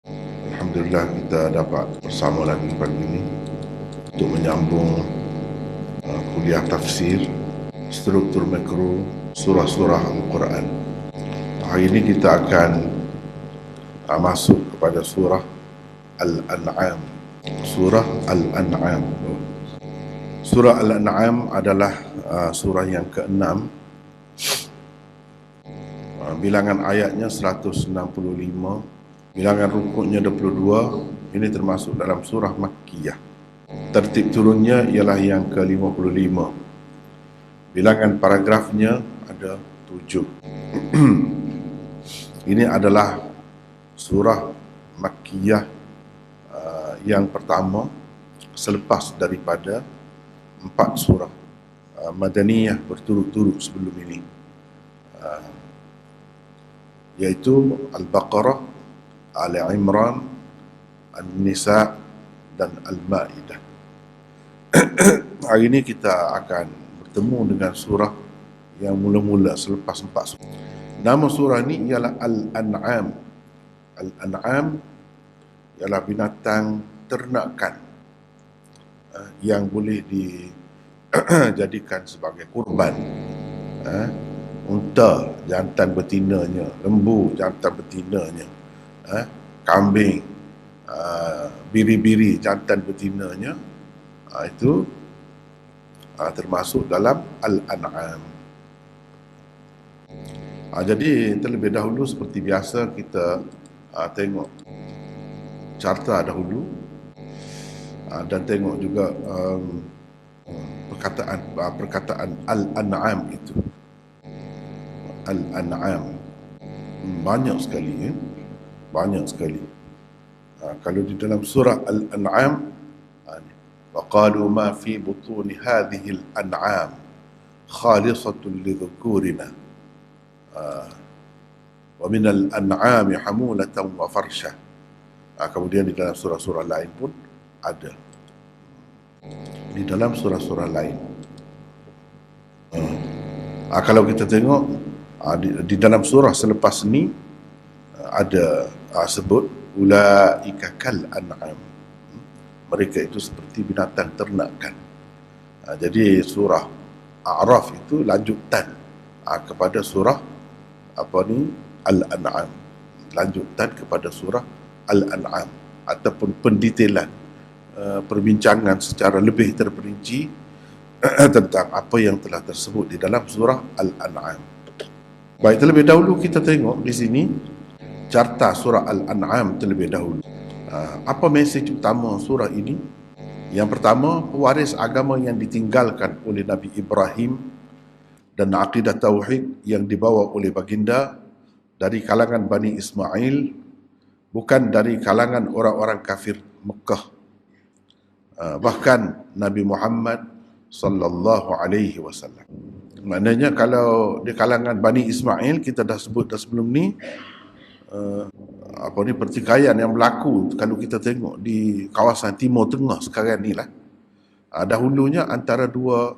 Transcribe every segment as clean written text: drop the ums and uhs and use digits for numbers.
Alhamdulillah kita dapat bersama lagi pagi ini untuk menyambung kuliah tafsir struktur makro surah-surah Al-Quran. Hari ini kita akan masuk kepada surah Al-An'am. Surah Al-An'am. Surah Al-An'am adalah surah yang ke-6. Bilangan ayatnya 165, bilangan rukuknya 22. Ini termasuk dalam surah Makkiyah. Tertib turunnya ialah yang ke-55. Bilangan paragrafnya ada 7. Ini adalah surah Makkiyah yang pertama selepas daripada 4 surah Madaniyah berturut-turut sebelum ini, iaitu Al-Baqarah, Ali Imran, An-Nisa dan Al-Ma'idah. Hari ini kita akan bertemu dengan surah yang mula-mula selepas 4 surah. Nama surah ini ialah Al-An'am. Al-An'am ialah binatang ternakan yang boleh dijadikan sebagai kurban. Unta jantan betinanya, lembu jantan betinanya, kambing, biri-biri jantan betinanya, itu termasuk dalam Al-An'am. Jadi terlebih dahulu seperti biasa kita tengok carta dahulu dan tengok juga perkataan Al-An'am itu. Al-An'am banyak sekali, banyak sekali. Kalau di dalam surah Al-An'am, wa qalu ma fi butuni hadhihi al-an'am khalisatun lidhukurina wa min al-an'ami hamulatan wa farsha. Kemudian di dalam surah-surah lain pun ada. Di dalam surah-surah lain. Kalau kita tengok di dalam surah selepas ni ada sebut ulaika kal an'am. Mereka itu seperti binatang ternakan. Jadi surah A'raf itu lanjutan kepada surah Al-An'am. Lanjutan kepada surah Al-An'am ataupun pendetailan perbincangan secara lebih terperinci tentang apa yang telah tersebut di dalam surah Al-An'am. Baik, terlebih dahulu kita tengok di sini carta surah Al-An'am terlebih dahulu. Apa mesej utama surah ini? Yang pertama, pewaris agama yang ditinggalkan oleh Nabi Ibrahim dan akidah tauhid yang dibawa oleh baginda dari kalangan Bani Ismail, bukan dari kalangan orang-orang kafir Mekah. Bahkan Nabi Muhammad sallallahu alaihi wasallam. Maknanya kalau di kalangan Bani Ismail, kita dah sebut dah sebelum ni, pertikaian yang berlaku kalau kita tengok di kawasan Timur Tengah sekarang ni lah. Dahulunya antara dua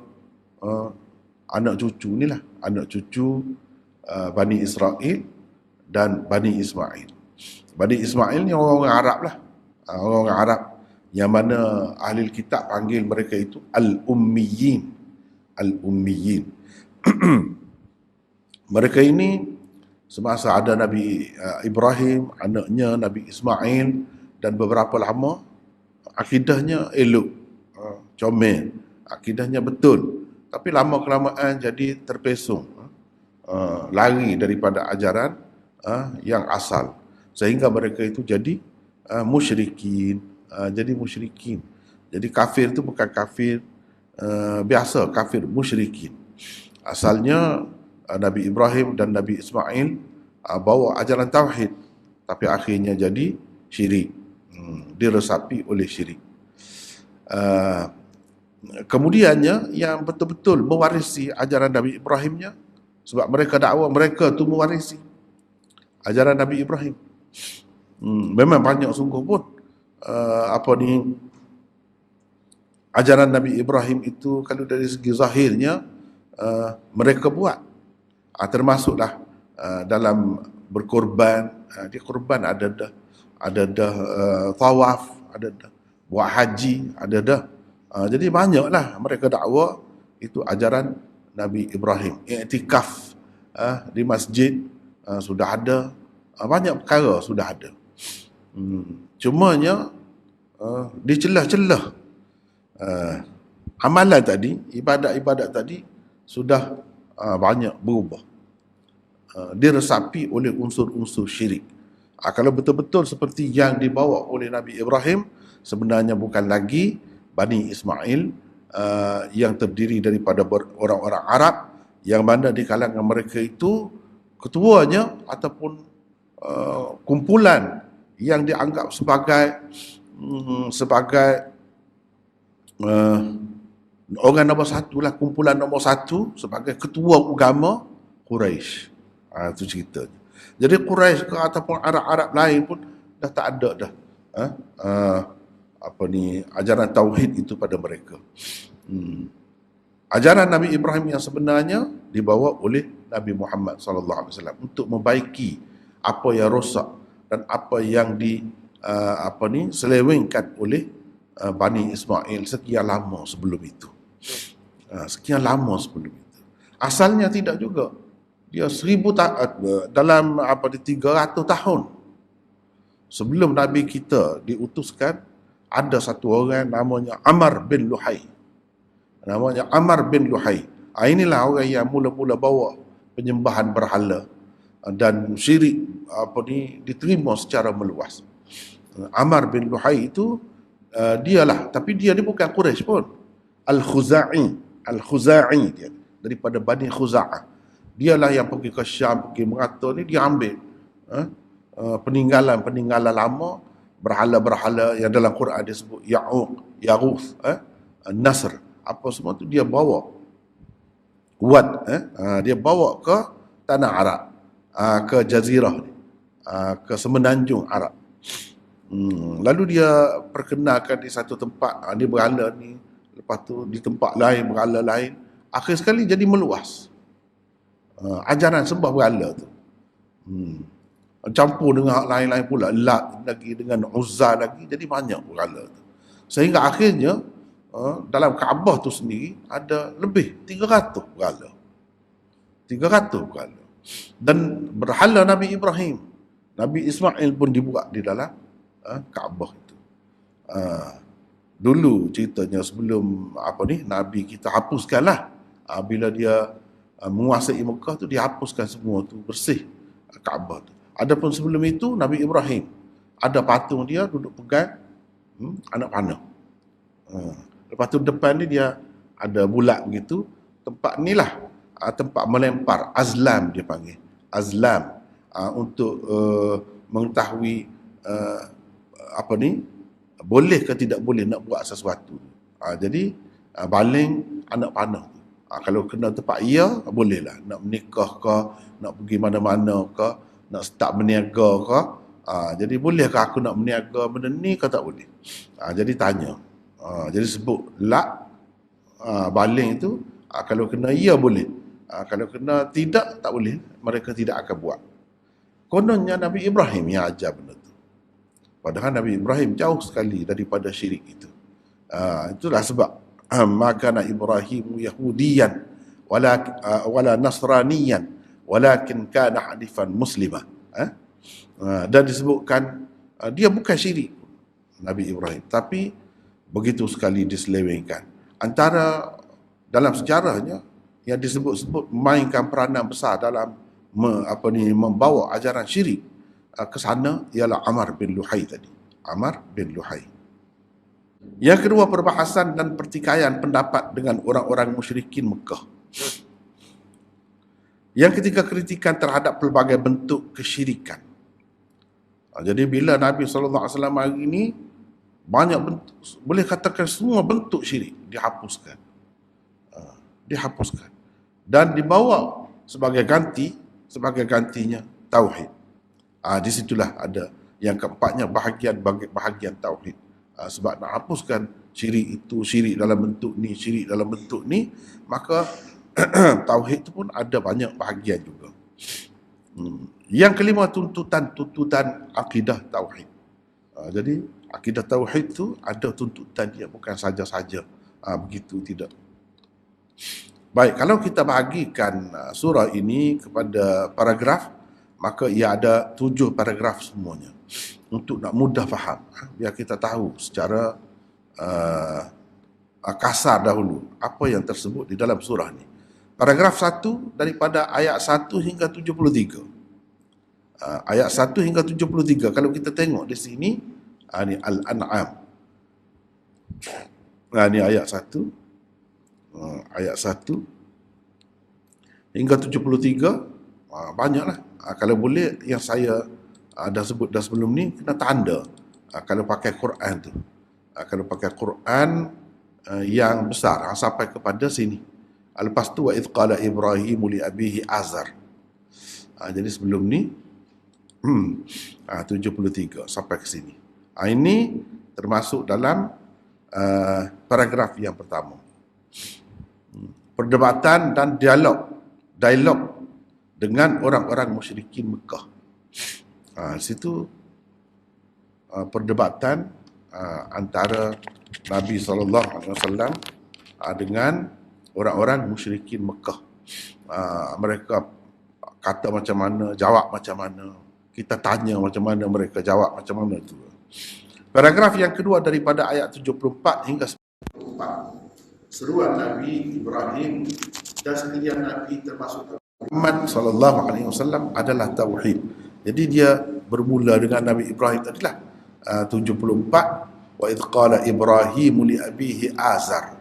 anak cucu ni lah, anak cucu Bani Israel dan Bani Ismail. Bani Ismail ni orang-orang Arab lah, orang-orang Arab yang mana ahli kitab panggil mereka itu Al-Ummiyin. Al-Ummiyin. Mereka ini semasa ada Nabi Ibrahim, anaknya Nabi Ismail, dan beberapa lama akidahnya elok, comel, akidahnya betul. Tapi lama-kelamaan jadi terpesong, lari daripada ajaran yang asal, sehingga mereka itu jadi musyrikin. Jadi kafir itu bukan kafir biasa, kafir musyrikin. Asalnya Nabi Ibrahim dan Nabi Ismail bawa ajaran tauhid, tapi akhirnya jadi syirik, diresapi oleh syirik. Kemudiannya yang betul-betul mewarisi ajaran Nabi Ibrahimnya, sebab mereka dakwa mereka tu mewarisi ajaran Nabi Ibrahim. Memang banyak sungguh pun ajaran Nabi Ibrahim itu kalau dari segi zahirnya mereka buat, termasuklah dalam berkorban. Dia korban ada dah ada dah tawaf, ada dah buat haji, ada dah. Jadi banyaklah mereka dakwa itu ajaran Nabi Ibrahim. Iktikaf di masjid sudah ada, banyak perkara sudah ada. Cumanya di celah-celah amalan tadi, ibadat-ibadat tadi sudah banyak berubah, diresapi oleh unsur-unsur syirik. Kalau betul-betul seperti yang dibawa oleh Nabi Ibrahim, sebenarnya bukan lagi Bani Ismail yang terdiri daripada orang-orang Arab, yang mana di kalangan mereka itu ketuanya ataupun kumpulan yang dianggap sebagai orang nombor satu lah, kumpulan nombor satu sebagai ketua agama Quraisy. Itu ceritanya. Jadi Quraisy ke ataupun Arab-Arab lain pun dah tak ada dah ajaran tauhid itu pada mereka. Ajaran Nabi Ibrahim yang sebenarnya dibawa oleh Nabi Muhammad sallallahu alaihi wasallam untuk membaiki apa yang rosak dan apa yang selewengkan oleh Bani Ismail sekian lama sebelum itu. Sekian lama sebelum itu. Asalnya tidak juga. Dia 300 tahun sebelum Nabi kita diutuskan, ada satu orang namanya Amr bin Luhai. Inilah orang yang mula-mula bawa penyembahan berhala dan syirik diterima secara meluas. Amr bin Luhai itu dialah, tapi dia ni bukan Quraisy pun. Al-Khuza'i dia, daripada Bani Khuza'ah. Dialah yang pergi ke Syam, pergi merata ni, dia ambil peninggalan lama, berhala-berhala yang dalam Quran dia sebut Ya'uq, Yaguth, Nasr, apa semua tu dia bawa dia bawa ke tanah Arab, ke Jazirah ni, ke semenanjung Arab. Lalu dia perkenalkan di satu tempat, dia berhala ni, lepas tu di tempat lain berhala lain, akhir sekali jadi meluas ajaran sembah berhala tu. Campur dengan hak lain-lain pula, Lat lagi dengan Uzza lagi, jadi banyak berhala tu. Sehingga akhirnya dalam Kaabah tu sendiri ada lebih 300 berhala. 300 berhala. Dan berhala Nabi Ibrahim, Nabi Ismail pun dibuat di dalam Kaabah itu. Dulu ceritanya sebelum Nabi kita hapuskanlah, bila dia menguasai Mekah tu, dia hapuskan semua tu, bersih Kaabah tu. Adapun sebelum itu Nabi Ibrahim ada patung dia duduk pegang anak panah. Lepas tu depan ni dia ada bulat begitu, tempat ni lah tempat melempar, azlam dia panggil, azlam, untuk mengetahui boleh ke tidak boleh nak buat sesuatu. Jadi baling anak panah tu. Kalau kena tempat bolehlah, nak menikah ke, nak pergi mana-mana ke, nak start berniaga ke, jadi bolehkah aku nak berniaga benda ni ke tak boleh? Jadi tanya, jadi sebut baling itu, kalau kena boleh, kalau kena tidak, tak boleh, mereka tidak akan buat. Kononnya Nabi Ibrahim yang ajar benda tu, padahal Nabi Ibrahim jauh sekali daripada syirik itu. Itulah sebab maka Ibrahim Yahudiyan wala Nasraniyan walakin kana hanifan muslimah. Dan disebutkan dia bukan syirik Nabi Ibrahim, tapi begitu sekali diselewengkan. Antara dalam sejarahnya yang disebut-sebut mainkan peranan besar dalam membawa ajaran syirik ke sana ialah Amr bin Luhai tadi. Amr bin Luhai. Yang kedua, perbahasan dan pertikaian pendapat dengan orang-orang musyrikin Mekah. Yang ketiga, kritikan terhadap pelbagai bentuk kesyirikan. Jadi bila Nabi SAW hari ini, banyak bentuk, boleh katakan semua bentuk syirik dihapuskan. Dan dibawa sebagai gantinya tauhid. Di situlah ada yang keempatnya, bahagian tauhid. Sebab nak hapuskan syirik itu, syirik dalam bentuk ni, syirik dalam bentuk ni, maka tauhid itu pun ada banyak bahagian juga. Yang kelima, tuntutan akidah tauhid. Jadi akidah tauhid tu ada tuntutan dia, bukan saja-saja begitu, tidak. Baik, kalau kita bahagikan surah ini kepada paragraf, maka ia ada 7 paragraf semuanya. Untuk nak mudah faham, biar kita tahu secara kasar dahulu apa yang tersebut di dalam surah ini. Paragraf 1 daripada ayat 1 hingga 73. Ayat 1 hingga 73, kalau kita tengok di sini, ini Al-An'am. Ini ayat 1. Ayat 1 hingga 73, banyaklah. Kalau boleh, yang saya dah sebut dah sebelum ni, kena tanda kalau pakai Quran tu. Kalau pakai Quran yang besar, sampai kepada sini. Lepas tu, wa idh qala Ibrahim li abihi azar. Jadi sebelum ni 73 sampai ke sini. Ini termasuk dalam paragraf yang pertama. Perdebatan dan dialog dengan orang-orang musyrikin Mekah. Situ perdebatan antara Nabi SAW dengan orang-orang musyrikin Mekah. Mereka kata macam mana, jawab macam mana, kita tanya macam mana, mereka jawab macam mana tu. Paragraf yang kedua daripada ayat 74 hingga 94. Seruan Nabi Ibrahim dan sekalian Nabi termasuk Muhammad SAW adalah tauhid. Jadi dia bermula dengan Nabi Ibrahim tadilah 74, wa idh qala Ibrahim li abihi azar.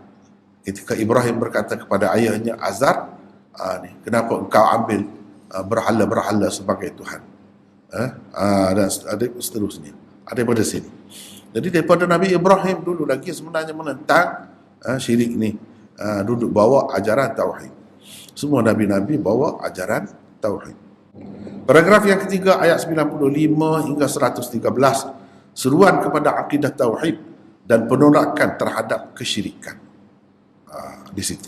Ketika Ibrahim berkata kepada ayahnya Azar, kenapa engkau ambil berhala-berhala sebagai Tuhan? Dan seterusnya. Daripada sini. Jadi daripada Nabi Ibrahim dulu lagi sebenarnya menentang syirik ni, duduk bawa ajaran tauhid. Semua nabi-nabi bawa ajaran tauhid. Paragraf yang ketiga ayat 95 hingga 113, seruan kepada akidah tauhid dan penolakan terhadap kesyirikan. Di situ.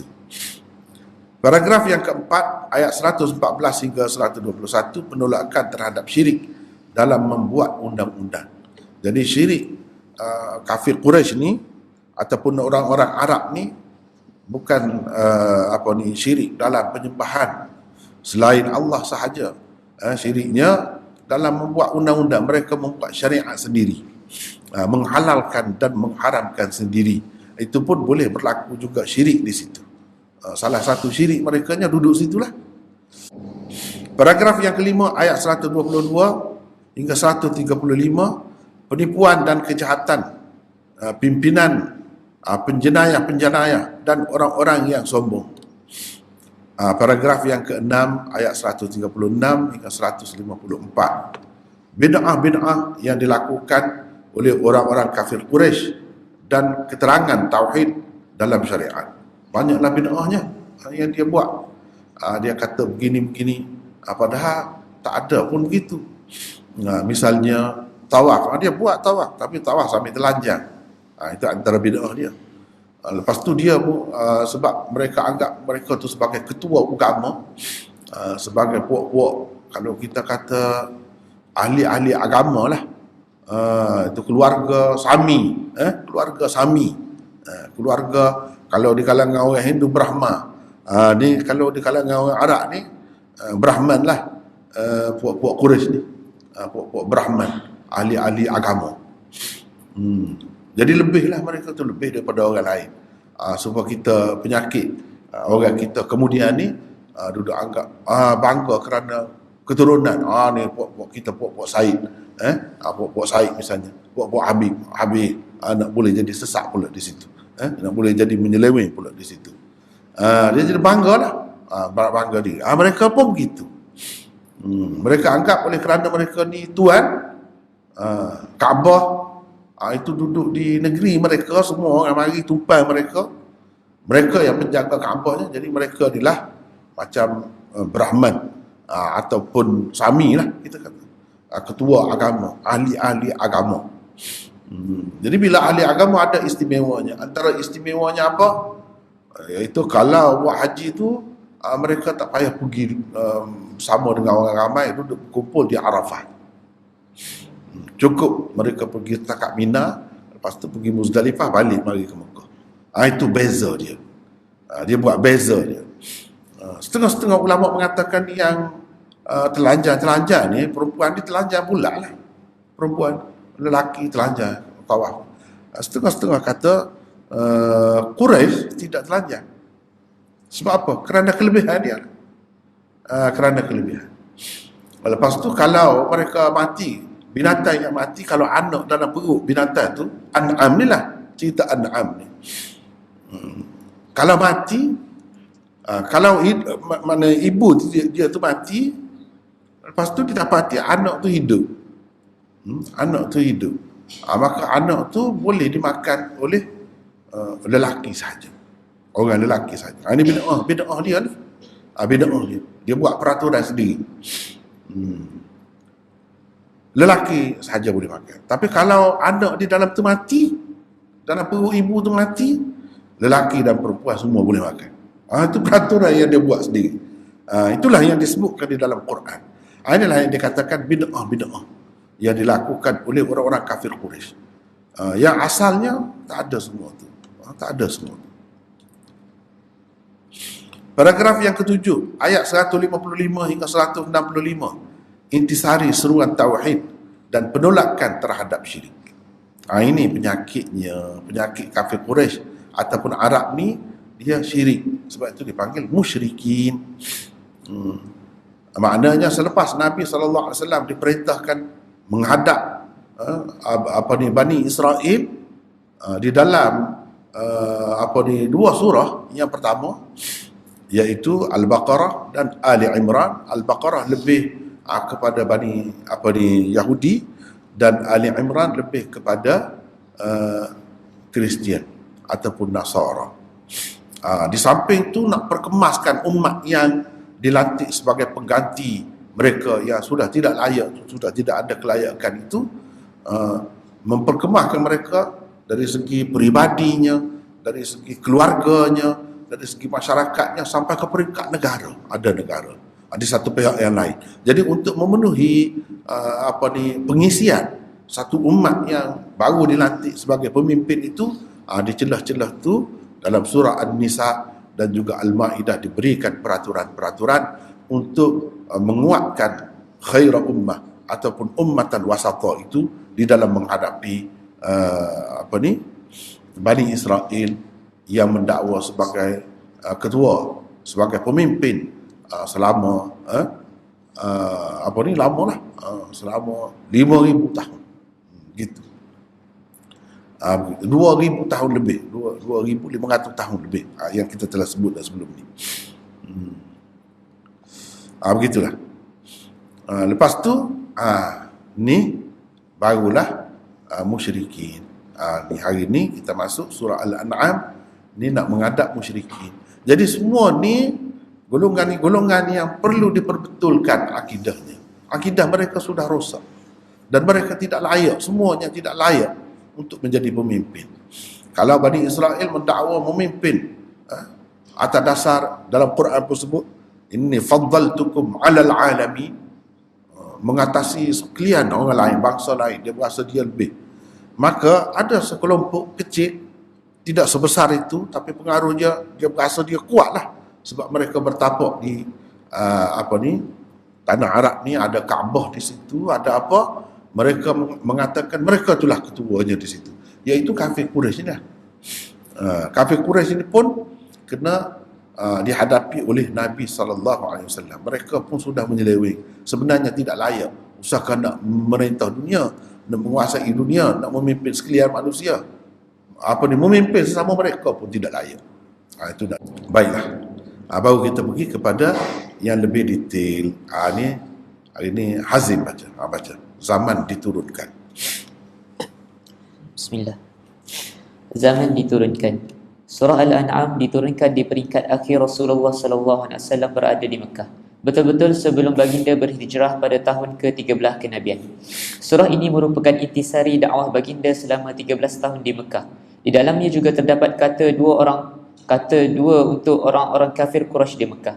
Paragraf yang keempat ayat 114 hingga 121, penolakan terhadap syirik dalam membuat undang-undang. Jadi syirik kafir Quraisy ni ataupun orang-orang Arab ni bukan syirik dalam penyembahan selain Allah sahaja. Syiriknya dalam membuat undang-undang, mereka membuat syariat sendiri, menghalalkan dan mengharamkan sendiri. Itu pun boleh berlaku juga syirik di situ. Salah satu syirik mereka duduk situlah. Paragraf yang kelima ayat 122 hingga 135, penipuan dan kejahatan pimpinan penjenayah-penjenayah dan orang-orang yang sombong. Paragraf yang ke-6 ayat 136 hingga 154. Bid'ah-bid'ah yang dilakukan oleh orang-orang kafir Quraisy dan keterangan tauhid dalam syariat. Banyaklah bid'ahnya yang dia buat. Dia kata begini-begini, padahal tak ada pun begitu. Misalnya tawaf, dia buat tawaf, tapi tawaf sambil telanjang. Itu antara bid'ah dia. Lepas tu dia sebab mereka anggap mereka tu sebagai ketua agama, sebagai puak-puak, kalau kita kata ahli-ahli agama lah, itu keluarga Sami, keluarga Sami, keluarga, kalau di kalangan orang Hindu Brahma, ni kalau di kalangan orang Arab ni Brahman lah, puak-puak Quraisy ni, puak-puak Brahman, ahli-ahli agama. Jadi lebihlah mereka tu, lebih daripada orang lain. Supaya kita penyakit orang kita kemudian ni duduk anggap bangga kerana keturunan. Ni puak-puak kita, puak-puak Said, puak-puak Said misalnya, puak-puak Habib, nak boleh jadi sesak pula di situ, nak boleh jadi menyeleweng pula di situ. Dia jadi bangga lah, bangga diri. Mereka pun begitu. Mereka anggap oleh kerana mereka ni tuan, Kaabah itu duduk di negeri mereka, semua orang mari tumpang mereka yang menjaga Kaabahnya. Jadi mereka inilah macam Brahman ataupun Sami lah kita kata, ketua agama, ahli-ahli agama. Jadi bila ahli agama ada istimewanya. Antara istimewanya apa? Iaitu kalau buat haji tu mereka tak payah pergi sama dengan orang ramai, duduk berkumpul di Arafah. Cukup mereka pergi takat Mina, lepas tu pergi Muzdalifah, balik mari ke Mekah. Itu beza dia. Dia buat beza dia. Setengah-setengah ulama mengatakan yang telanjang ni, perempuan ni telanjang pula lah. Perempuan, lelaki telanjang tawaf. Setengah-setengah kata Quraisy tidak telanjang. Sebab apa? Kerana kelebihan dia. Kerana kelebihan. Lepas tu kalau mereka mati, binatang yang mati, kalau anak dalam perut binatang tu, an'am ni lah, cerita an'am ni. Kalau mati, kalau mana ibu dia tu mati, lepas tu didapati anak tu hidup. Anak tu hidup. Maka anak tu boleh dimakan oleh lelaki saja. Orang lelaki saja. Ini bid'ah dia ni. Bid'ah dia. Dia buat peraturan sendiri. Lelaki saja boleh makan. Tapi kalau anak di dalam tu mati, dalam perut ibu tu mati, lelaki dan perempuan semua boleh makan. Itu peraturan yang dia buat sendiri. Itulah yang disebutkan di dalam Quran. Inilah yang dikatakan bid'ah yang dilakukan oleh orang-orang kafir Quraisy. Yang asalnya tak ada semua tu. Tak ada semua tu. Paragraf yang ketujuh, ayat 155 hingga 165, intisari seruan tauhid dan penolakan terhadap syirik. Ini penyakitnya, penyakit kafir Quraisy ataupun Arab ni, dia syirik. Sebab itu dipanggil musyrikin. Maknanya selepas Nabi SAW diperintahkan menghadap Bani Israel di dalam dua surah. Yang pertama iaitu Al-Baqarah dan Ali Imran. Al-Baqarah lebih kepada Bani Yahudi, dan Ali Imran lebih kepada Kristian ataupun Nasara. Di samping tu nak perkemaskan umat yang dilantik sebagai pengganti mereka yang sudah tidak layak, sudah tidak ada kelayakan itu, memperkemahkan mereka dari segi peribadinya, dari segi keluarganya, dari segi masyarakatnya, sampai ke peringkat negara. Ada negara, ada satu pihak yang lain. Jadi untuk memenuhi pengisian satu umat yang baru dilantik sebagai pemimpin itu, di celah-celah tu dalam surah An-Nisa dan juga Al-Ma'idah diberikan peraturan-peraturan untuk menguatkan khairah ummah ataupun ummatan wasata itu di dalam menghadapi Bani Israel yang mendakwa sebagai ketua, sebagai pemimpin selama selama 5,000 tahun gitu. 2,000 tahun lebih, 2,500 tahun lebih, yang kita telah sebut dah sebelum ni. Begitulah. Lepas tu ni barulah musyrikin. Ni hari ni kita masuk surah Al-An'am, ni nak menghadap musyrikin. Jadi semua ni golongan yang perlu diperbetulkan akidahnya. Akidah mereka sudah rosak dan mereka tidak layak, semuanya tidak layak untuk menjadi pemimpin. Kalau Bani Israel mendakwa memimpin atas dasar dalam Quran pun sebut, inni faddaltukum 'alal 'alamin, mengatasi sekalian orang lain, bangsa lain, dia berasa dia lebih. Maka ada sekelompok kecil, tidak sebesar itu, tapi pengaruhnya dia berasa dia kuat lah, sebab mereka bertapak di tanah Arab ni, ada Kaabah di situ, ada apa, mereka mengatakan mereka itulah ketuanya di situ, iaitu kafir Quraisy ni lah. Kafir Quraisy ini pun kena dihadapi oleh Nabi SAW. Mereka pun sudah menyeleweng, sebenarnya tidak layak, usahakan nak merintah dunia, nak menguasai dunia, nak memimpin sekalian manusia, memimpin sesama mereka pun tidak layak. Itu dah. Baiklah. Baru kita pergi kepada yang lebih detail. Hari ni Hazim baca. Zaman diturunkan. Bismillah. Zaman diturunkan. Surah Al-An'am diturunkan di peringkat akhir Rasulullah SAW berada di Mekah, betul-betul sebelum baginda berhijrah pada tahun ke-13 kenabian. Surah ini merupakan intisari dakwah baginda selama 13 tahun di Mekah. Di dalamnya juga terdapat kata dua untuk orang-orang kafir Quraisy di Mekah.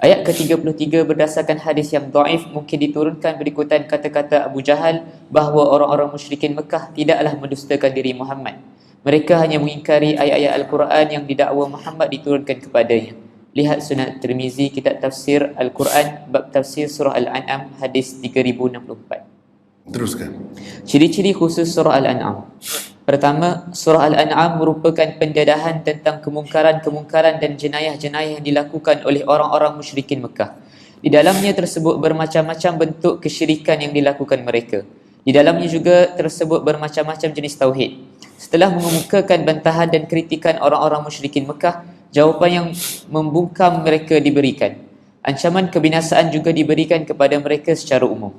Ayat ke-33 berdasarkan hadis yang dhaif mungkin diturunkan berikutan kata-kata Abu Jahal bahawa orang-orang musyrikin Mekah tidaklah mendustakan diri Muhammad. Mereka hanya mengingkari ayat-ayat Al-Quran yang didakwa Muhammad diturunkan kepadanya. Lihat Sunan Tirmizi, kitab tafsir Al-Quran, bab tafsir surah Al-An'am, hadis 3064. Teruskan. Ciri-ciri khusus surah Al-An'am. Pertama, surah Al-An'am merupakan pendedahan tentang kemungkaran-kemungkaran dan jenayah-jenayah yang dilakukan oleh orang-orang musyrikin Mekah. Di dalamnya tersebut bermacam-macam bentuk kesyirikan yang dilakukan mereka. Di dalamnya juga tersebut bermacam-macam jenis tauhid. Setelah mengemukakan bantahan dan kritikan orang-orang musyrikin Mekah, jawapan yang membungkam mereka diberikan. Ancaman kebinasaan juga diberikan kepada mereka secara umum.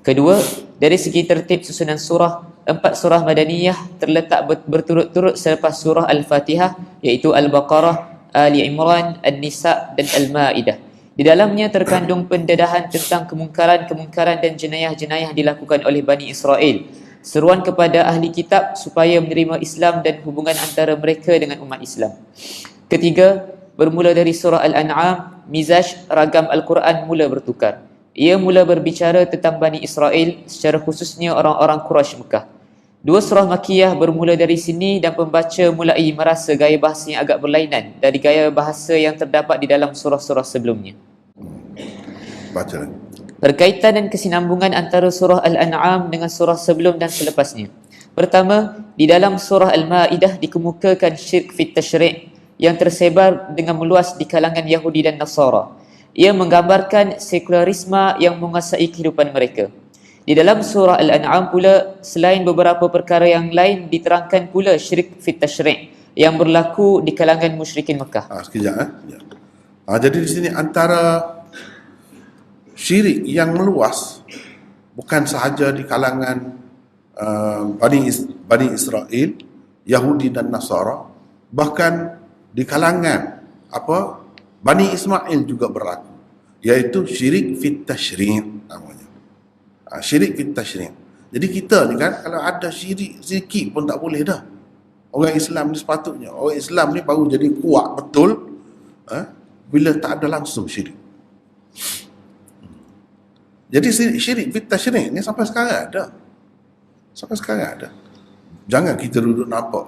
Kedua, dari segi tertib susunan surah, 4 surah Madaniyah terletak berturut-turut selepas surah Al-Fatihah, iaitu Al-Baqarah, Ali Imran, An-Nisa dan Al-Ma'idah. Di dalamnya terkandung pendedahan tentang kemungkaran-kemungkaran dan jenayah-jenayah dilakukan oleh Bani Israel. Seruan kepada ahli kitab supaya menerima Islam dan hubungan antara mereka dengan umat Islam. Ketiga, bermula dari surah Al-An'am, mizaj ragam Al-Quran mula bertukar. Ia mula berbicara tentang Bani Israel, secara khususnya orang-orang Quraisy Mekah. 2 surah Makiyah bermula dari sini dan pembaca mulai merasa gaya bahasa yang agak berlainan dari gaya bahasa yang terdapat di dalam surah-surah sebelumnya. Baca lagi. Berkaitan dan kesinambungan antara surah Al-An'am dengan surah sebelum dan selepasnya. Pertama, di dalam surah Al-Ma'idah dikemukakan syirk fit tashri' yang tersebar dengan meluas di kalangan Yahudi dan Nasara. Ia menggambarkan sekularisme yang menguasai kehidupan mereka. Di dalam surah Al-An'am pula, selain beberapa perkara yang lain, diterangkan pula syirik fit tashri' yang berlaku di kalangan musyrikin Mekah. Sekejap. Jadi di sini antara syirik yang meluas bukan sahaja di kalangan Bani Israel, Yahudi dan Nasara, bahkan di kalangan Bani Ismail juga berlaku, iaitu syirik fit tashri' namanya. Syirik fit tashri'. Jadi kita ni kan, kalau ada syirik sikit pun tak boleh dah. Orang Islam ni sepatutnya, orang Islam ni baru jadi kuat betul bila tak ada langsung syirik. Jadi syirik fit tashri' ni sampai sekarang ada. Sampai sekarang ada. Jangan kita duduk nampak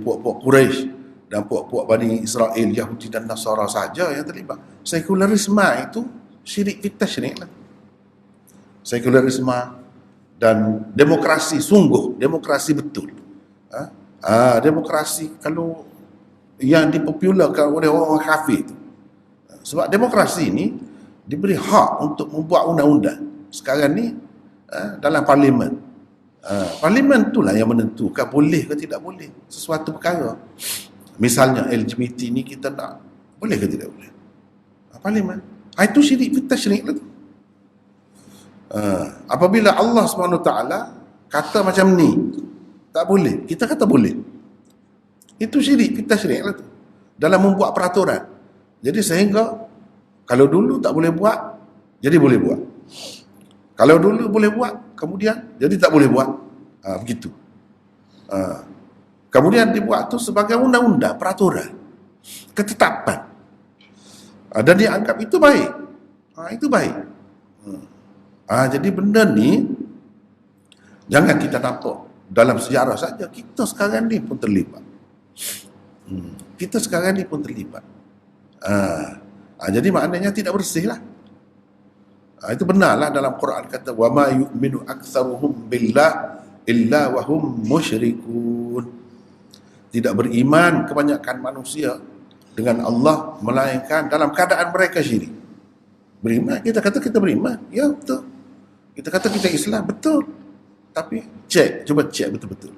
puak-puak Quraisy dan puak-puak Bani Israel, Yahudi dan Nasara saja yang terlibat. Sekularisme itu syirik fit tashri' lah. Sekularisme dan demokrasi, sungguh demokrasi betul. Demokrasi kalau yang dipopularkan oleh orang kafir itu. Sebab demokrasi ini diberi hak untuk membuat undang-undang. Sekarang ni dalam parlimen. Parlimen itulah yang menentukan boleh ke tidak boleh sesuatu perkara. Misalnya LGBT ni kita nak, boleh ke tidak boleh? Parlimen. Itu syirik fit tashri' lah tu. Apabila Allah SWT kata macam ni, tak boleh, kita kata boleh. Itu syirik fit tashri' lah tu. Dalam membuat peraturan. Jadi sehingga kalau dulu tak boleh buat, jadi boleh buat. Kalau dulu boleh buat, kemudian jadi tak boleh buat. Begitu. Kemudian dibuat tu sebagai undang-undang, peraturan, ketetapan. Dan dianggap itu baik. Itu baik. Jadi benda ni jangan kita nampak dalam sejarah saja. Kita sekarang ni pun terlibat. Kita sekarang ni pun terlibat. Jadi maknanya tidak bersih lah. Itu benarlah dalam Quran kata wa ma yu'minu aktsaruhum billah illa wa hum musyrikun. Tidak beriman kebanyakan manusia dengan Allah melainkan dalam keadaan mereka syirik. Beriman, kita kata kita beriman, ya betul. Kita kata kita Islam, betul. Tapi cuba cek betul-betul.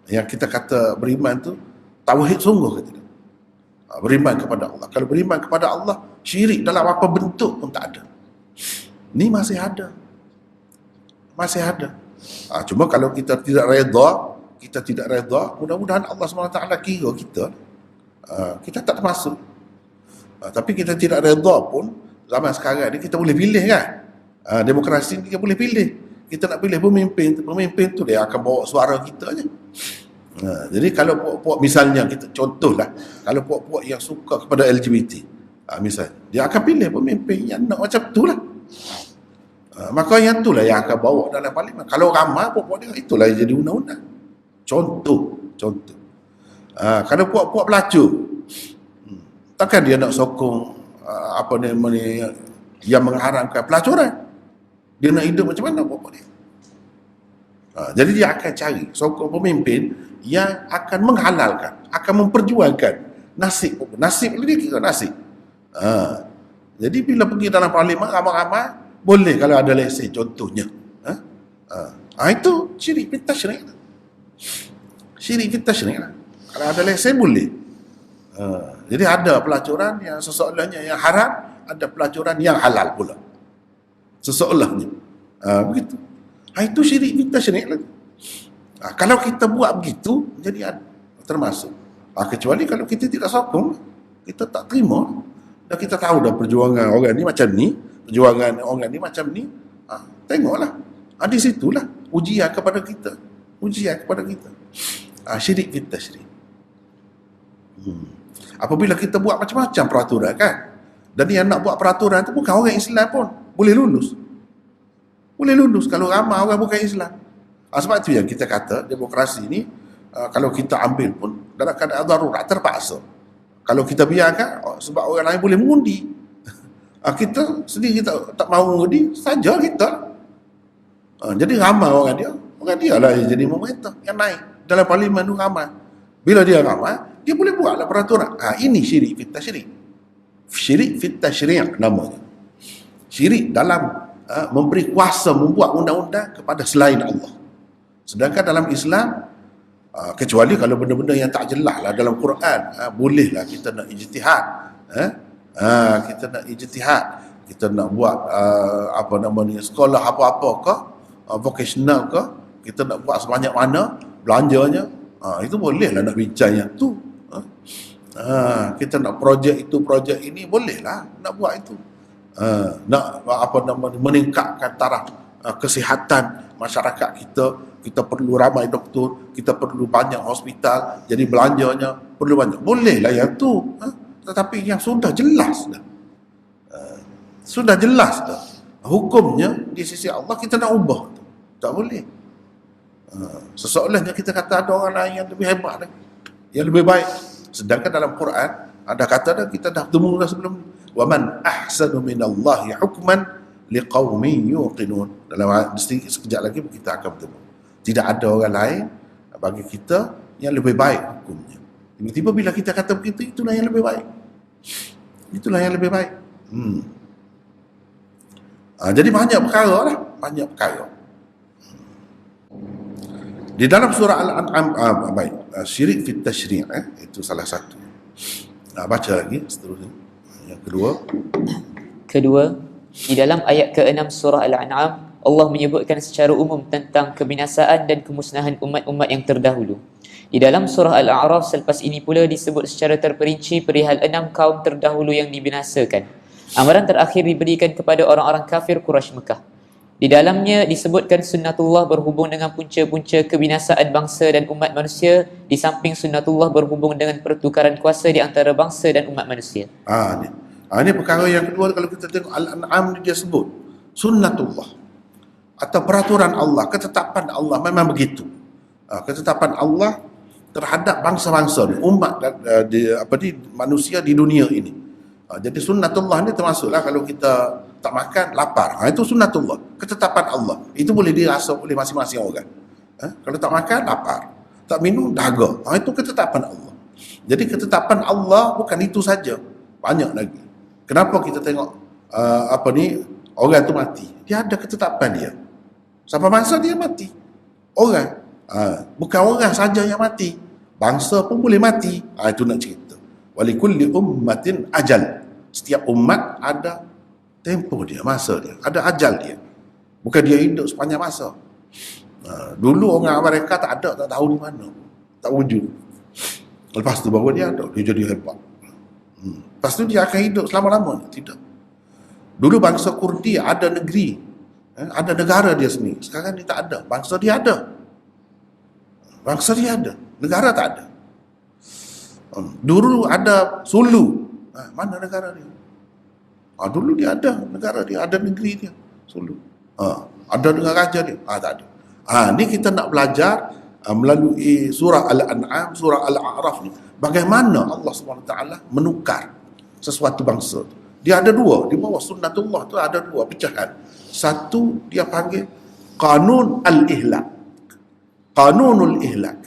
Yang kita kata beriman tu tauhid sungguh ke tidak? Beriman kepada Allah. Kalau beriman kepada Allah, syirik dalam apa bentuk pun tak ada. Ni masih ada. Masih ada. Cuma kalau kita tidak redha, mudah-mudahan Allah SWT kira kita. Kita tak termasuk. Tapi kita tidak redha pun, zaman sekarang ni kita boleh pilih kan. Demokrasi ni kita boleh pilih. Kita nak pilih pemimpin tu dia akan bawa suara kita je. Jadi kalau puak-puak misalnya kita contohlah, kalau puak-puak yang suka kepada LGBT, misalnya dia akan pilih pemimpin yang nak macam tu lah. Maka yang itulah yang akan bawa dalam parlimen. Kalau ramai puak-puak dia, itulah yang jadi undang-undang. Contoh. Kalau puak-puak pelacur, takkan dia nak sokong apa namanya yang mengharamkan pelacuran. Dia nak hidup macam mana puak-puak dia? Jadi dia akan cari sokong pemimpin yang akan menghalalkan, akan memperjuangkan nasib dia kira nasib. Jadi bila pergi dalam parlimen ramai-ramai, boleh kalau ada lesen contohnya. Itu syirik fit tasyri'. Syirik fit tasyri'. Kalau ada lesen boleh. Jadi ada pelacuran yang seseolahnya yang haram, ada pelacuran yang halal pula. Seseolahnya. Begitu. Itu syirik fit tasyri' lagi. Kalau kita buat begitu, jadi termasuk. Kecuali kalau kita tidak sokong, kita tak terima. Dan kita tahu dah perjuangan orang ni macam ni, perjuangan orang ni macam ni. Tengoklah. Di situlah ujian kepada kita. Syirik fit tasyri'. Apabila kita buat macam-macam peraturan kan, dan yang nak buat peraturan tu bukan orang Islam pun boleh lulus kalau ramai orang bukan Islam. Sebab itu yang kita kata demokrasi ni, kalau kita ambil pun dalam keadaan darurat terpaksa. Kalau kita biarkan sebab orang lain boleh mengundi, kita sendiri kita tak mahu mengundi saja kita. Jadi ramai orang dia lah yang jadi pemerintah yang naik dalam parlimen tu ramai. Bila dia ramai, dia boleh buatlah peraturan. Ini syirik fit tasyri'. Syirik fit tasyri' namanya. Syirik dalam memberi kuasa membuat undang-undang kepada selain Allah. Sedangkan dalam Islam, kecuali kalau benda-benda yang tak jelas lah dalam Quran, bolehlah kita nak ijtihad. Kita nak buat apa namanya, sekolah apa-apa ke, vocational ke, kita nak buat sebanyak mana belanjanya, itu bolehlah nak bincang yang tu. Kita nak projek itu, projek ini, bolehlah nak buat itu. Nak apa namanya, meningkatkan taraf kesihatan masyarakat kita perlu ramai doktor, kita perlu banyak hospital, jadi belanjanya perlu banyak, bolehlah yang tu. Tetapi yang sudah jelas dah hukumnya di sisi Allah, kita nak ubah tu tak boleh. Seseolahnya kita kata ada orang lain yang lebih hebat, yang lebih baik, sedangkan dalam Quran ada kata dah, kita dah temu dah sebelum, wa man ahsanu minallahi hukman liqaumin yuqinun. Dalam sekejap lagi kita akan bertemu. Tidak ada orang lain bagi kita yang lebih baik hukumnya. Tiba-tiba bila kita kata begitu, itulah yang lebih baik. Jadi banyak perkara lah, Di dalam surah Al-An'am, syirik fit tasyri', itu salah satu. Baca lagi seterusnya. Yang kedua, di dalam ayat ke-6 surah Al-An'am, Allah menyebutkan secara umum tentang kebinasaan dan kemusnahan umat-umat yang terdahulu. Di dalam surah Al-A'raf selepas ini pula disebut secara terperinci perihal 6 kaum terdahulu yang dibinasakan. Amaran terakhir diberikan kepada orang-orang kafir Quraisy Mekah. Di dalamnya disebutkan sunnatullah berhubung dengan punca-punca kebinasaan bangsa dan umat manusia, di samping sunnatullah berhubung dengan pertukaran kuasa di antara bangsa dan umat manusia. Ini perkara yang kedua. Kalau kita tengok Al-An'am ni, dia sebut sunnatullah atau peraturan Allah, ketetapan Allah memang begitu. Ketetapan Allah terhadap bangsa-bangsa ni, umat manusia di dunia ini. Jadi sunnatullah ni termasuklah kalau kita tak makan lapar. Itu sunnatullah, ketetapan Allah. Itu boleh dirasa oleh masing-masing orang. Kalau tak makan lapar, tak minum dahaga. Itu ketetapan Allah. Jadi ketetapan Allah bukan itu saja, banyak lagi. Kenapa kita tengok orang tu mati? Dia ada ketetapan dia. Sampai masa dia mati. Orang. Bukan orang saja yang mati. Bangsa pun boleh mati. Itu nak cerita. Walikulli ummatin ajal. Setiap umat ada tempoh dia, masa dia. Ada ajal dia. Bukan dia hidup sepanjang masa. Dulu orang Amerika tak tahu di mana. Tak wujud. Lepas tu baru dia ada. Dia jadi hebat. Lepas tu dia akan hidup selama-lamanya. Tidak. Dulu bangsa Kurdi ada negeri. Ada negara dia sendiri. Sekarang dia tak ada. Bangsa dia ada. Bangsa dia ada, negara tak ada. Dulu ada Sulu. Mana negara dia? Dulu dia ada negara dia, ada negeri dia, Sulu. Ada dengan raja dia? Tak ada. Ni kita nak belajar melalui surah Al-An'am, surah Al-A'raf ni, bagaimana Allah SWT menukar sesuatu bangsa. Dia ada dua, di bawah sunnatullah tu ada dua pecahan. Satu dia panggil Qanun Al-Ihlak, Qanunul Ihlak.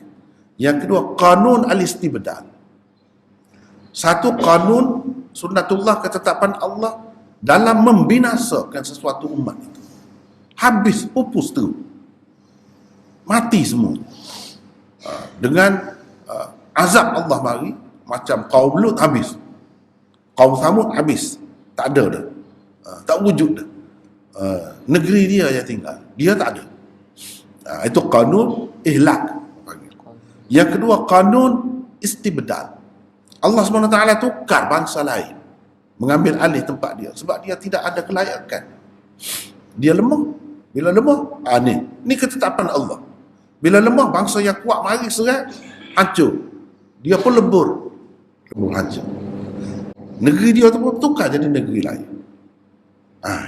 Yang kedua Qanun Al-Istibdal. Satu kanun sunnatullah, ketetapan Allah dalam membinasakan sesuatu umat itu. Habis, pupus tu, mati semua. Dengan azab Allah mari, macam kaum Lut habis, kaum Samud habis, tak ada dah, tak wujud dah. Negeri dia yang tinggal, dia tak ada. Itu kanun ihlak. Yang kedua kanun istibdal. Allah SWT tukar bangsa lain, mengambil alih tempat dia, sebab dia tidak ada kelayakan. Dia lemah. Bila lemah, ni ketetapan Allah. Bila lemah, bangsa yang kuat mari serat, hancur. Dia pun lebur hancur. Negeri dia tu pun tukar jadi negeri lain.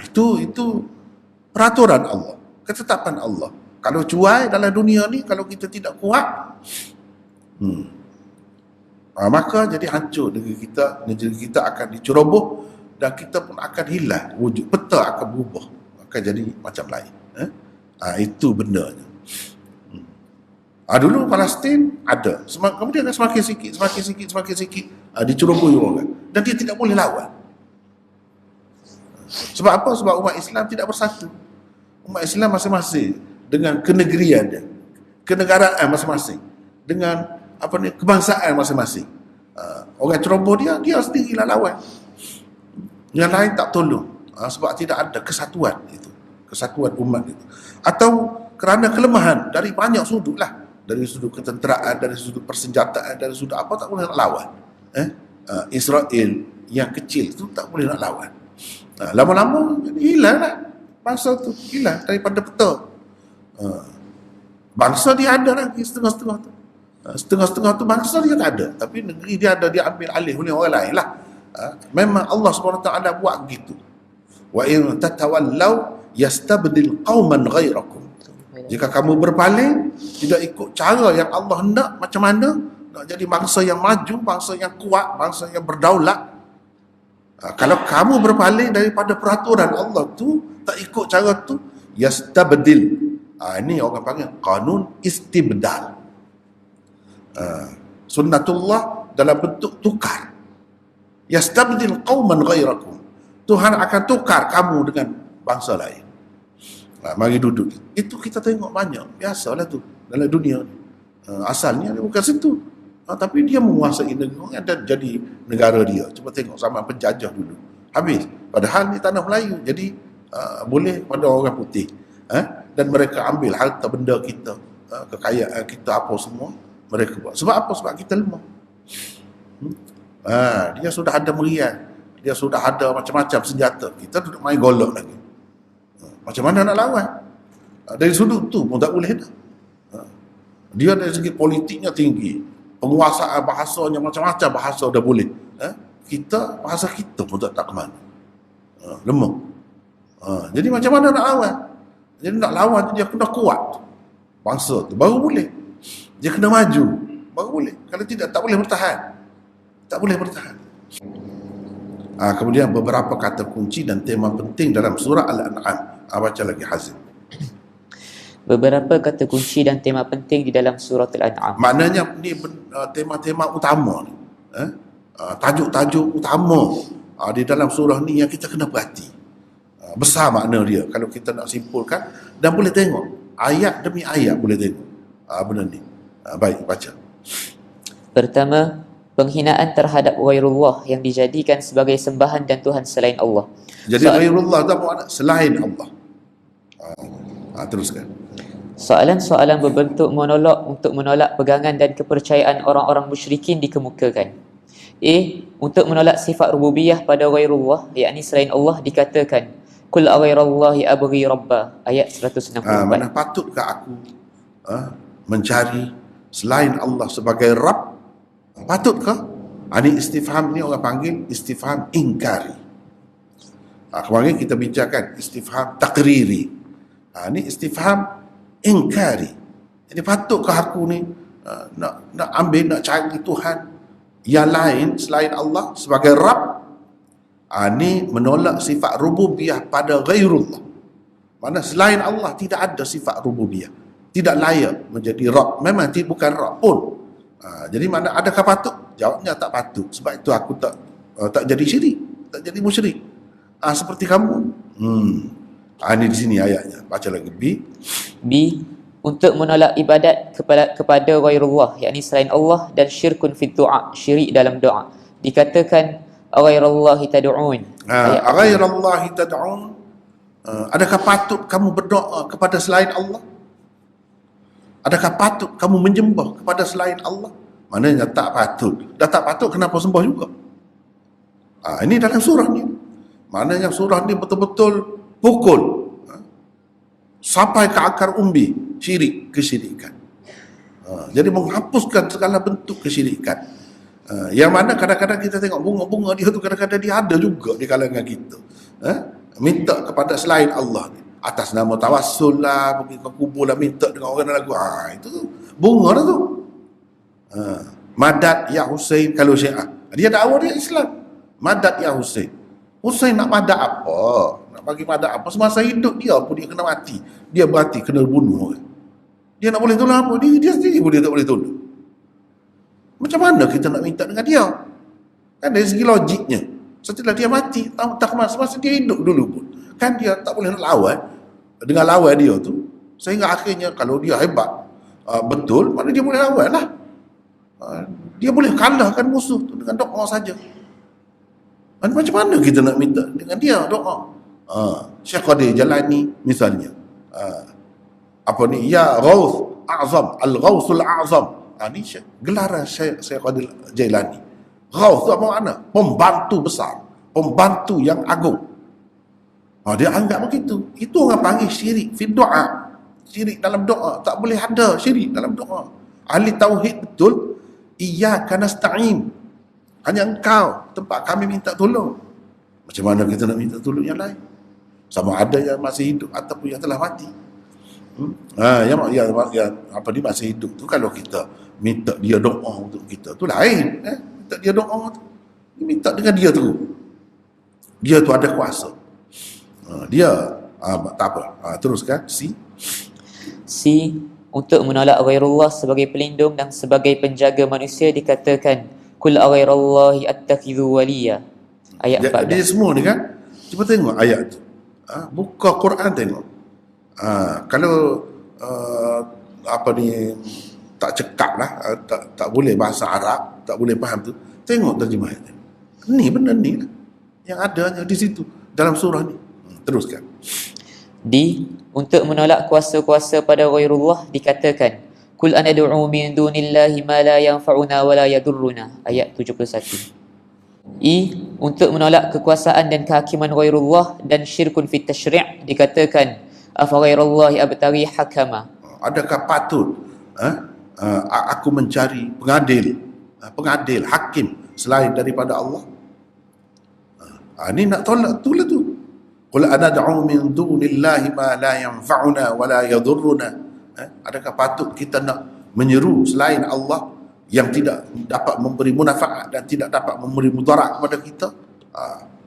Itu peraturan Allah, ketetapan Allah. Kalau cuai dalam dunia ni, kalau kita tidak kuat, maka jadi hancur negeri kita akan diceroboh, dan kita pun akan hilang wujud, peta akan berubah, akan jadi macam lain. Itu bendanya. Dulu Palestin ada, kemudian semakin sikit diceroboh orang, dan dia tidak boleh lawan. Sebab apa? Sebab umat Islam tidak bersatu. Umat Islam masing-masing dengan kenegerian dia, kenegaraan masing-masing, dengan kebangsaan masing-masing. Orang ceroboh dia sendirilah lawan. Yang lain tak tolong. Sebab tidak ada kesatuan itu, kesatuan umat itu. Atau kerana kelemahan dari banyak sudut lah. Dari sudut ketenteraan, dari sudut persenjataan, dari sudut apa, tak boleh nak lawan. Israel yang kecil itu tak boleh nak lawan. Lama-lama hilang lah bangsa tu, hilang daripada peta. Bangsa dia ada lagi setengah-setengah tu. Setengah-setengah tu bangsa dia tak ada, tapi negeri dia ada, dia ambil alih oleh orang lain lah. Memang Allah SWT buat gitu. Wa in tatawallaw yastabdil qauman ghairakum. Jika kamu berpaling, tidak ikut cara yang Allah nak, macam mana nak jadi bangsa yang maju, bangsa yang kuat, bangsa yang berdaulat. Kalau kamu berpaling daripada peraturan Allah tu, tak ikut cara tu, yastabdil. Ini orang panggil kanun istibdal. Sunnatullah dalam bentuk tukar. Yastabdil qauman ghairakum. Tuhan akan tukar kamu dengan bangsa lain. Mari duduk. Itu kita tengok banyak. Biasalah tu dalam dunia ni. Asalnya dia bukan situ. Tapi dia menguasai negeri dan jadi negara dia. Cuba tengok zaman penjajah dulu. Habis. Padahal ni tanah Melayu. Jadi boleh pada orang putih. Dan mereka ambil harta benda kita, kekayaan kita, apa semua mereka buat. Sebab apa? Sebab kita lemah. Dia sudah ada meriam, dia sudah ada macam-macam senjata, kita duduk main golok lagi. Macam mana nak lawan? Dari sudut tu pun tak boleh dah. Dia dari segi politiknya tinggi, penguasaan bahasanya macam-macam bahasa dah boleh. Kita, bahasa kita pun tak ke mana. Lemah. Jadi macam mana nak lawan? Jadi nak lawan dia kena kuat bangsa tu, baru boleh. Dia kena maju, baru boleh. Kalau tidak, tak boleh bertahan. Tak boleh bertahan. Kemudian beberapa kata kunci dan tema penting dalam surah Al-An'am. Baca lagi Hazim. Beberapa kata kunci dan tema penting di dalam surah Al-An'am. Maknanya ni tema-tema utama ni. Tajuk-tajuk utama di dalam surah ni yang kita kena perhati. Besar makna dia kalau kita nak simpulkan, dan boleh tengok ayat demi ayat, boleh tengok benda ni. Baik, baca. Pertama, penghinaan terhadap ghairullah yang dijadikan sebagai sembahan dan Tuhan selain Allah. Jadi ghairullah itu makna selain Allah. Teruskan. Soalan-soalan berbentuk monolog untuk menolak pegangan dan kepercayaan orang-orang musyrikin dikemukakan. Untuk menolak sifat rububiyah pada ghairullah, yakni selain Allah, dikatakan Kul aghairallahi abghi rabba, ayat 164. Mana patutkah aku mencari selain Allah sebagai Rabb, patutkah? Ini istifham ni orang panggil istifham ingkari. Kemarin kita bincangkan istifham takriri. Ini istifham ingkari. Jadi patutkah aku ni nak ambil, nak cari Tuhan yang lain selain Allah sebagai Rabb? Ini menolak sifat rububiyah pada ghairullah. Mana selain Allah tidak ada sifat rububiyah, tidak layak menjadi Rabb. Memang bukan Rabb pun. Jadi mana adakah patut? Jawabnya tak patut. Sebab itu aku tak jadi syirik, tak jadi musyrik. Seperti kamu. Ini di sini ayatnya. Baca lagi. B. Untuk menolak ibadat kepada ghairullah, yakni selain Allah, dan syirkun fi du'a, syirik dalam doa. Dikatakan ghairallahi tad'un. Ghairallahi tad'un. Adakah patut kamu berdoa kepada selain Allah? Adakah patut kamu menyembah kepada selain Allah? Maknanya tak patut. Dah tak patut, kenapa sembah juga? Ini dalam surah ni. Maknanya surah ni betul-betul pukul sampai ke akar umbi syirik, kesyirikan. Jadi menghapuskan segala bentuk kesyirikan. Yang mana kadang-kadang kita tengok bunga-bunga dia tu kadang-kadang dia ada juga di kalangan kita. Minta kepada selain Allah ni. Atas nama tawassul lah, pergi ke kubur lah, minta dengan orang lagu. Itu tu bunga dah tu. Madad ya Husain kalau Syiah. Dia dakwa dia Islam. Madad ya Husain. Husain nak madad apa? Nak bagi madad apa? Semasa hidup dia pun dia kena mati. Dia berarti kena bunuh. Dia nak boleh tolong apa? Dia sendiri pun dia tak boleh tolong. Macam mana kita nak minta dengan dia? Kan dari segi logiknya. Setelah dia mati, tak semasa dia hidup dulu pun. Kan dia tak boleh nak lawan dengan lawan dia tu. Sehingga akhirnya kalau dia hebat, betul, mana dia boleh lawan lah. Dia boleh kalahkan musuh tu dengan doa saja. Macam mana kita nak minta dengan dia doa? Syekh Qadir Jalani misalnya. Apa ni? Ya Ghaus A'zam, Al-Ghausul A'zam. Ini gelaran Syekh Qadir Jailani. Ghaus tu apa makna? Pembantu besar, pembantu yang agung. Dia anggap begitu. Itu orang panggil syirik fi doa. Syirik dalam doa. Tak boleh ada syirik dalam doa. Ahli tauhid betul. Iyyaka nasta'in. Hanya engkau tempat kami minta tolong. Macam mana kita nak minta tolong yang lain? Sama ada yang masih hidup ataupun yang telah mati. Yang apa dia masih hidup tu, kalau kita minta dia doa untuk kita tu lain. Minta dia doa tu, minta dengan dia tu. Dia tu ada kuasa. Dia tak apa. Teruskan. C. Untuk menolak ghairullah sebagai pelindung dan sebagai penjaga manusia, dikatakan kul ghairallahi attakhidhu waliya. Ayat 14. Dia semua ni kan. Cuba tengok ayat tu. Buka Quran tengok. Kalau apa ni tak cekap lah, tak boleh bahasa Arab, tak boleh faham tu, tengok terjemahan tu. Ni benar ni lah yang adanya di situ dalam surah ni. Teruskan. D. Untuk menolak kuasa-kuasa pada ghairullah, dikatakan kul anad'u min dunillahi ma la yanfa'una wa la yadurruna. Ayat 71. E. Untuk menolak kekuasaan dan kehakiman ghairullah dan syirkun fit tasyri', dikatakan afa ghairallahi abtaghi hakama. Adakah patut aku mencari pengadil, hakim selain daripada Allah? Ini nak tolak tu lah tu. Qul anad'u min dunillahi ma la yanfa'una wa la yadurruna. Adakah patut kita nak menyeru selain Allah yang tidak dapat memberi munafaat dan tidak dapat memberi mudarat kepada kita?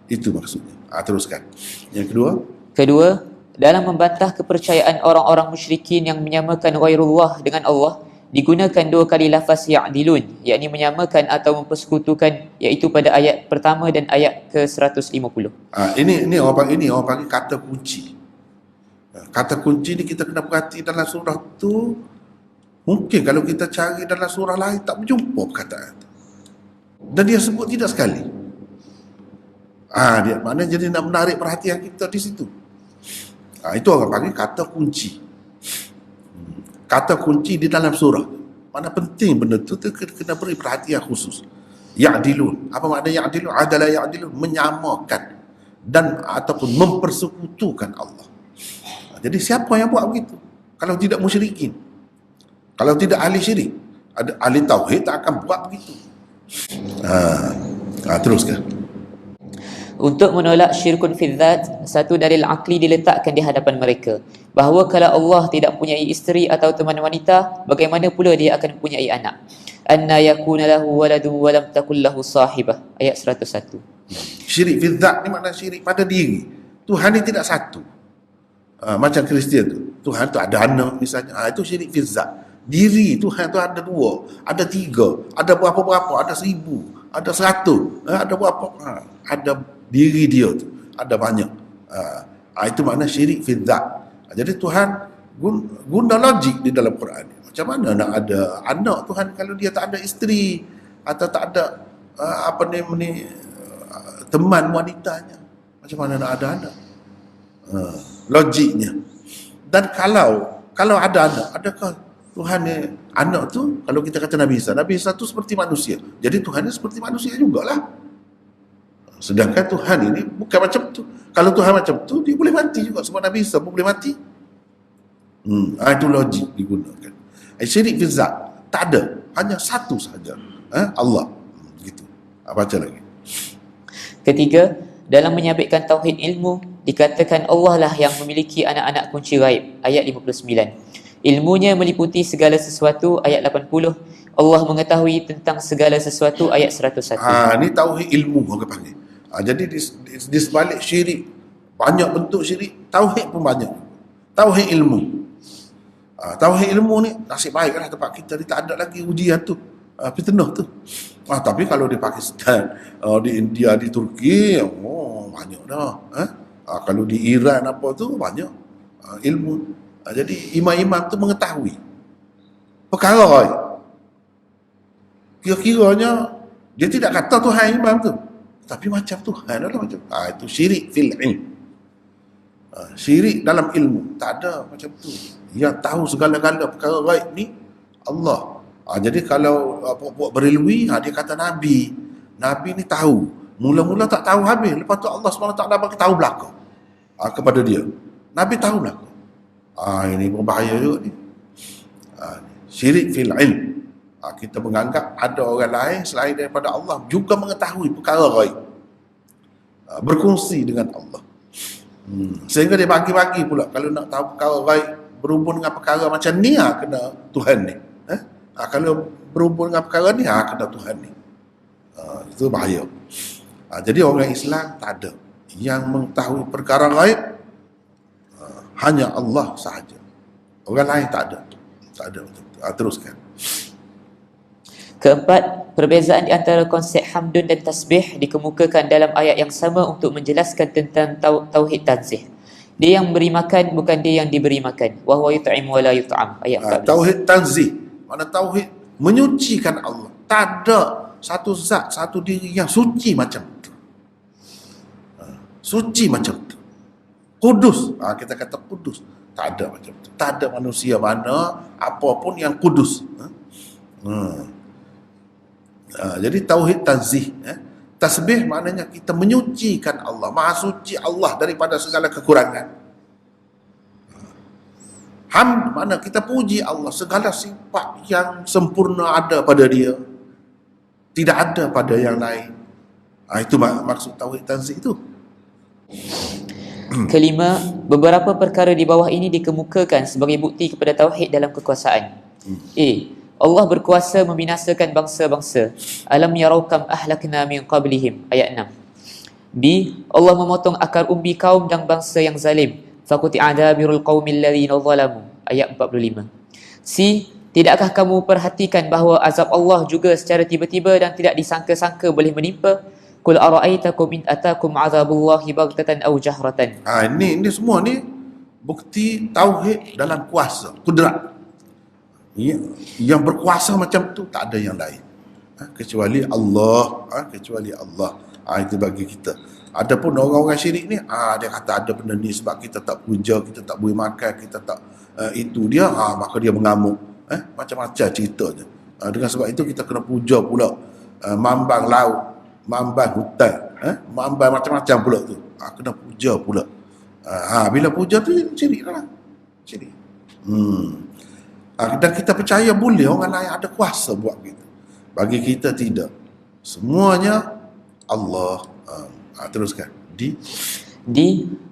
Itu maksudnya. Teruskan. Yang kedua, dalam membantah kepercayaan orang-orang musyrikin yang menyamakan ghairullah dengan Allah, digunakan dua kali lafaz ya'dilun, yakni menyamakan atau mempersekutukan, iaitu pada ayat pertama dan ayat ke-150. Ini orang panggil kata kunci. Kata kunci ni kita kena perhati dalam surah tu. Mungkin kalau kita cari dalam surah lain tak berjumpa perkataan tu. Dan dia sebut tidak sekali. Dia maknanya jadi nak menarik perhatian kita di situ. Itu orang panggil kata kunci. Kata kunci di dalam surah. Mana penting benda tu kena beri perhatian khusus. Ya'dilun. Apa makna ya'dilun? Adalah ya'dilun, menyamakan dan ataupun mempersekutukan Allah. Jadi siapa yang buat begitu? Kalau tidak musyrikin, kalau tidak ahli syirik, Ada ahli tauhid tak akan buat begitu. Teruskan. Untuk menolak syirkun fi dzat, satu dalil akli diletakkan di hadapan mereka bahawa kalau Allah tidak mempunyai isteri atau teman wanita, bagaimana pula dia akan mempunyai anak? Anna yakuna lahu waladun wa lam takul lahu sahibah. Ayat 101. Syirik fi dzat ni makna syirik pada diri. Tuhan ni tidak satu. Macam Kristian tu, Tuhan tu ada anak misalnya. Itu syirik fi dzat. Diri Tuhan tu ada 2, ada 3, ada berapa-berapa, ada 1000, ada 100, ada berapa, ada diri dia tu, ada banyak. Itu makna syirik fi dzat. Jadi Tuhan guna logik di dalam Quran. Macam mana nak ada anak Tuhan kalau dia tak ada isteri atau tak ada teman wanitanya? Macam mana nak ada anak? Logiknya. Dan kalau ada anak, adakah Tuhan ni anak tu, kalau kita kata Nabi Isa tu seperti manusia. Jadi Tuhan ni seperti manusia jugalah. Sedangkan Tuhan ini bukan macam tu. Kalau Tuhan macam tu, dia boleh mati juga sebab Nabi Isa pun boleh mati. Itu logik digunakan. Syirik fi zat tak ada, hanya satu sahaja, Allah. Gitu. Baca lagi. Ketiga, dalam menyabitkan tauhid ilmu, dikatakan Allah lah yang memiliki anak-anak kunci gaib. Ayat 59. Ilmunya meliputi segala sesuatu. Ayat 80. Allah mengetahui tentang segala sesuatu. Ayat 101. Ni tauhid ilmu orang panggil. Jadi di sebalik syirik, banyak bentuk syirik, tauhid pun banyak. Tauhid ilmu. Tauhid ilmu ni nasib baiklah tempat kita ni tak ada lagi ujian tu, fitnah tu. Tapi kalau di Pakistan, di India, di Turki, banyak dah. Kalau di Iran apa tu banyak ilmu. Jadi imam-imam tu mengetahui perkara. Kira-kiranya dia tidak kata Tuhan imam tu, tapi macam Tuhan adalah macam. Itu syirik fil ilm. Syirik dalam ilmu tak ada macam tu. Yang tahu segala-gala perkara gaib ni Allah. Jadi kalau puak-puak berilmu, dia kata Nabi ni tahu. Mula-mula tak tahu habis. Lepas tu Allah SWT bagi tahu belakang kepada dia. Nabi tahu belakang. Ini berbahaya juga ni. Syirik fil ilm. Kita menganggap ada orang lain selain daripada Allah juga mengetahui perkara gaib. Berkongsi dengan Allah. Sehingga dia bagi-bagi pula. Kalau nak tahu perkara gaib berhubung dengan perkara macam ni, kena Tuhan ni. Kalau berhubung dengan perkara ni, kena Tuhan ni. Itu bahaya. Jadi orang Islam tak ada yang mengetahui perkara gaib, hanya Allah sahaja. Orang lain tak ada. Tak ada. Teruskan. Keempat, perbezaan di antara konsep hamdun dan tasbih dikemukakan dalam ayat yang sama untuk menjelaskan tentang tauhid tanzih. Dia yang memberi makan, bukan dia yang diberi makan. Wa huwa yut'im wa la yut'am. Ayat 14. Tauhid tanzih, mana tauhid menyucikan Allah. Tak ada satu zat, satu diri yang suci macam tu. Suci macam tu. Kudus. Kita kata kudus. Tak ada macam tu. Tak ada manusia mana apapun yang kudus. Jadi tauhid tanzih. Tasbih maknanya kita menyucikan Allah. Maha suci Allah daripada segala kekurangan. Hamd mana kita puji Allah. Segala sifat yang sempurna ada pada dia. Tidak ada pada yang lain. Itu maksud tauhid tanzih itu. Kelima, beberapa perkara di bawah ini dikemukakan sebagai bukti kepada tauhid dalam kekuasaan. A. Allah berkuasa membinasakan bangsa-bangsa. Alam yarau kam ahlakna min qablihim. Ayat 6. B. Allah memotong akar umbi kaum dan bangsa yang zalim. Faquti adabirul qaumil ladzina zalamu. Ayat 45. C. Tidakkah kamu perhatikan bahawa azab Allah juga secara tiba-tiba dan tidak disangka-sangka boleh menimpa? Qul ara'aitakum in atakum azabullahi baghtatan aw jahratan. Ini semua ni bukti tauhid dalam kuasa, kudrat. Yang berkuasa macam tu tak ada yang lain. Kecuali Allah, kecuali Allah. Itu bagi kita. Adapun orang-orang syirik ni, dia kata ada benda ni sebab kita tak puja, kita tak boleh makan, kita tak itu dia, maka dia mengamuk. Macam-macam ceritanya. Dengan sebab itu kita kena puja pula mambang laut, mambang hutan, mambang macam-macam pula tu. Kena puja pula. Bila puja tu syirik lah. Syirik. Dan kita percaya boleh orang lain ada kuasa buat gitu. Bagi kita tidak. Semuanya Allah. Teruskan.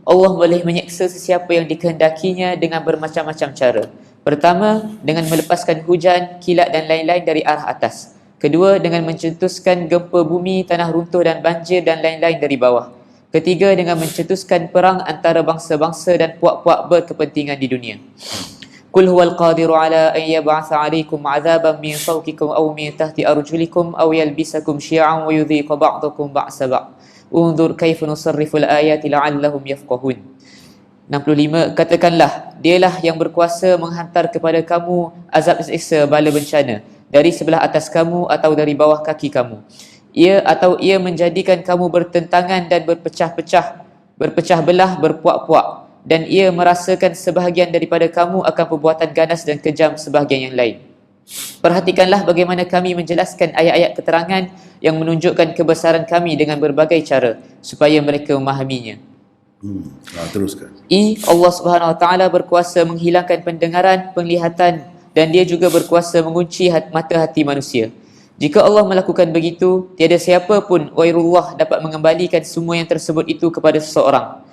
Allah boleh menyeksa sesiapa yang dikehendakinya dengan bermacam-macam cara. Pertama, dengan melepaskan hujan, kilat dan lain-lain dari arah atas. Kedua, dengan mencetuskan gempa bumi, tanah runtuh dan banjir dan lain-lain dari bawah. Ketiga, dengan mencetuskan perang antara bangsa-bangsa dan puak-puak berkepentingan di dunia. Qul huwal qadiru ala an yab'atha 'alaykum 'adzaban min fawqikum aw min tahti arjulikum aw yalbisakum syi'an wa yudhiqa ba'dakum ba'sa ba'd. Unzur kaifa nusarrifu al-ayati la'allahum yafqahun. 65. Katakanlah, dialah yang berkuasa menghantar kepada kamu azab seksa bala bencana dari sebelah atas kamu atau dari bawah kaki kamu. Ia menjadikan kamu bertentangan dan berpecah belah, berpuak-puak, dan ia merasakan sebahagian daripada kamu akan perbuatan ganas dan kejam sebahagian yang lain. Perhatikanlah bagaimana kami menjelaskan ayat-ayat keterangan yang menunjukkan kebesaran kami dengan berbagai cara supaya mereka memahaminya. Teruskan. Allah Subhanahu Wa Taala berkuasa menghilangkan pendengaran, penglihatan, dan dia juga berkuasa mengunci mata hati manusia. Jika Allah melakukan begitu, tiada siapa pun ghairullah dapat mengembalikan semua yang tersebut itu kepada seseorang.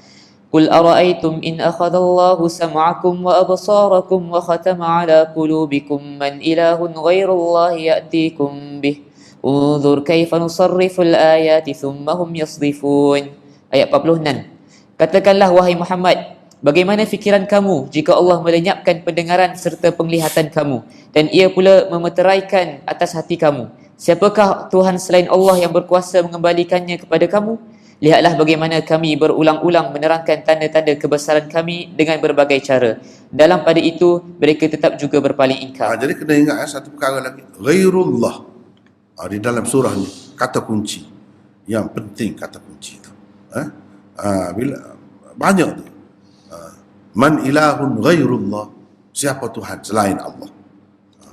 Qul ara'aytum in akhadallahu sam'akum wa absarakum wa khatama ala qulubikum man ilahun ghairullahi ya'tikum bih. Unzur kaifa nusarriful ayati thumma hum yasdifun. Ayat 46. Katakanlah wahai Muhammad, bagaimana fikiran kamu jika Allah melenyapkan pendengaran serta penglihatan kamu dan ia pula memeteraikan atas hati kamu? Siapakah Tuhan selain Allah yang berkuasa mengembalikannya kepada kamu? Lihatlah bagaimana kami berulang-ulang menerangkan tanda-tanda kebesaran kami dengan berbagai cara. Dalam pada itu, mereka tetap juga berpaling ingkar. Jadi kena ingat satu perkara lagi. Ghairullah. Di dalam surah ni, kata kunci. Yang penting kata kunci itu. Bila banyak tu. Man ilahun ghairullah. Siapa Tuhan selain Allah?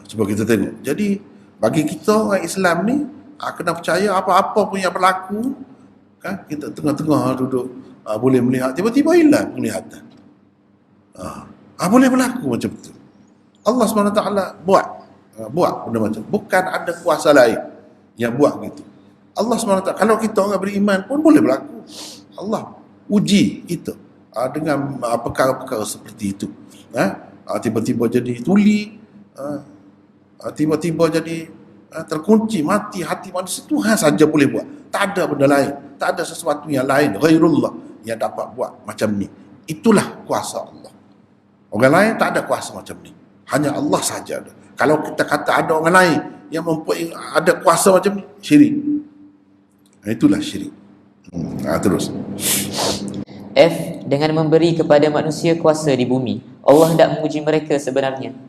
Cuba kita tengok. Jadi, bagi kita orang Islam ni, kena percaya apa-apa pun yang berlaku, kan, kita tengah-tengah duduk boleh melihat, tiba-tiba hilang penglihatan. Boleh berlaku macam tu. Allah SWT buat benda macam, bukan ada kuasa lain yang buat gitu. Allah SWT, kalau kita orang beriman pun boleh berlaku. Allah uji kita dengan perkara-perkara seperti itu. Tiba-tiba jadi tuli, tiba-tiba jadi terkunci, mati hati manusia. Tuhan saja boleh buat. Tak ada benda lain, tak ada sesuatu yang lain ghairullah yang dapat buat macam ni. Itulah kuasa Allah. Orang lain tak ada kuasa macam ni, hanya Allah saja ada. Kalau kita kata ada orang lain yang ada kuasa macam ni, syirik. Itulah syirik. Terus. F. Dengan memberi kepada manusia kuasa di bumi, Allah hendak menguji mereka sebenarnya.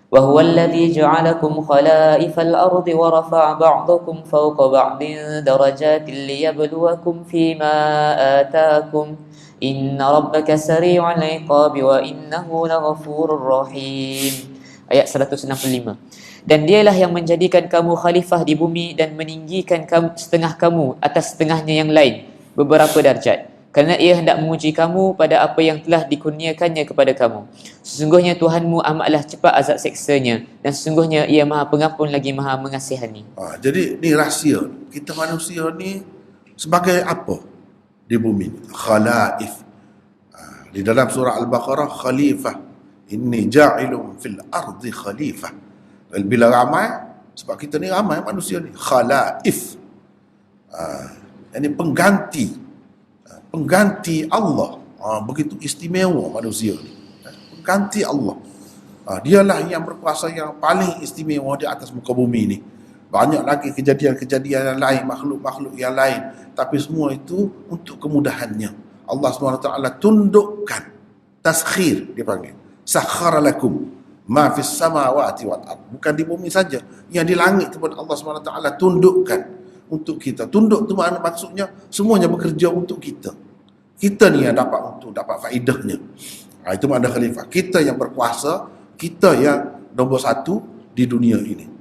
وهو الذي جعلكم خلائف الأرض ورفع بعضكم فوق بعض درجات ليبلوكم فيما آتاكم إن ربك سريع العقاب وإنه لغفور رحيم. Ayat 165. Dan dialah yang menjadikan kamu khalifah di bumi dan meninggikan setengah kamu atas setengahnya yang lain beberapa darjat, kerana ia hendak menguji kamu pada apa yang telah dikurniakannya kepada kamu. Sesungguhnya Tuhanmu amatlah cepat azab seksanya, dan sesungguhnya ia maha pengampun lagi maha mengasihani. Jadi ni rahsia. Kita manusia ni sebagai apa di bumi? Khalaif. Di dalam surah Al-Baqarah, khalifah. Inni ja'ilun fil ardi khalifah. Bila ramai, sebab kita ni ramai manusia ni. Khalaif. Ini pengganti Allah. Begitu istimewa manusia ni. Pengganti Allah. Dialah yang berkuasa yang paling istimewa di atas muka bumi ni. Banyak lagi kejadian-kejadian yang lain, makhluk-makhluk yang lain, tapi semua itu untuk kemudahannya. Allah SWT tundukkan, taskhir dia panggil, sakhara lakum ma fis samawati wal ard. Bukan di bumi saja, yang di langit pun Allah SWT tundukkan untuk kita. Tunduk tu makna maksudnya semuanya bekerja untuk kita. Kita ni yang dapat faedahnya. Itu makna khalifah. Kita yang berkuasa, kita yang nombor satu di dunia ini.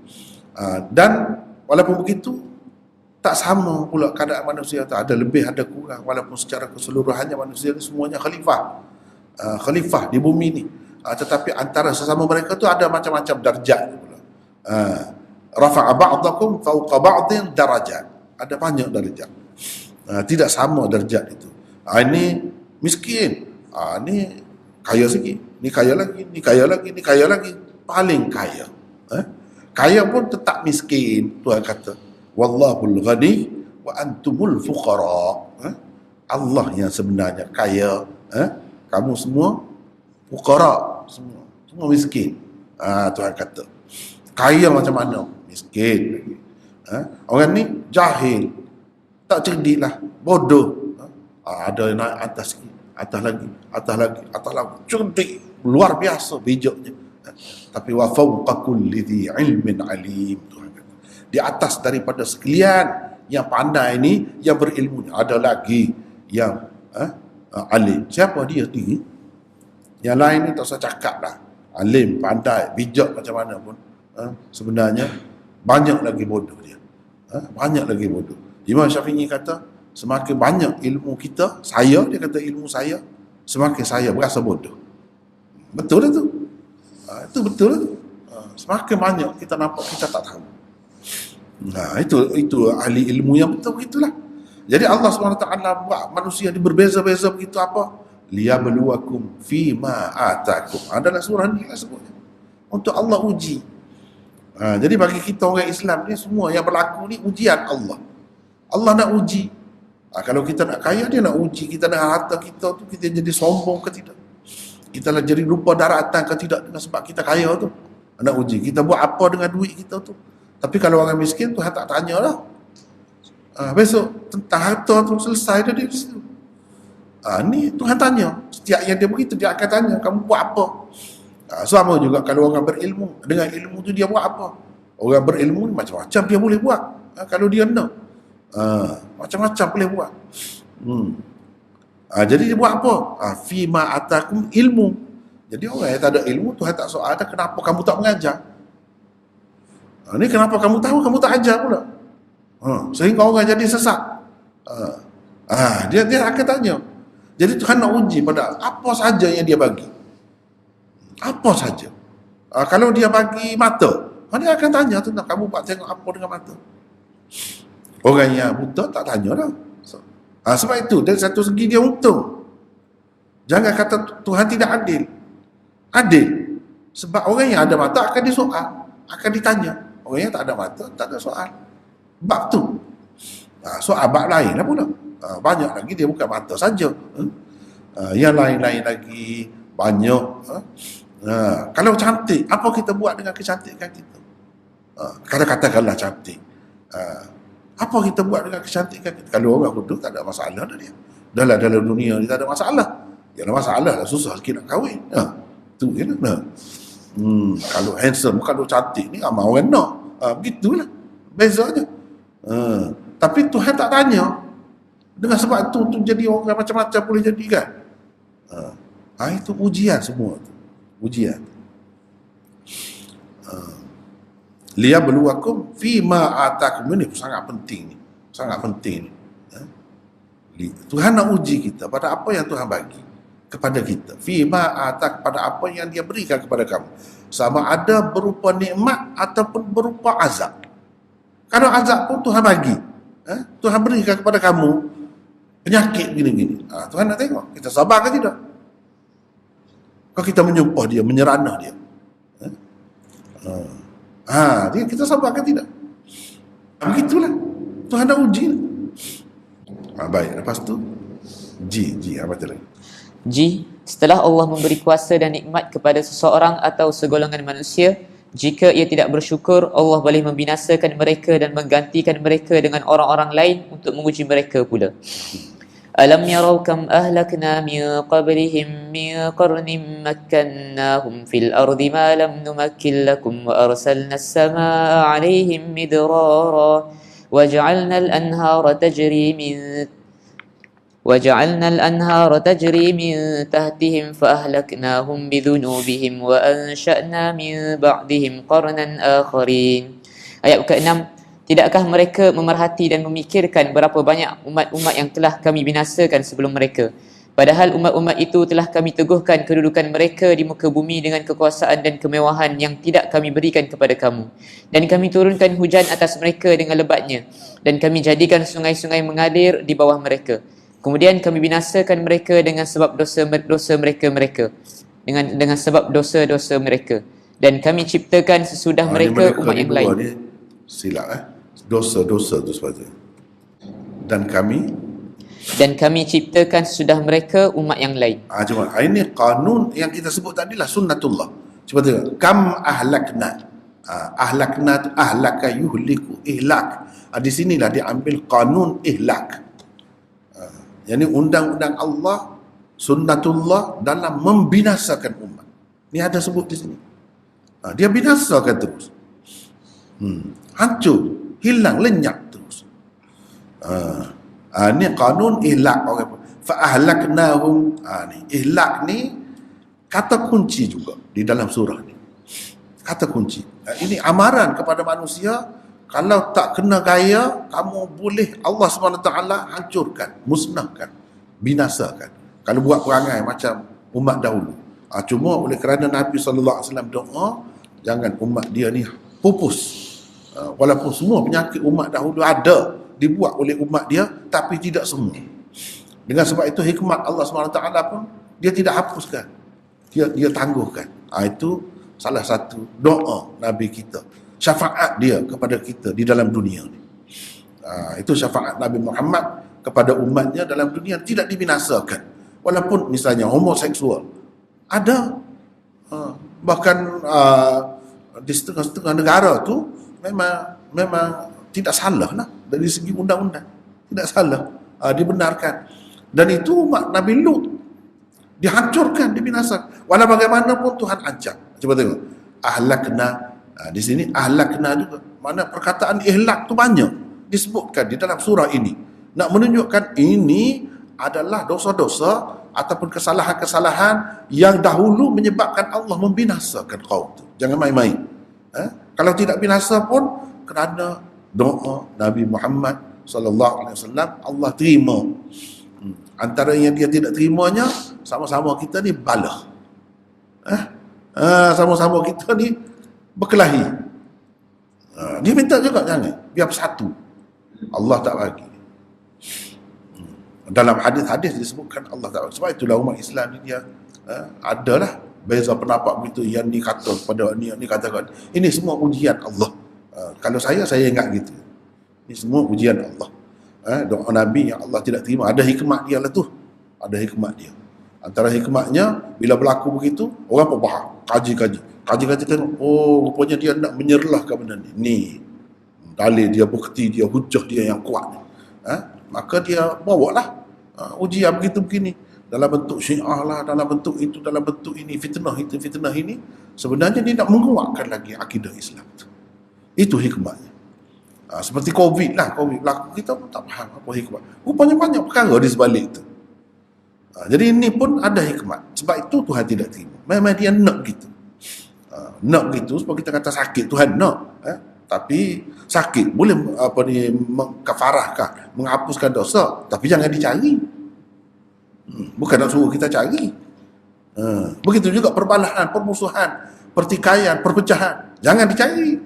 Dan walaupun begitu, tak sama pula keadaan manusia. Tak ada lebih, ada kurang. Walaupun secara keseluruhannya manusia ni semuanya khalifah. Khalifah di bumi ni. tetapi antara sesama mereka tu ada macam-macam darjat pula. Rafa'a ba'dakum fawqa ba'din darajat. Ada banyak darjat. Tidak sama darjat itu. Ini miskin, ini kaya sikit, ni kaya lagi, ni kaya lagi, ni kaya lagi, paling kaya. Kaya pun tetap miskin. Tuhan kata, wallahul ghani wa antumul fuqara. Allah yang sebenarnya kaya, kamu semua fuqara, semua miskin. Tuhan kata, kaya macam mana? Miskin lagi. Orang ni jahil, tak cerdik lah, bodoh. Ada yang naik atas lagi, atas lagi, atas lagi, atas lagi, cerdik, luar biasa bijaknya. Tapi wa fawqa kulli dhi ilmin alim, Tuhan kata, di atas daripada sekalian yang pandai ni, yang berilmu, ada lagi yang alim. Siapa dia ni? Yang lain ni tak usah cakap lah. Alim, pandai, bijak macam mana pun, sebenarnya banyak lagi bodoh dia. Banyak lagi bodoh. Imam Syafi'i kata, semakin banyak ilmu kita, dia kata ilmu saya, semakin saya berasa bodoh. Betul lah tu. Itu betul lah tu. Semakin banyak kita nampak kita tak tahu. Itu ahli ilmu yang betul begitulah. Jadi Allah SWT buat manusia ni berbeza-beza begitu apa? Liyabluwakum fima atakum. Adalah surah ni lah sebutnya. Untuk Allah uji. Jadi bagi kita orang Islam ni, semua yang berlaku ni ujian Allah. Allah nak uji. Kalau kita nak kaya, dia nak uji kita dengan harta kita tu, kita jadi sombong ke tidak. Kita lah jadi lupa daratan ke tidak dengan sebab kita kaya tu. Nak uji. Kita buat apa dengan duit kita tu. Tapi kalau orang miskin, Tuhan tak tanya lah. Besok tentang harta tu selesai dah dia di situ. Ni Tuhan tanya. Setiap yang dia begitu, dia akan tanya, kamu buat apa? Sama juga kalau orang berilmu, dengan ilmu tu dia buat apa? Orang berilmu ni macam-macam dia boleh buat. Kalau dia nak, macam-macam boleh buat. Jadi dia buat apa? Fima atakum ilmu. Jadi orang yang tak ada ilmu, Tuhan tak soal, kenapa kamu tak mengajar? Ni kenapa kamu tahu, kamu tak ajar pula. Sehingga orang jadi sesat. Dia akan tanya. Jadi Tuhan nak uji pada apa saja yang dia bagi. Apa saja. Kalau dia bagi mata, dia akan tanya tentang kamu buat tengok apa dengan mata. Orang yang buta tak tanya dah. Sebab itu dari satu segi dia untung. Jangan kata Tuhan tidak adil. Adil. Sebab orang yang ada mata akan disoal, akan ditanya. Orang yang tak ada mata tak ada soal. Bab tu. Soal bab lain lah pula. Banyak lagi, dia bukan mata saja. Yang lain-lain lagi banyak. Kalau cantik, apa kita buat dengan kecantikan kita? Katakanlah cantik. Apa kita buat dengan kecantikan kita? Kalau orang bodoh tak ada masalah dah dia. Dalam dunia ni tak ada masalah. Yang ada masalah lah, susah sikit nak kahwin. Tu je lah. Kalau handsome, kalau cantik ni ramai orang nak. Begitulah. Bezanya. Tapi Tuhan tak tanya. Dengan sebab tu jadi orang macam-macam boleh jadi kan. Itu ujian semua tu. Ujian. Liyabluwakum fima atakum, ini sangat penting ni. Sangat penting ni. Tuhan nak uji kita pada apa yang Tuhan bagi kepada kita. Fima atak, pada apa yang dia berikan kepada kamu. Sama ada berupa nikmat ataupun berupa azab. Kalau azab pun Tuhan bagi. Tuhan berikan kepada kamu penyakit gini-gini. Tuhan nak tengok kita sabar ke tidak. Kalau kita menyumpah dia, menyeranah dia, dia kita sabar ke tidak. Begitulah Tuhan nak uji. Baik, lepas tu G apa tu lagi? G, setelah Allah memberi kuasa dan nikmat kepada seseorang atau segolongan manusia, jika ia tidak bersyukur, Allah boleh membinasakan mereka dan menggantikan mereka dengan orang-orang lain untuk menguji mereka pula. Alam yarau kam ahlakna min qablihim min qarnin makkannahum fil ardi ma lam numakkin lakum wa arsalna as-samaa'a 'alayhim midrara waj'alna al-anhara tajri min tahtihim fa ahlaknahum bidhunubihim wa ansha'na min ba'dihim qarnan akharin. Ayat ke-6. Tidakkah mereka memerhati dan memikirkan berapa banyak umat-umat yang telah kami binasakan sebelum mereka, Padahal umat-umat itu telah kami teguhkan kedudukan mereka di muka bumi dengan kekuasaan dan kemewahan yang tidak kami berikan kepada kamu. Dan kami turunkan hujan atas mereka dengan lebatnya. Dan kami jadikan sungai-sungai mengalir di bawah mereka. Kemudian kami binasakan mereka dengan sebab dosa mereka. Dengan sebab dosa-dosa mereka. Dan kami ciptakan sesudah mereka umat yang lain. Ni silap dosa-dosa tu sepatutnya. Dan kami ciptakan sesudah mereka umat yang lain. Cuma ini kanun yang kita sebut tadi lah sunnatullah. Cuba tengok, kam ahlakna. Ahlakna tu ahlaka yuhliku, ihlak. Di sinilah dia ambil kanun ihlak. Yang ni undang-undang Allah, sunnatullah dalam membinasakan umat. Ni ada sebut di sini. Dia binasakan terus. Hancur, hilang, lenyap terus. Ni kanun ihlak orang fa ahlaknahum. Ni ihlak ni kata kunci juga di dalam surah ni. Kata kunci. Ini amaran kepada manusia, kalau tak kena gaya, kamu boleh Allah SWT hancurkan, musnahkan, binasakan. Kalau buat perangai macam umat dahulu. Cuma oleh kerana Nabi SAW doa, jangan umat dia ni pupus. Walaupun semua penyakit umat dahulu ada dibuat oleh umat dia, tapi tidak semua. Dengan sebab itu hikmat Allah SWT pun dia tidak hapuskan, dia tangguhkan. Itu salah satu doa Nabi kita, syafaat dia kepada kita di dalam dunia ni. Itu syafaat Nabi Muhammad kepada umatnya dalam dunia, tidak dibinasakan. Walaupun misalnya homoseksual ada, bahkan di setengah-setengah negara tu memang tidak salah lah dari segi undang-undang, tidak salah, dibenarkan. Dan itu umat Nabi Lut dihancurkan, dibinasakan. Walau bagaimanapun Tuhan ancam. Cuba tengok, ahlakna. Di sini ahlakna juga, mana perkataan ihlak tu banyak disebutkan di dalam surah ini, nak menunjukkan ini adalah dosa-dosa ataupun kesalahan-kesalahan yang dahulu menyebabkan Allah membinasakan kaum tu. Jangan main-main. Kalau tidak binasa pun kerana doa Nabi Muhammad sallallahu alaihi wasallam Allah terima. Antara yang dia tidak terimanya, sama-sama kita ni balah. Sama-sama kita ni berkelahi. Dia minta juga jangan, biar bersatu. Allah tak bagi. Dalam hadis-hadis disebutkan Allah tak bagi. Sebab itulah umat Islam ni dia adalah beza pendapat begitu, yang ni kata kepada ni katakan. Ini semua ujian Allah. Kalau saya ingat gitu. Ini semua ujian Allah. Doa Nabi yang Allah tidak terima, ada hikmat dia lah tu. Ada hikmat dia. Antara hikmatnya, bila berlaku begitu, orang pun faham, kaji tengok, oh rupanya dia nak menyerlahkan benda ni. Ni dalil dia, bukti dia, hujah dia yang kuat. Maka dia bawalah ujian begitu begini, dalam bentuk syiah lah, dalam bentuk itu, dalam bentuk ini, fitnah itu, fitnah ini. Sebenarnya dia nak menguatkan lagi akidah Islam tu. Itu hikmatnya. Seperti COVID lah, COVID berlaku, kita pun tak faham apa hikmat. Rupanya banyak perkara di sebalik itu. Jadi ini pun ada hikmat. Sebab itu Tuhan tidak terima. Memang dia nak gitu. Nak gitu, sebab kita kata sakit, Tuhan nak. Tapi sakit boleh mengkafarahkan, menghapuskan dosa, tapi jangan dicari. Bukan nak suruh kita cari. Begitu juga perbalahan, permusuhan, pertikaian, perpecahan, jangan dicari.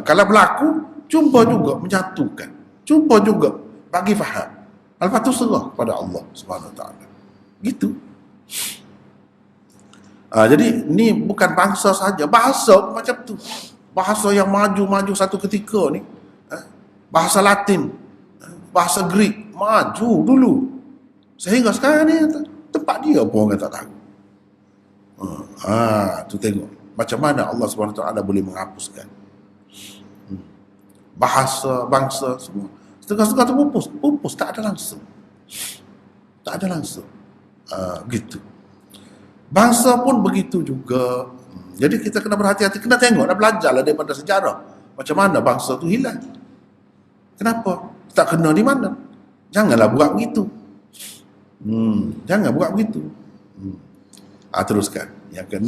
Kalau berlaku, cuba juga menyatukan, cuba juga bagi faham. Lepas tu serah kepada Allah SWT. Gitu. Jadi ni bukan bangsa saja, bahasa macam tu. Bahasa yang maju satu ketika ni, bahasa Latin, bahasa Greek maju dulu, sehingga sekarang ni tempat dia pun orang tak tahu. Tu tengok macam mana Allah SWT boleh menghapuskan bahasa, bangsa semua. Setengah-setengah tu pupus, tak ada langsung. Gitu. Bangsa pun begitu juga. Jadi kita kena berhati-hati, kena tengok dan belajarlah daripada sejarah. Macam mana bangsa tu hilang. Kenapa? Tak kena di mana? Janganlah buat begitu. Jangan buat begitu. Teruskan. Yang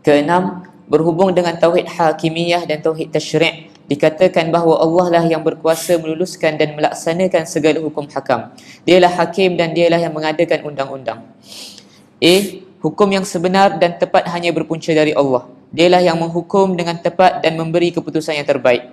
keenam, berhubung dengan tauhid hakimiyah dan tauhid tasyri', dikatakan bahawa Allah lah yang berkuasa meluluskan dan melaksanakan segala hukum hakam. Dialah hakim dan dialah yang mengadakan undang-undang. A. Hukum yang sebenar dan tepat hanya berpunca dari Allah. Dialah yang menghukum dengan tepat dan memberi keputusan yang terbaik.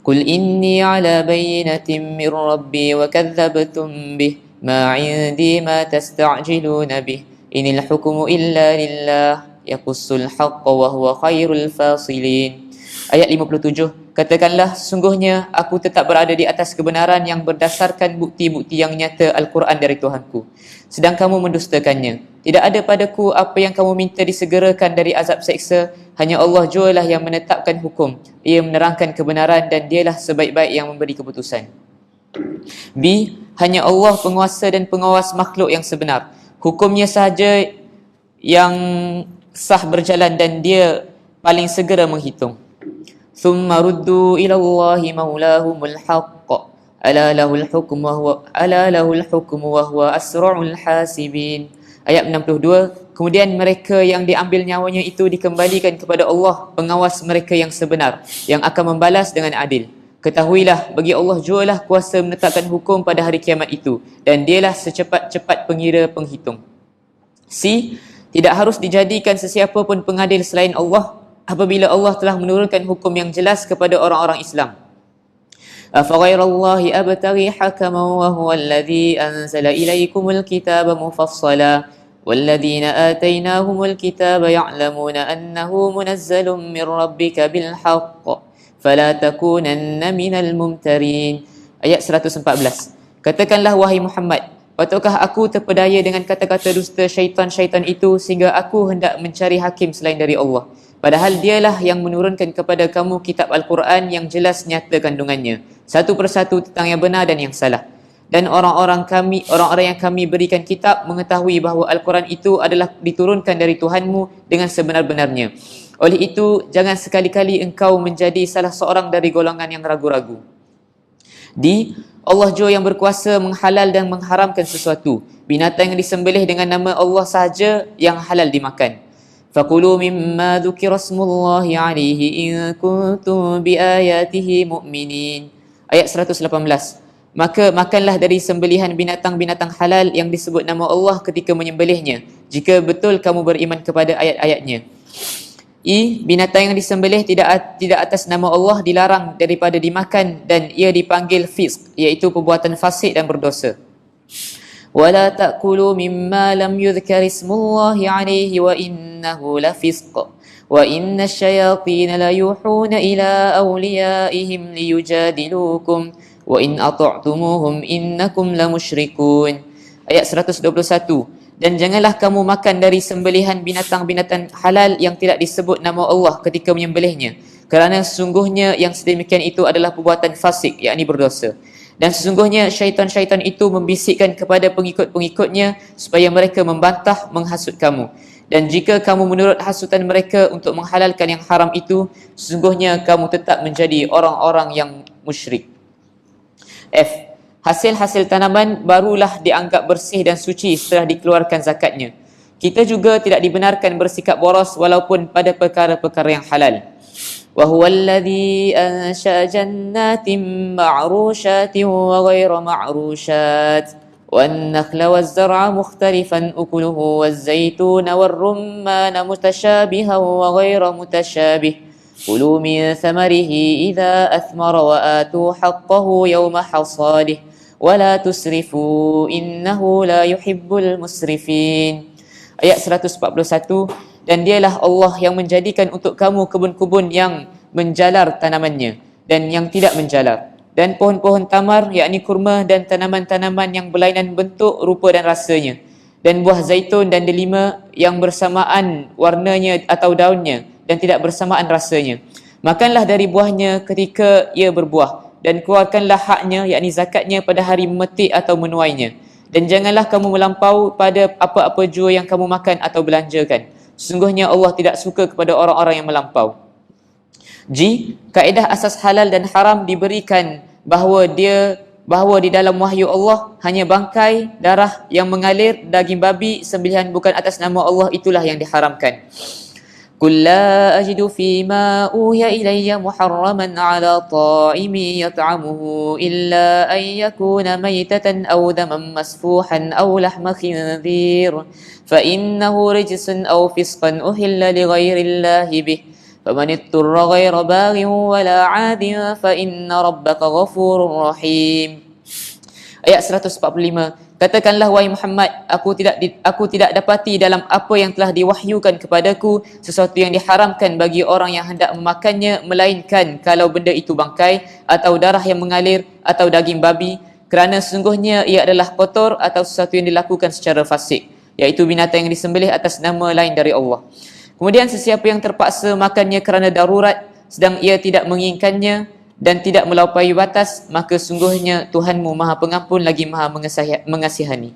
Qul inni ala bayyinatin min rabbi wa kadzdzabtum bih ma 'indi ma tasta'jiluna bih inil hukmu illa lillah yaqussul haqqa wa huwa khairul fasilin. Ayat 57. Katakanlah, sungguhnya aku tetap berada di atas kebenaran yang berdasarkan bukti-bukti yang nyata Al-Quran dari Tuhanku. Sedang kamu mendustakannya. Tidak ada padaku apa yang kamu minta disegerakan dari azab seksa. Hanya Allah jualah yang menetapkan hukum. Ia menerangkan kebenaran dan dialah sebaik-baik yang memberi keputusan. B. Hanya Allah penguasa dan pengawas makhluk yang sebenar. Hukumnya sahaja yang sah berjalan dan dia paling segera menghitung. ثم ردوا إلى الله مولاهم الحق ألا له الحكم وهو أسرع الحاسبين. Ayat 62. Kemudian mereka yang diambil nyawanya itu dikembalikan kepada Allah, pengawas mereka yang sebenar, yang akan membalas dengan adil. Ketahuilah, bagi Allah jualah kuasa menetapkan hukum pada hari kiamat itu, dan dialah secepat-cepat pengira penghitung. C. Tidak harus dijadikan sesiapa pun pengadil selain Allah apabila Allah telah menurunkan hukum yang jelas kepada orang-orang Islam. Afaghayrallahi abtaghi hakaman wa huwa alladhi anzala ilaykumul kitaba mufassala walladzina atainahumul kitaba ya'lamuna annahu munazzalun min rabbika bil haqq fala takunanna minal mumtarin. Ayat 114. Katakanlah wahai Muhammad, patutkah aku terpedaya dengan kata-kata dusta syaitan-syaitan itu sehingga aku hendak mencari hakim selain dari Allah? Padahal dialah yang menurunkan kepada kamu kitab Al-Quran yang jelas nyata kandungannya, satu persatu tentang yang benar dan yang salah. Dan orang-orang yang kami berikan kitab mengetahui bahawa Al-Quran itu adalah diturunkan dari Tuhanmu dengan sebenar-benarnya. Oleh itu, jangan sekali-kali engkau menjadi salah seorang dari golongan yang ragu-ragu. D. Allah jua yang berkuasa menghalal dan mengharamkan sesuatu. Binatang yang disembelih dengan nama Allah sahaja yang halal dimakan. فَقُلُوا مِمَّا ذُكِرَ اسْمُ اللَّهِ عَلَيْهِ إِن كُنتُم بِآيَاتِهِ مُؤْمِنِينَ. Ayat 118. Maka makanlah dari sembelihan binatang-binatang halal yang disebut nama Allah ketika menyembelihnya, jika betul kamu beriman kepada ayat-ayatnya. I. Binatang yang disembelih tidak atas nama Allah dilarang daripada dimakan dan ia dipanggil fisq, iaitu perbuatan fasik dan berdosa. وَلَا تَأْكُلُوا مِمَّا لَمْ يُذْكَرِ اسْمُ اللَّهِ عَلَيْهِ وَإِنَّهُ لَفِسْقٌ وَإِنَّ الشَّيَاطِينَ لَيُوحُونَ إِلَىٰ أَوْلِيَائِهِمْ لِيُجَادِلُوكُمْ وَإِنْ أَطَعْتُمُوهُمْ إِنَّكُمْ لَمُشْرِكُونَ. Ayat 121. Dan janganlah kamu makan dari sembelihan binatang-binatang halal yang tidak disebut nama Allah ketika menyembelihnya, kerana sesungguhnya yang sedemikian itu adalah perbuatan fasik, yakni berdosa. Dan sesungguhnya syaitan-syaitan itu membisikkan kepada pengikut-pengikutnya supaya mereka membantah, menghasut kamu. Dan jika kamu menurut hasutan mereka untuk menghalalkan yang haram itu, sesungguhnya kamu tetap menjadi orang-orang yang musyrik. F. Hasil-hasil tanaman barulah dianggap bersih dan suci setelah dikeluarkan zakatnya. Kita juga tidak dibenarkan bersikap boros walaupun pada perkara-perkara yang halal. وَهُوَ الَّذِي أَنشَأَ جَنَّاتٍ مَعْرُوشَاتٍ وَغَيْرَ مَعْرُوشَاتٍ وَالنَّخْلَ وَالزَّرْعَ مُخْتَلِفًا أُكُلُهُ وَالزَّيْتُونَ وَالرُّمَّانَ مُتَشَابِهًا وَغَيْرَ مُتَشَابِهٍ كُلُوا مِنْ ثَمَرِهِ إِذَا أَثْمَرَ وَآتُوا حَقَّهُ يَوْمَ حَصَادِهِ وَلَا تُسْرِفُوا إِنَّهُ لَا يُحِبُّ الْمُسْرِفِينَ. Ayat 141. Dan dialah Allah yang menjadikan untuk kamu kebun-kebun yang menjalar tanamannya dan yang tidak menjalar, dan pohon-pohon tamar yakni kurma dan tanaman-tanaman yang berlainan bentuk, rupa dan rasanya, dan buah zaitun dan delima yang bersamaan warnanya atau daunnya dan tidak bersamaan rasanya. Makanlah dari buahnya ketika ia berbuah dan keluarkanlah haknya yakni zakatnya pada hari memetik atau menuainya. Dan janganlah kamu melampau pada apa-apa jua yang kamu makan atau belanjakan. Sesungguhnya Allah tidak suka kepada orang-orang yang melampau. G. Kaedah asas halal dan haram diberikan bahawa di dalam wahyu Allah hanya bangkai, darah yang mengalir, daging babi, sembelihan bukan atas nama Allah itulah yang diharamkan. قل لا أجد فيما أوحي إلي محرما على طائم يطعمه إلا أن يكون ميتة أو دما مسفوحا أو لحم خنزير فإنه رجس أو فسقا أهل لغير الله به فمن اضطر غير باغ ولا عاد فإن ربك غفور رحيم. Ayat 145. Katakanlah wahai Muhammad, aku tidak dapati dalam apa yang telah diwahyukan kepadaku sesuatu yang diharamkan bagi orang yang hendak memakannya, melainkan kalau benda itu bangkai atau darah yang mengalir atau daging babi, kerana sesungguhnya ia adalah kotor atau sesuatu yang dilakukan secara fasik, iaitu binatang yang disembelih atas nama lain dari Allah. Kemudian sesiapa yang terpaksa makannya kerana darurat sedang ia tidak menginginkannya dan tidak melampaui batas, maka sungguhnya Tuhanmu Maha Pengampun lagi Maha mengasihani.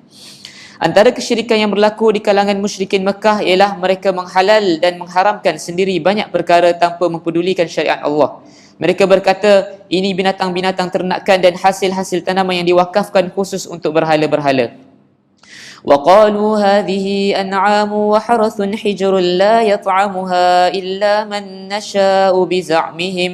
Antara kesyirikan yang berlaku di kalangan musyrikin Mekah ialah mereka menghalal dan mengharamkan sendiri banyak perkara tanpa mempedulikan syariat Allah. Mereka berkata, ini binatang-binatang ternakan dan hasil-hasil tanaman yang diwakafkan khusus untuk berhala-berhala. وقالوا هذه أنعام وحرث حجر لا يطعمها إلا من نشاء بزعمهم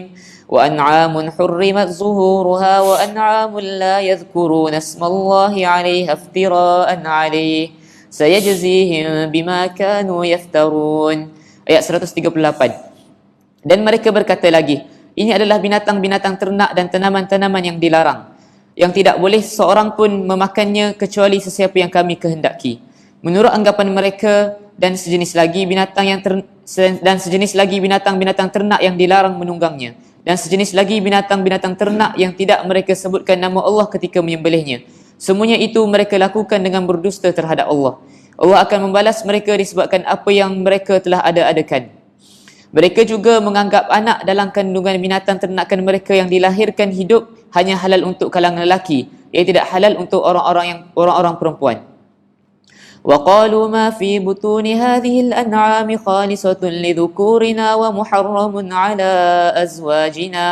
وأنعام حرمت ظهورها وأنعام لا يذكرون اسم الله عليها افتراء عليه سيجزيهم بما كانوا يفترون. Ayat 138. Dan mereka berkata lagi, ini adalah binatang-binatang ternak dan tanaman-tanaman yang dilarang, yang tidak boleh seorang pun memakannya kecuali sesiapa yang kami kehendaki. Menurut anggapan mereka, dan sejenis lagi binatang-binatang ternak yang dilarang menunggangnya, dan sejenis lagi binatang-binatang ternak yang tidak mereka sebutkan nama Allah ketika menyembelihnya. Semuanya itu mereka lakukan dengan berdusta terhadap Allah. Allah akan membalas mereka disebabkan apa yang mereka telah ada-adakan. Mereka juga menganggap anak dalam kandungan binatang ternakan mereka yang dilahirkan hidup hanya halal untuk kalangan lelaki, ia tidak halal untuk orang-orang perempuan. وقالوا ما في بطون هذه الأنعام خالصة لذكورنا ومحرم على أزواجنا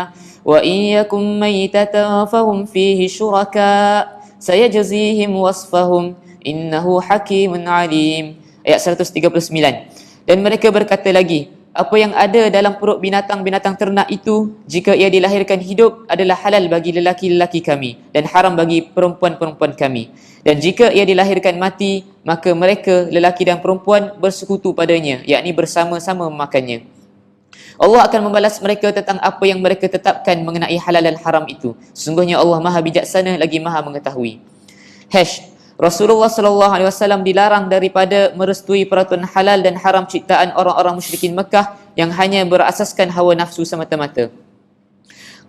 وإن يكن ميتة فهم فيه شركاء سيجزيهم وصفهم إنه حكيم عليم. Ayat 139. Dan mereka berkata lagi, apa yang ada dalam perut binatang-binatang ternak itu, jika ia dilahirkan hidup, adalah halal bagi lelaki-lelaki kami dan haram bagi perempuan-perempuan kami. Dan jika ia dilahirkan mati, maka mereka, lelaki dan perempuan, bersekutu padanya, yakni bersama-sama memakannya. Allah akan membalas mereka tentang apa yang mereka tetapkan mengenai halal dan haram itu. Sesungguhnya Allah Maha Bijaksana lagi Maha Mengetahui. Rasulullah SAW dilarang daripada merestui peraturan halal dan haram ciptaan orang-orang musyrikin Mekah yang hanya berasaskan hawa nafsu semata-mata.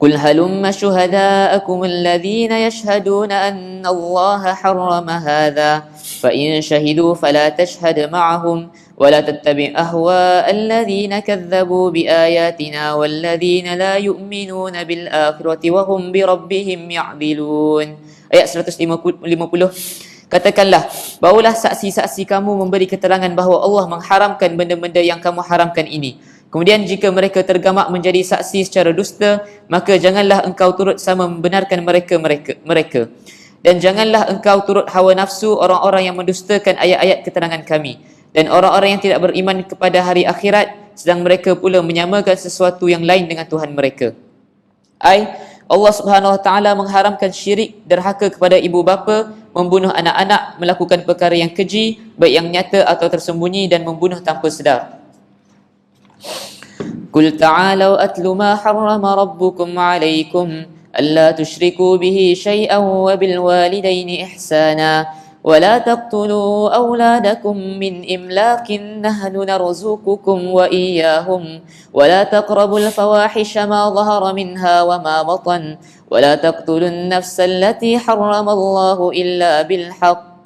قل هلم شهداءكم الذين يشهدون أن الله حرم هذا فإن شهدوا فلا تشهد معهم ولا تتبع أهواء الذين كذبوا بآياتنا والذين لا يؤمنون بالآخرة وهم بربهم يعدلون. Ayat 150. Katakanlah, bawalah saksi-saksi kamu memberi keterangan bahawa Allah mengharamkan benda-benda yang kamu haramkan ini. Kemudian jika mereka tergamak menjadi saksi secara dusta, maka janganlah engkau turut sama membenarkan mereka. Dan janganlah engkau turut hawa nafsu orang-orang yang mendustakan ayat-ayat keterangan kami. Dan orang-orang yang tidak beriman kepada hari akhirat, sedang mereka pula menyamakan sesuatu yang lain dengan Tuhan mereka. Allah Subhanahu Wa Taala mengharamkan syirik, derhaka kepada ibu bapa, membunuh anak-anak, melakukan perkara yang keji, baik yang nyata atau tersembunyi, dan membunuh tanpa sedar. قل تعالوا أتل ما حرم ربكم عليكم ألا تشركوا به شيئا وبالوالدين إحسانا ولا تقتلوا أولادكم من إملاق نحن نرزقكم وإياهم ولا تقربوا الفواحش ما ظهر منها وما بطن ولا تقتلوا النفس التي حرم الله إلا بالحق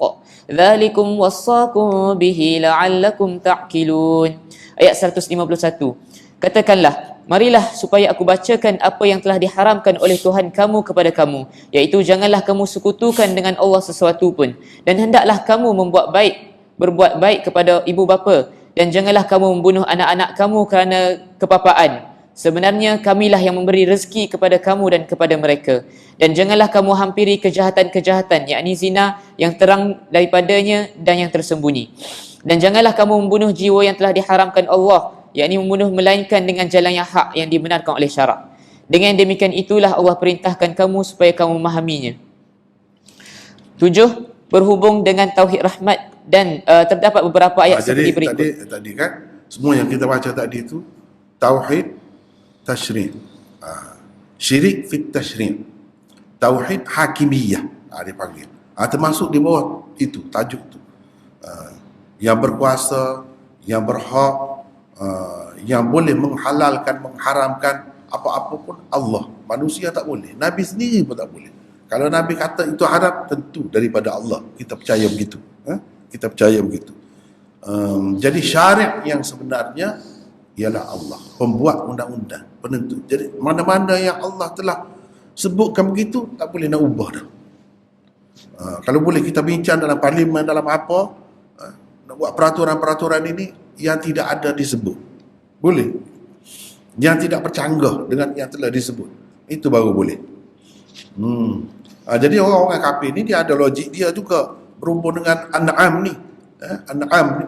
ذلكم وصاكم به لعلكم تعقلون. Ayat 151. Katakanlah, marilah supaya aku bacakan apa yang telah diharamkan oleh Tuhan kamu kepada kamu, iaitu janganlah kamu sekutukan dengan Allah sesuatu pun, dan hendaklah kamu berbuat baik kepada ibu bapa, dan janganlah kamu membunuh anak-anak kamu kerana kepapaan. Sebenarnya kamilah yang memberi rezeki kepada kamu dan kepada mereka. Dan janganlah kamu hampiri kejahatan-kejahatan, yakni zina, yang terang daripadanya dan yang tersembunyi. Dan janganlah kamu membunuh jiwa yang telah diharamkan Allah, yakni membunuh melainkan dengan jalan yang hak yang dibenarkan oleh syarak. Dengan demikian itulah Allah perintahkan kamu supaya kamu memahaminya. 7. Berhubung dengan tauhid rahmat dan terdapat beberapa ayat seperti berikut. Tadi kan semua yang kita baca tadi itu tauhid tasyri'. Syirik fit tasyri'. Tauhid hakimiyah. Dia panggil. Termasuk di bawah itu tajuk tu. Yang berkuasa, yang berhak, yang boleh menghalalkan, mengharamkan apa-apa pun Allah. Manusia tak boleh. Nabi sendiri pun tak boleh. Kalau Nabi kata itu haram, tentu daripada Allah. Kita percaya begitu. Kita percaya begitu. Jadi syariat yang sebenarnya ialah Allah, pembuat undang-undang, penentu. Jadi mana-mana yang Allah telah sebutkan begitu, tak boleh nak ubah dah. Kalau boleh kita bincang dalam parlimen, dalam apa, nak buat peraturan-peraturan ini yang tidak ada disebut. Boleh. Yang tidak bercanggah dengan yang telah disebut. Itu baru boleh. Jadi orang-orang kafir ni dia ada logik dia juga berhubung dengan An'am ni. An'am ni.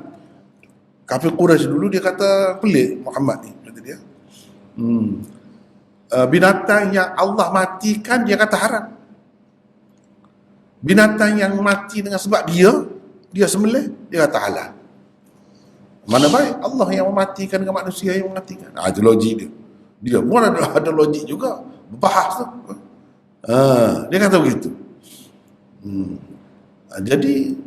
Kafir Quraisy dulu dia kata pelik Muhammad ni, kata dia. Binatang yang Allah matikan dia kata haram. Binatang yang mati dengan sebab dia sembelih, dia kata halal. Mana baik Allah yang mematikan dengan manusia yang mematikan. Itu logik dia. Dia pun ada logik juga. Bahas tu. Dia kata begitu. Jadi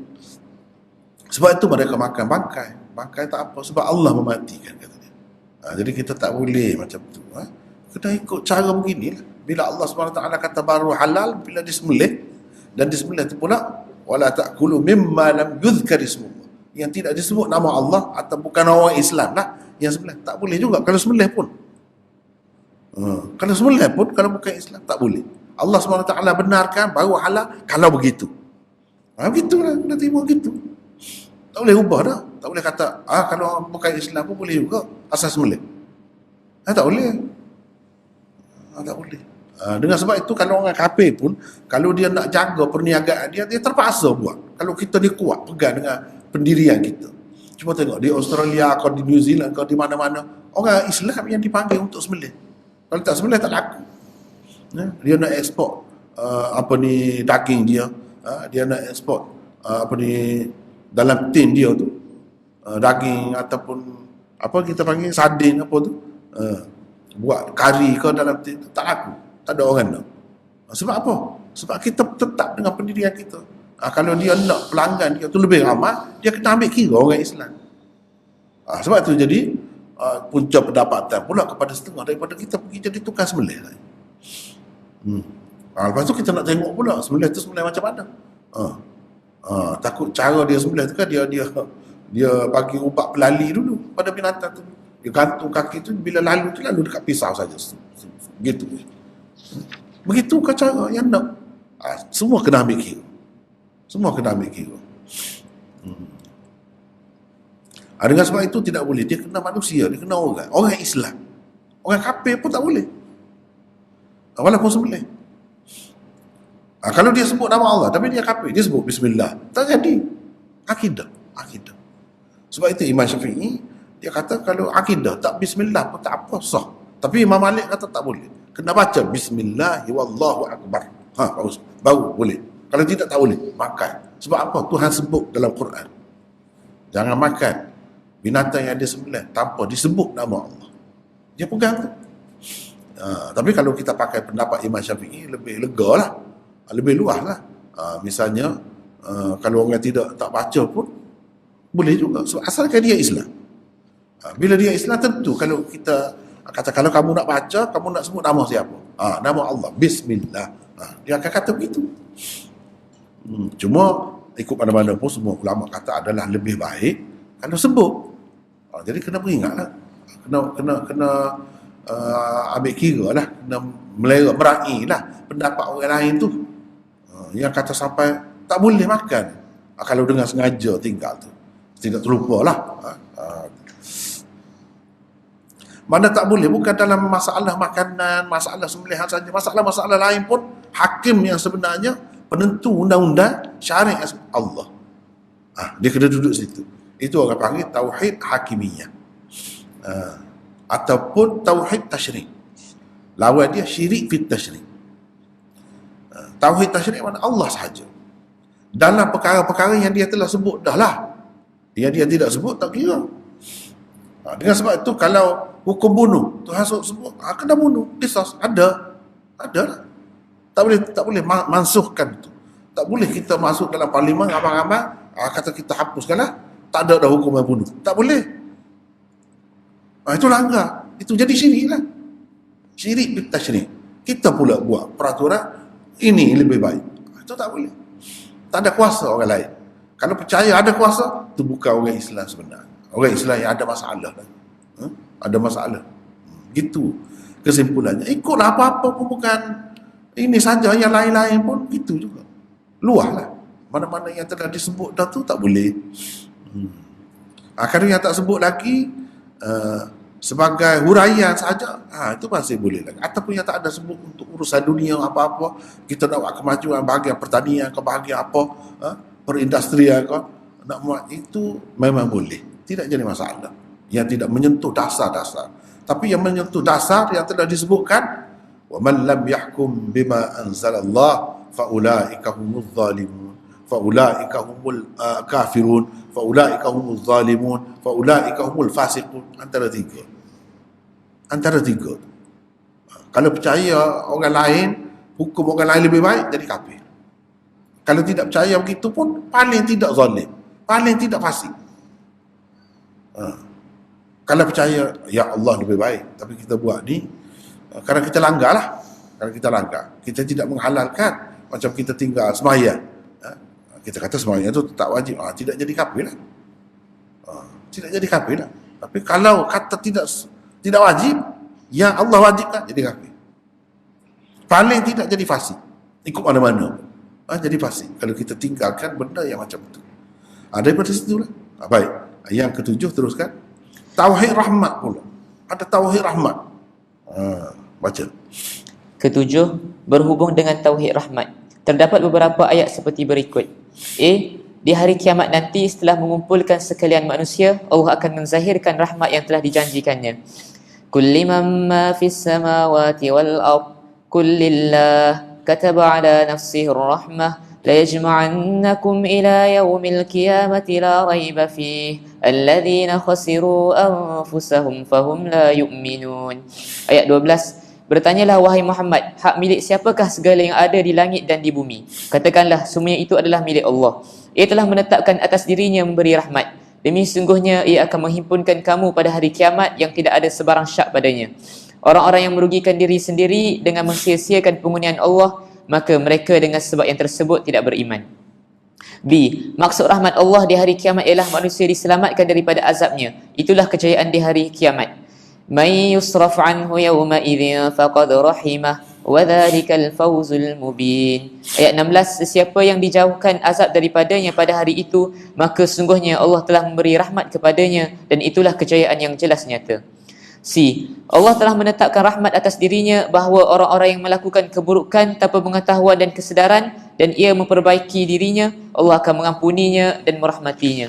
sebab itu mereka makan bangkai. Bangkai tak apa sebab Allah mematikan, kata dia. Jadi kita tak boleh macam tu. Kena ikut cara begini. Bila Allah SWT kata baru halal bila disembelih, dan disembelih itu pula wala ta'kulu mimma lam yuzkar ismullah, yang tidak disebut nama Allah atau bukan orang Islam lah yang sembelih. Tak boleh juga kalau sembelih pun. Kalau sembelih pun kalau bukan Islam tak boleh. Allah SWT benarkan baru halal kalau begitu. Begitulah, kena terima begitu. Tak boleh ubah dah. Tak boleh kata kalau orang bukan Islam pun boleh juga asal sembelih. Tak boleh. Tak boleh. Dengan sebab itu kalau orang kafir pun kalau dia nak jaga perniagaan dia terpaksa buat. Kalau kita ni kuat pegang dengan pendirian kita. Cuba tengok di Australia atau di New Zealand atau di mana-mana orang Islam yang dipanggil untuk sembelih. Kalau tak sembelih tak laku. Dia nak ekspor daging dia. Dia nak ekspor dalam tin dia tu daging ataupun apa kita panggil sardin apa tu, buat kari ke dalam tin, tak laku. Tak ada orang nak. Sebab apa? Sebab kita tetap dengan pendirian kita. Kalau dia nak pelanggan dia tu lebih ramai, dia kena ambil kira orang Islam. Sebab tu jadi punca pendapatan pula kepada setengah daripada kita pergi jadi tukang sembelih. Lepas tu kita nak tengok pula sembelih tu sembelih macam mana. Takut cara dia sembelih tu kan dia bagi ubat pelali dulu pada binatang tu. Dia gantung kaki tu bila lalu tu lalu dekat pisau saja. Begitu. Begitu ke cara yang nak. Semua kena ambil kira. Semua kena ambil kira. Dengan sebab itu tidak boleh. Dia kena manusia, dia kena orang. Orang Islam. Orang kafir pun tak boleh. Walaupun sembelih. Kalau dia sebut nama Allah tapi dia kafir, dia sebut bismillah, tak jadi. Akidah. Sebab itu Imam Syafi'i dia kata kalau akidah tak bismillah pun tak apa, sah. Tapi Imam Malik kata tak boleh. Kena baca bismillah wallahu akbar. Baru boleh. Kalau tidak tak boleh makan. Sebab apa? Tuhan sebut dalam Quran. Jangan makan binatang yang dia sembelih tanpa disebut nama Allah. Dia pegang tu. Tapi kalau kita pakai pendapat Imam Syafi'i lebih lega lah. Lebih luas lah. Misalnya kalau orang tak baca pun boleh juga. Sebab asalkan dia Islam. Bila dia Islam tentu kalau kita kata kalau kamu nak baca, kamu nak sebut nama siapa? Nama Allah, bismillah. Dia akan kata begitu. Cuma ikut mana-mana pun semua ulama kata adalah lebih baik kalau sebut. Jadi kena beringatlah. Kena ambil kira lah, kena meraih lah pendapat orang lain tu. Yang kata sampai tak boleh makan. Kalau dengan sengaja tinggal tu. Tidak terlupa lah. Mana tak boleh, bukan dalam masalah makanan, masalah sembelihan saja, masalah-masalah lain pun hakim yang sebenarnya penentu undang-undang syariat Allah. Dia kena duduk situ. Itu orang panggil tauhid hakimiyah. Ataupun tauhid tasyrik. Lawan dia syirik fit tasyrik. Tauhid tasyrik mana Allah sahaja. Dalam perkara-perkara yang dia telah sebut dah lah. Dia tidak sebut tak kira. Dengan sebab itu kalau hukum bunuh Tuhan sebut kena bunuh, qisas ada lah. Tak boleh mansuhkan itu. Tak boleh kita masuk dalam parlimen abang-abang kata kita hapuskan lah, tak ada dah hukum bunuh. Tak boleh. Itu langgar. Itu jadi syirik lah. Syirik bit tasyrik. Kita pula buat peraturan ini lebih baik. Itu tak boleh. Tak ada kuasa orang lain. Kalau percaya ada kuasa, itu bukan orang Islam sebenar. Orang Islam yang ada masalah. Ada masalah. Gitu kesimpulannya. Ikutlah apa-apa pun bukan ini saja, yang lain-lain pun gitu juga. Luahlah. Mana-mana yang telah disebut dah tu tak boleh. Kalau yang tak sebut lagi sebagai huraian saja, itu masih boleh lagi. Ataupun yang tak ada sebut untuk urusan dunia apa-apa, kita nak buat kemajuan bahagian pertanian ke bahagian apa, perindustrian ke, nak buat itu memang boleh. Tidak jadi masalah. Yang tidak menyentuh dasar-dasar. Tapi yang menyentuh dasar yang telah disebutkan, wa man lam yahkum bima anzalallah fa ulaika humuz zalimun, fa ulaika humul kafirun, fa ulaika humuz zalimun, fa ulaika humul fasiqun. Antara tiga. Kalau percaya orang lain, hukum orang lain lebih baik, jadi kafir. Kalau tidak percaya begitu pun paling tidak zalim, paling tidak fasik. Kalau percaya ya Allah lebih baik, tapi kita buat ni kerana kita langgar lah. Kerana kita langgar, kita tidak menghalalkan. Macam kita tinggal sembahyang, kita kata sembahyang itu tak wajib, tidak jadi kafir lah. Tidak jadi kafir lah. Tapi kalau kata tidak wajib, yang Allah wajibkan, jadi kafir. Paling tidak jadi fasik, ikut mana-mana. Jadi fasik kalau kita tinggalkan benda yang macam itu. Daripada situ lah. Baik, yang ketujuh teruskan. Tauhid rahmat pula. Ada tauhid rahmat. Baca. Ketujuh, berhubung dengan tauhid rahmat. Terdapat beberapa ayat seperti berikut. A. Di hari kiamat nanti setelah mengumpulkan sekalian manusia, Allah akan menzahirkan rahmat yang telah dijanjikannya. Kulli man ma fis samawati wal ard kullillah kataba ala nafsihi rahmah la yajma'annakum ila yaumil qiyamati la raiba fihi alladzina khasiru anfusahum fahum la yu'minun. Ayat 12. Bertanyalah wahai Muhammad, hak milik siapakah segala yang ada di langit dan di bumi? Katakanlah semuanya itu adalah milik Allah. Ia telah menetapkan atas dirinya memberi rahmat. Demi sungguhnya ia akan menghimpunkan kamu pada hari kiamat yang tidak ada sebarang syak padanya. Orang-orang yang merugikan diri sendiri dengan mensia-siakan penggunaan Allah, maka mereka dengan sebab yang tersebut tidak beriman. B. Maksud rahmat Allah di hari kiamat ialah manusia diselamatkan daripada azabnya. Itulah kejayaan di hari kiamat. Man yusraf anhu yawma idzin faqad rahimah wa dzalikal fawzul mubin. Ayat 16. Sesiapa yang dijauhkan azab daripadanya pada hari itu, maka sungguhnya Allah telah memberi rahmat kepadanya, dan itulah kejayaan yang jelas nyata. C. Allah telah menetapkan rahmat atas dirinya bahawa orang-orang yang melakukan keburukan tanpa pengetahuan dan kesedaran dan ia memperbaiki dirinya, Allah akan mengampuninya dan merahmatinya.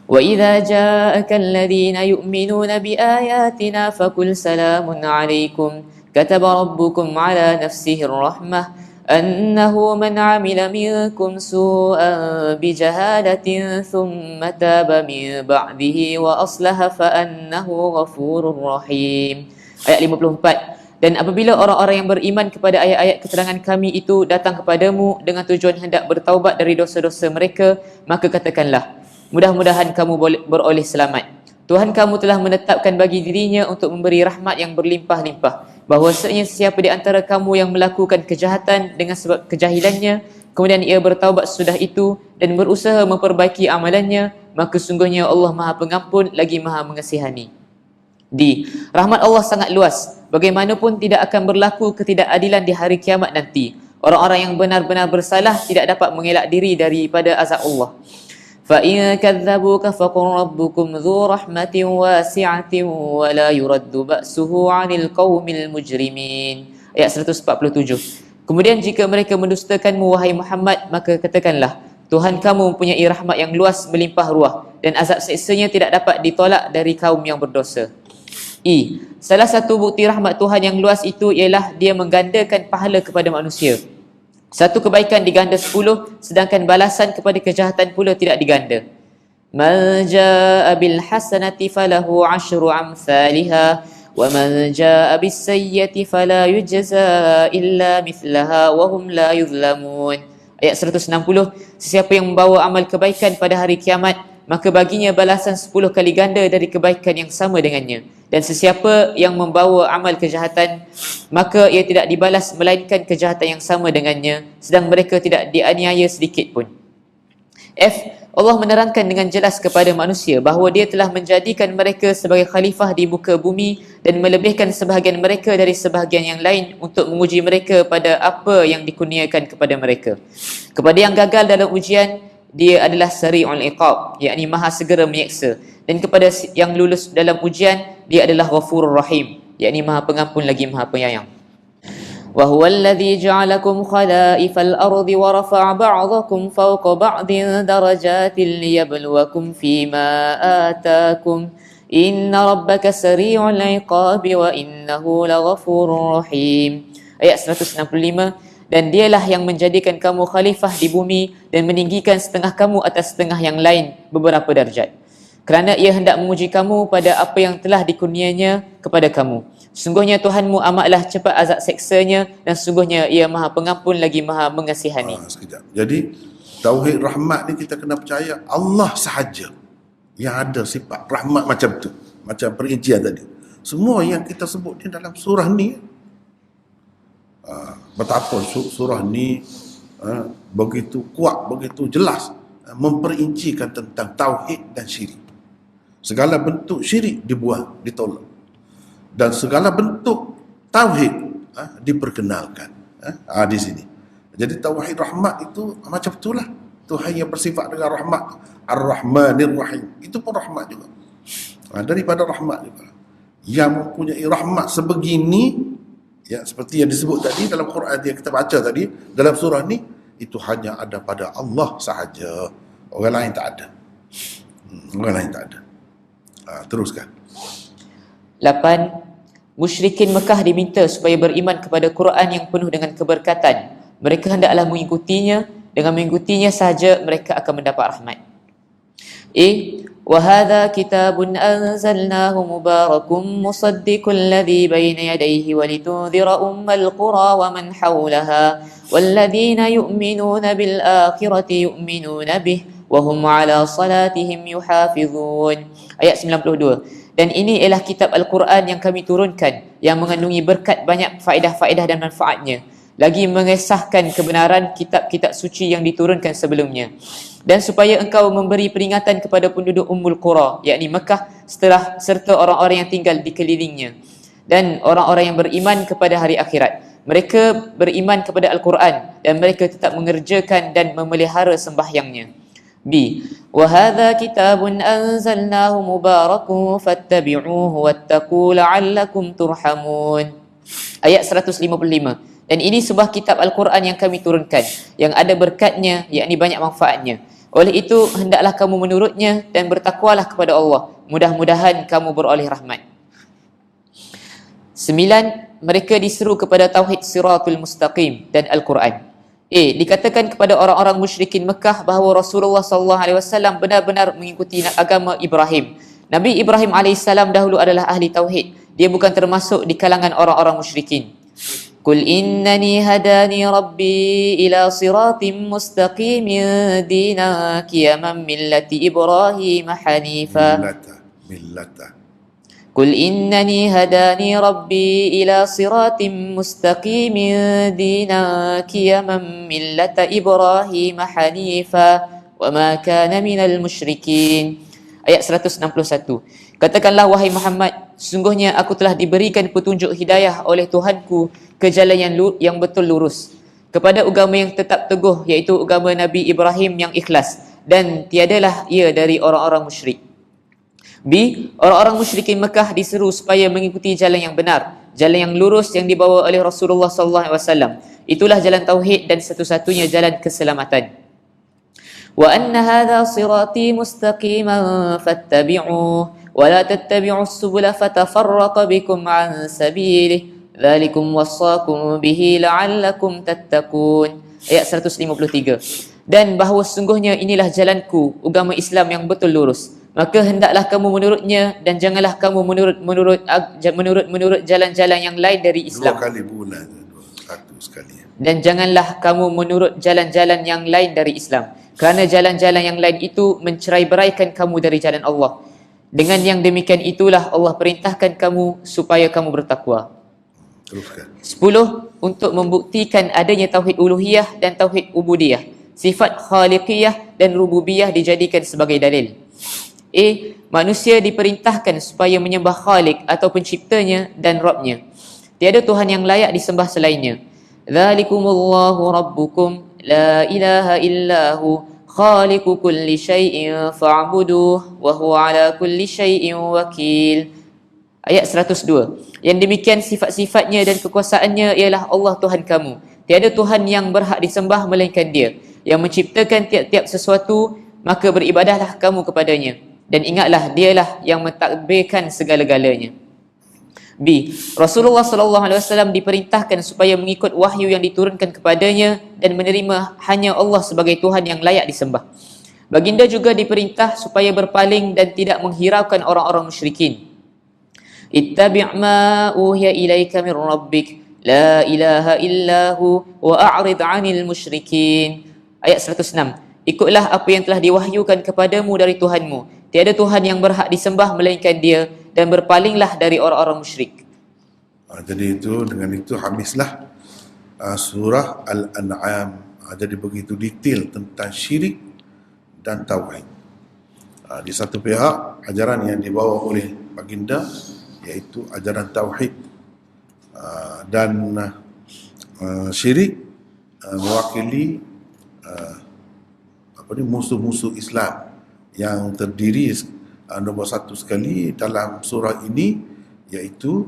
وَإِذَا جَاءَكَ الَّذِينَ يُؤْمِنُونَ بِآيَاتِنَا فَقُلْ سَلَامٌ عَلَيْكُمْ كَتَبَ رَبُّكُمْ عَلَى نَفْسِهِ الرَّحْمَةِ أَنَّهُ مَنْ عَمِلَ مِنْكُمْ سُوءًا بِجَهَالَةٍ ثُمَّ تَابَ مِنْ بَعْدِهِ وَأَصْلَحَ فَأَنَّهُ غَفُورٌ رَحِيمٌ. Ayat 54. Dan apabila orang-orang yang beriman kepada ayat-ayat keterangan kami itu datang kepadamu dengan tujuan hendak bertaubat dari dosa-dosa mereka, maka katakanlah, mudah-mudahan kamu beroleh selamat. Tuhan kamu telah menetapkan bagi dirinya untuk memberi rahmat yang berlimpah-limpah. Bahwasanya siapa di antara kamu yang melakukan kejahatan dengan sebab kejahilannya, kemudian ia bertaubat sesudah itu dan berusaha memperbaiki amalannya, maka sungguhnya Allah Maha Pengampun lagi Maha Mengasihani. D. Rahmat Allah sangat luas. Bagaimanapun tidak akan berlaku ketidakadilan di hari kiamat nanti. Orang-orang yang benar-benar bersalah tidak dapat mengelak diri daripada azab Allah. فَإِنْ كَذَّبُوكَ فَقُلْ رَبُّكُمْ ذُو رَحْمَةٍ وَاسِعَةٍ وَلَا يُرَدُّ بَأْسُهُ عَنِ الْقَوْمِ الْمُجْرِمِينَ. Ayat 147. Kemudian jika mereka mendustakanmu wahai Muhammad, maka katakanlah, Tuhan kamu mempunyai rahmat yang luas melimpah ruah dan azab seksanya tidak dapat ditolak dari kaum yang berdosa. Salah satu bukti rahmat Tuhan yang luas itu ialah dia menggandakan pahala kepada manusia. Satu kebaikan diganda 10, sedangkan balasan kepada kejahatan pula tidak diganda. Man jaa bil hasanati falahu 'asyru amsalha wa man jaa bis sayyi'ati fala yujza illa mithlaha wa hum la yuzlamun. Ayat 160, sesiapa yang membawa amal kebaikan pada hari kiamat, maka baginya balasan 10 kali ganda dari kebaikan yang sama dengannya. Dan sesiapa yang membawa amal kejahatan, maka ia tidak dibalas melainkan kejahatan yang sama dengannya, sedang mereka tidak dianiaya sedikit pun. Allah menerangkan dengan jelas kepada manusia bahawa dia telah menjadikan mereka sebagai khalifah di muka bumi dan melebihkan sebahagian mereka dari sebahagian yang lain untuk menguji mereka pada apa yang dikurniakan kepada mereka. Kepada yang gagal dalam ujian, dia adalah sari'ul iqab, yakni maha segera menyeksa. Dan kepada yang lulus dalam ujian, dia adalah ghafurur rahim, yakni maha pengampun lagi maha penyayang. وهو الذي جعلكم خلائف الأرض ورفع بعضكم فوق بعض درجات ليبلوكم فيما آتاكم إن ربك سريع العقاب وإنه لغفور رحيم. Ayat 165, dan dialah yang menjadikan kamu khalifah di bumi dan meninggikan setengah kamu atas setengah yang lain beberapa darjat, kerana ia hendak menguji kamu pada apa yang telah dikurnianya kepada kamu. Sungguhnya Tuhanmu amatlah cepat azab seksanya dan sungguhnya ia maha pengampun lagi maha mengasihani. Sekejap. Jadi tauhid rahmat ni kita kena percaya Allah sahaja yang ada sifat rahmat macam tu, macam perincian tadi. Semua yang kita sebut ni dalam surah ni, betapa surah ni begitu kuat, begitu jelas memperincikan tentang tauhid dan syirik. Segala bentuk syirik dibuang, ditolak, dan segala bentuk tauhid diperkenalkan di sini. Jadi tauhid rahmat itu macam itulah. Tuhan yang bersifat dengan rahmat, Ar-Rahmanir Rahim, itu pun rahmat juga. Daripada rahmat juga, yang mempunyai rahmat sebegini, ya, seperti yang disebut tadi dalam Quran yang kita baca tadi dalam surah ni, itu hanya ada pada Allah sahaja. Orang lain tak ada. Orang lain tak ada. Teruskan. 8. Musyrikin Mekah diminta supaya beriman kepada Quran yang penuh dengan keberkatan. Mereka hendaklah mengikutinya. Dengan mengikutinya sahaja mereka akan mendapat rahmat. وَهَذَا كِتَابٌ أَنزَلْنَاهُ مُبَارَكٌ مُصَدِّقُ الَّذِي بَيْنَ يَدَيْهِ وَلِتُنذِرَ أُمَّ الْقُرَى وَمَنْ حَوْلَهَا وَالَّذِينَ يُؤْمِنُونَ بِالْآخِرَةِ يُؤْمِنُونَ بِهِ وَهُمْ عَلَى صَلَاتِهِمْ يُحَافِظُونَ. Ayat 92. Dan ini ialah kitab Al-Quran yang kami turunkan, yang mengandungi berkat banyak faedah-faedah dan manfaatnya, lagi mengesahkan kebenaran kitab-kitab suci yang diturunkan sebelumnya, dan supaya engkau memberi peringatan kepada penduduk Ummul Qura, yakni Mekah, serta orang-orang yang tinggal di kelilingnya, dan orang-orang yang beriman kepada hari akhirat. Mereka beriman kepada Al-Quran dan mereka tetap mengerjakan dan memelihara sembahyangnya. وَهَذَا كِتَابٌ أَنزَلْنَاهُ مُبَارَكٌ فَاتَّبِعُوهُ وَاتَّقُوا لَعَلَّكُمْ تُرْحَمُونَ. Ayat 155. Dan ini sebuah kitab Al-Quran yang kami turunkan, yang ada berkatnya, yakni banyak manfaatnya. Oleh itu, hendaklah kamu menurutnya dan bertakwalah kepada Allah. Mudah-mudahan kamu beroleh rahmat. 9. Mereka diseru kepada Tauhid Siratul Mustaqim dan Al-Quran. Dikatakan kepada orang-orang musyrikin Mekah bahawa Rasulullah SAW benar-benar mengikuti agama Ibrahim. Nabi Ibrahim AS dahulu adalah ahli Tauhid. Dia bukan termasuk di kalangan orang-orang musyrikin. Qul innani hadani rabbi ila siratim mustaqimin dina qiyaman millati Ibrahim hanifa. Millata. قل إنني هداني ربي إلى صراط مستقيم دينا قيما ملة إبراهيم حنيفا وما كان من المشركين. Ayat 161. Katakanlah wahai Muhammad, sesungguhnya aku telah diberikan petunjuk hidayah oleh Tuhanku ke jalan yang betul lurus, kepada agama yang tetap teguh, iaitu agama Nabi Ibrahim yang ikhlas, dan tiadalah ia dari orang-orang musyrik. Orang-orang musyrikin Mekah diseru supaya mengikuti jalan yang benar, jalan yang lurus yang dibawa oleh Rasulullah SAW. Itulah jalan tauhid dan satu-satunya jalan keselamatan. وأن هذا صراطي مستقيما فاتبعوه ولا تتبعوا السبل فتفرق بكم عن سبيله ذلكم وصاكم به لعلكم تتقون. Ayat 153. Dan bahawa sungguhnya inilah jalanku, agama Islam yang betul lurus. Maka hendaklah kamu menurutnya dan janganlah kamu menurut jalan-jalan yang lain dari Dua Islam. kali bulan, satu sekali. Dan janganlah kamu menurut jalan-jalan yang lain dari Islam, kerana jalan-jalan yang lain itu mencerai-beraikan kamu dari jalan Allah. Dengan yang demikian itulah Allah perintahkan kamu supaya kamu bertakwa. Teruskan. 10. Untuk membuktikan adanya tauhid uluhiyah dan tauhid ubudiyah, sifat khaliqiyah dan rububiyah dijadikan sebagai dalil. A. Manusia diperintahkan supaya menyembah Khaliq atau penciptanya dan Rabbnya. Tiada Tuhan yang layak disembah selainnya. Dzalikumullahu rabbukum la ilaha illahu khaliqu kulli syai'in fa'buduh wa huwa ala kulli syai'in wakil. Ayat 102. Yang demikian sifat-sifatnya dan kekuasaannya ialah Allah Tuhan kamu. Tiada Tuhan yang berhak disembah melainkan Dia, yang menciptakan tiap-tiap sesuatu, maka beribadahlah kamu kepadanya. Dan ingatlah Dialah yang mentadbirkan segala-galanya. B. Rasulullah SAW diperintahkan supaya mengikut wahyu yang diturunkan kepadanya dan menerima hanya Allah sebagai Tuhan yang layak disembah. Baginda juga diperintah supaya berpaling dan tidak menghiraukan orang-orang musyrikin. Ittabi' ma uhiya ilaika min rabbik la ilaha illahu wa a'rid 'anil musyrikin. Ayat 106. Ikutlah apa yang telah diwahyukan kepadamu dari Tuhanmu. Tiada Tuhan yang berhak disembah melainkan Dia, dan berpalinglah dari orang-orang musyrik. Jadi dengan itu habislah surah Al-An'am. Jadi begitu detail tentang syirik dan tauhid. Di satu pihak ajaran yang dibawa oleh baginda iaitu ajaran tauhid, dan syirik mewakili musuh-musuh Islam yang terdiri nombor satu sekali dalam surah ini iaitu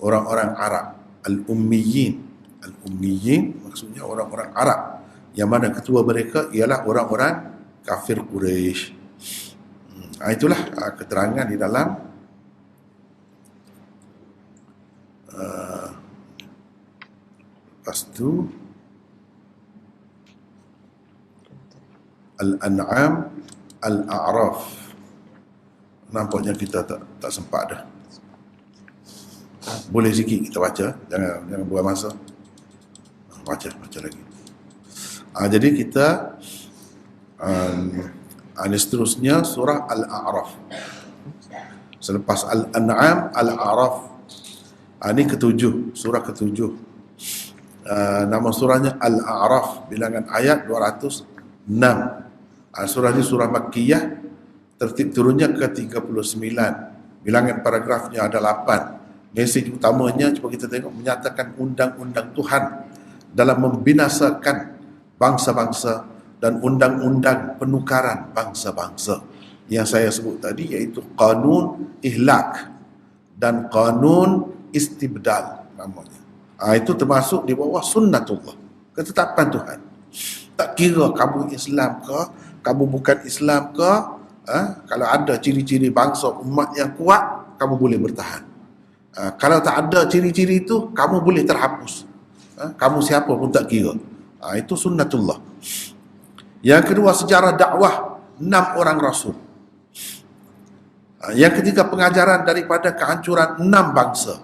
orang-orang Arab, al-ummiyin. Al-ummiyin maksudnya orang-orang Arab, yang mana ketua mereka ialah orang-orang kafir Quraisy. Itulah keterangan di dalam lepas tu Al-An'am, Al-A'raf. Nampaknya kita tak sempat dah. Boleh sikit kita baca, jangan buang masa. Baca lagi. Jadi kita ini seterusnya surah Al-A'raf. Selepas Al-An'am, Al-A'raf. Ini ketujuh, surah ketujuh. Nama surahnya Al-A'raf, bilangan ayat 206. Surah ini surah Makkiyah, tertib turunnya ke 39. Bilangan paragrafnya ada 8. Mesej utamanya, cuba kita tengok, menyatakan undang-undang Tuhan dalam membinasakan bangsa-bangsa dan undang-undang penukaran bangsa-bangsa yang saya sebut tadi, iaitu Qanun Ihlak dan Qanun Istibdal namanya. Itu termasuk di bawah sunnatullah, ketetapan Tuhan. Tak kira kamu Islam ke, kamu bukan Islam ke, kalau ada ciri-ciri bangsa umat yang kuat, kamu boleh bertahan. Kalau tak ada ciri-ciri itu, kamu boleh terhapus. Kamu siapa pun tak kira. Itu sunnatullah. Yang kedua, sejarah dakwah 6 orang rasul. Yang ketiga, pengajaran daripada kehancuran 6 bangsa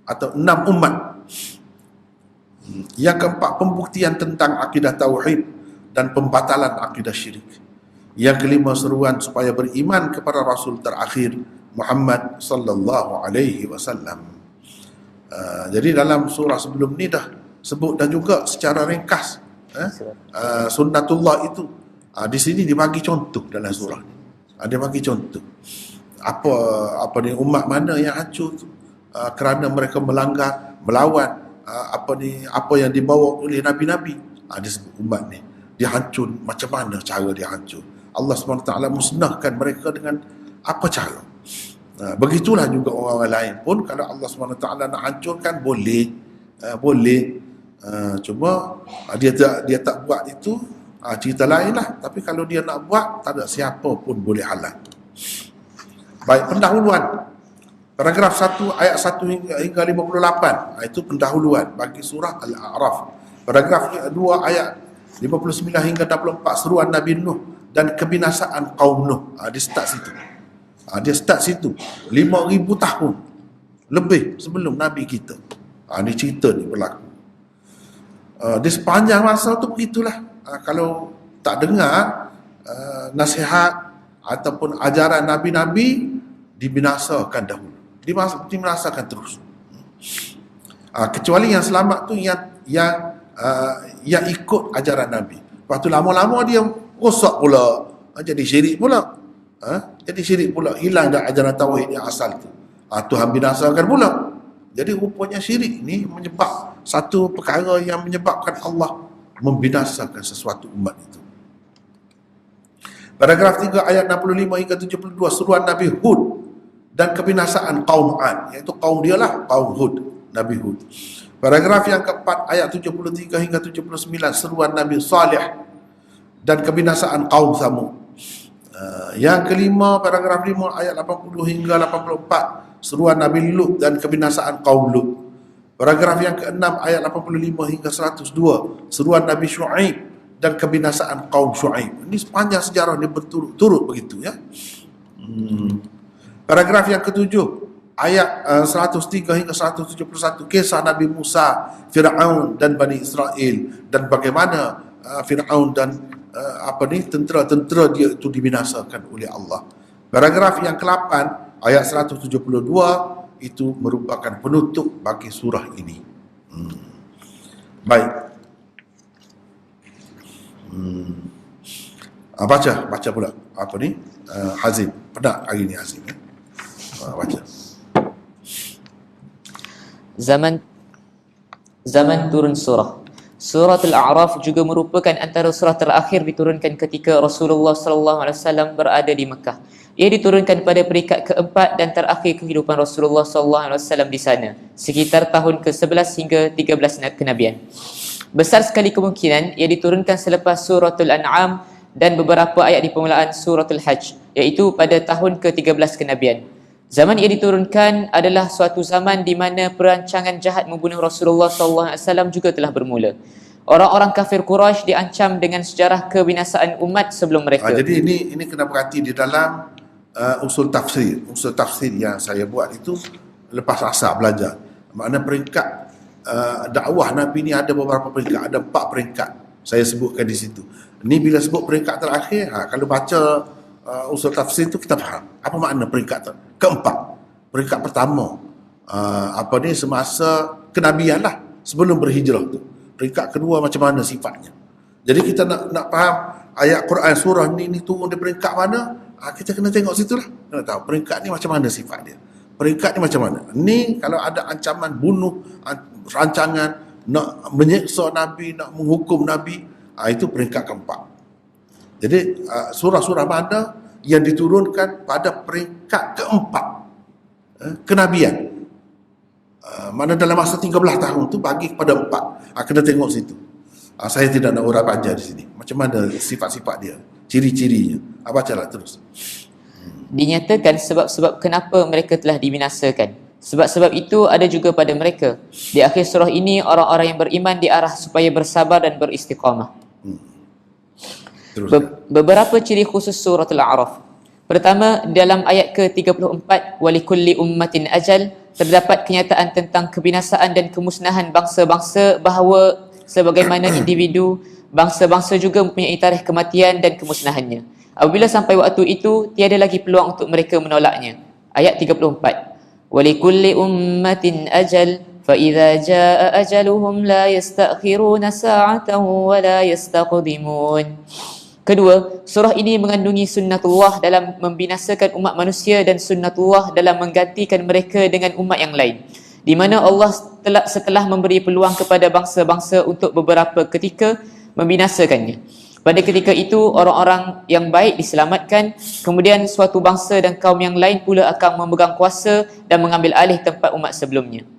atau 6 umat. Yang keempat, pembuktian tentang akidah tauhid dan pembatalan akidah syirik. Yang kelima, seruan supaya beriman kepada Rasul terakhir Muhammad sallallahu alaihi wasallam. Jadi dalam surah sebelum ni dah sebut dan juga secara ringkas sunnatullah itu. Di sini dibagi contoh dalam surah ni. Dia bagi contoh apa ni, umat mana yang hancur tu kerana mereka melanggar, melawan apa yang dibawa oleh nabi-nabi. Dia sebut umat ni dia hancur, macam mana cara dia hancur. Allah SWT musnahkan mereka dengan apa cara. Begitulah juga orang lain pun, kalau Allah SWT nak hancurkan boleh, cuma dia tak buat itu cerita lain lah. Tapi kalau dia nak buat, tak ada siapa pun boleh halang. Baik, pendahuluan. Paragraf 1 ayat 1 hingga 58. Itu pendahuluan bagi surah Al-A'raf. Paragraf 2 ayat 59 hingga 64 seruan Nabi Nuh dan kebinasaan kaum Nuh. Dia start situ. Dia start situ. 5,000 tahun lebih sebelum Nabi kita. Ni cerita ni berlaku. Di sepanjang masa tu begitulah. Kalau tak dengar nasihat ataupun ajaran Nabi-Nabi, dibinasakan dahulu. Dibinasakan terus. Kecuali yang selamat tu yang ikut ajaran Nabi. Lepas tu lama-lama dia rosak pula. Jadi syirik pula. Jadi syirik pula. Hilang dah ajaran tauhid yang asal tu. Tuhan binasakan pula. Jadi rupanya syirik ni menyebab satu perkara yang menyebabkan Allah membinasakan sesuatu umat itu. Paragraf 3 ayat 65 hingga 72 seruan Nabi Hud dan kebinasaan kaum Ad, iaitu kaum dia lah, kaum Hud, Nabi Hud. Paragraf yang keempat ayat 73 hingga 79 seruan Nabi Saleh dan kebinasaan kaum Samud. Yang kelima paragraf 5 ayat 80 hingga 84 seruan Nabi Lut dan kebinasaan kaum Lut. Paragraf yang keenam ayat 85 hingga 102 seruan Nabi Syuaib dan kebinasaan kaum Syuaib. Ini sepanjang sejarah ni berturut-turut begitu ya. Paragraf yang ketujuh ayat 103 hingga 171 kisah Nabi Musa, Firaun dan Bani Israel dan bagaimana Firaun dan tentera-tentera dia itu dibinasakan oleh Allah. Paragraf yang ke-8 ayat 172 itu merupakan penutup bagi surah ini. Baik. Baca pula apa ni? Hazim. Penat hari ni Hazim ya. Baca. Zaman turun surah. Surah Al-A'raf juga merupakan antara surah terakhir diturunkan ketika Rasulullah SAW berada di Mekah. Ia diturunkan pada peringkat keempat dan terakhir kehidupan Rasulullah SAW di sana, sekitar tahun ke-11 hingga 13 kenabian. Besar sekali kemungkinan ia diturunkan selepas Suratul An'am dan beberapa ayat di permulaan Suratul Hajj, iaitu pada tahun ke-13 kenabian. Zaman ia diturunkan adalah suatu zaman di mana perancangan jahat membunuh Rasulullah SAW juga telah bermula. Orang-orang kafir Quraisy diancam dengan sejarah kebinasaan umat sebelum mereka. Jadi ini kena perhati di dalam usul tafsir. Usul tafsir yang saya buat itu lepas asar belajar. Makna peringkat dakwah Nabi ni ada beberapa peringkat, ada 4 peringkat. Saya sebutkan di situ. Ni bila sebut peringkat terakhir, kalau baca usul tafsir tu kita faham apa makna peringkat keempat. Peringkat pertama semasa kenabian lah, sebelum berhijrah tu. Peringkat kedua macam mana sifatnya. Jadi kita nak faham ayat Quran surah ni turun di peringkat mana, kita kena tengok situlah. Kena tahu peringkat ni macam mana sifat dia. Peringkat ni macam mana. Ni kalau ada ancaman bunuh, rancangan nak menyeksa Nabi, nak menghukum Nabi, itu peringkat keempat. Jadi surah-surah mana yang diturunkan pada peringkat keempat kenabian, mana dalam masa 13 tahun tu bagi kepada 4. Kena tengok situ. Saya tidak nak urap panjang di sini. Macam mana sifat-sifat dia, ciri-cirinya. Bacalah terus. Dinyatakan sebab-sebab kenapa mereka telah dibinasakan. Sebab-sebab itu ada juga pada mereka. Di akhir surah ini orang-orang yang beriman diarah supaya bersabar dan beristiqamah. Beberapa ciri khusus surah Al-A'raf. Pertama, dalam ayat ke-34 walikulli ummatin ajal, terdapat kenyataan tentang kebinasaan dan kemusnahan bangsa-bangsa, bahawa sebagaimana individu, bangsa-bangsa juga mempunyai tarikh kematian dan kemusnahannya. Apabila sampai waktu itu, tiada lagi peluang untuk mereka menolaknya. Ayat 34. Walikulli ummatin ajal, fa idza jaa ajaluhum la yastakhiruna sa'atan wa la yastaqdimun. Kedua, surah ini mengandungi sunnatullah dalam membinasakan umat manusia dan sunnatullah dalam menggantikan mereka dengan umat yang lain, di mana Allah setelah memberi peluang kepada bangsa-bangsa untuk beberapa ketika membinasakannya. Pada ketika itu, orang-orang yang baik diselamatkan, kemudian suatu bangsa dan kaum yang lain pula akan memegang kuasa dan mengambil alih tempat umat sebelumnya.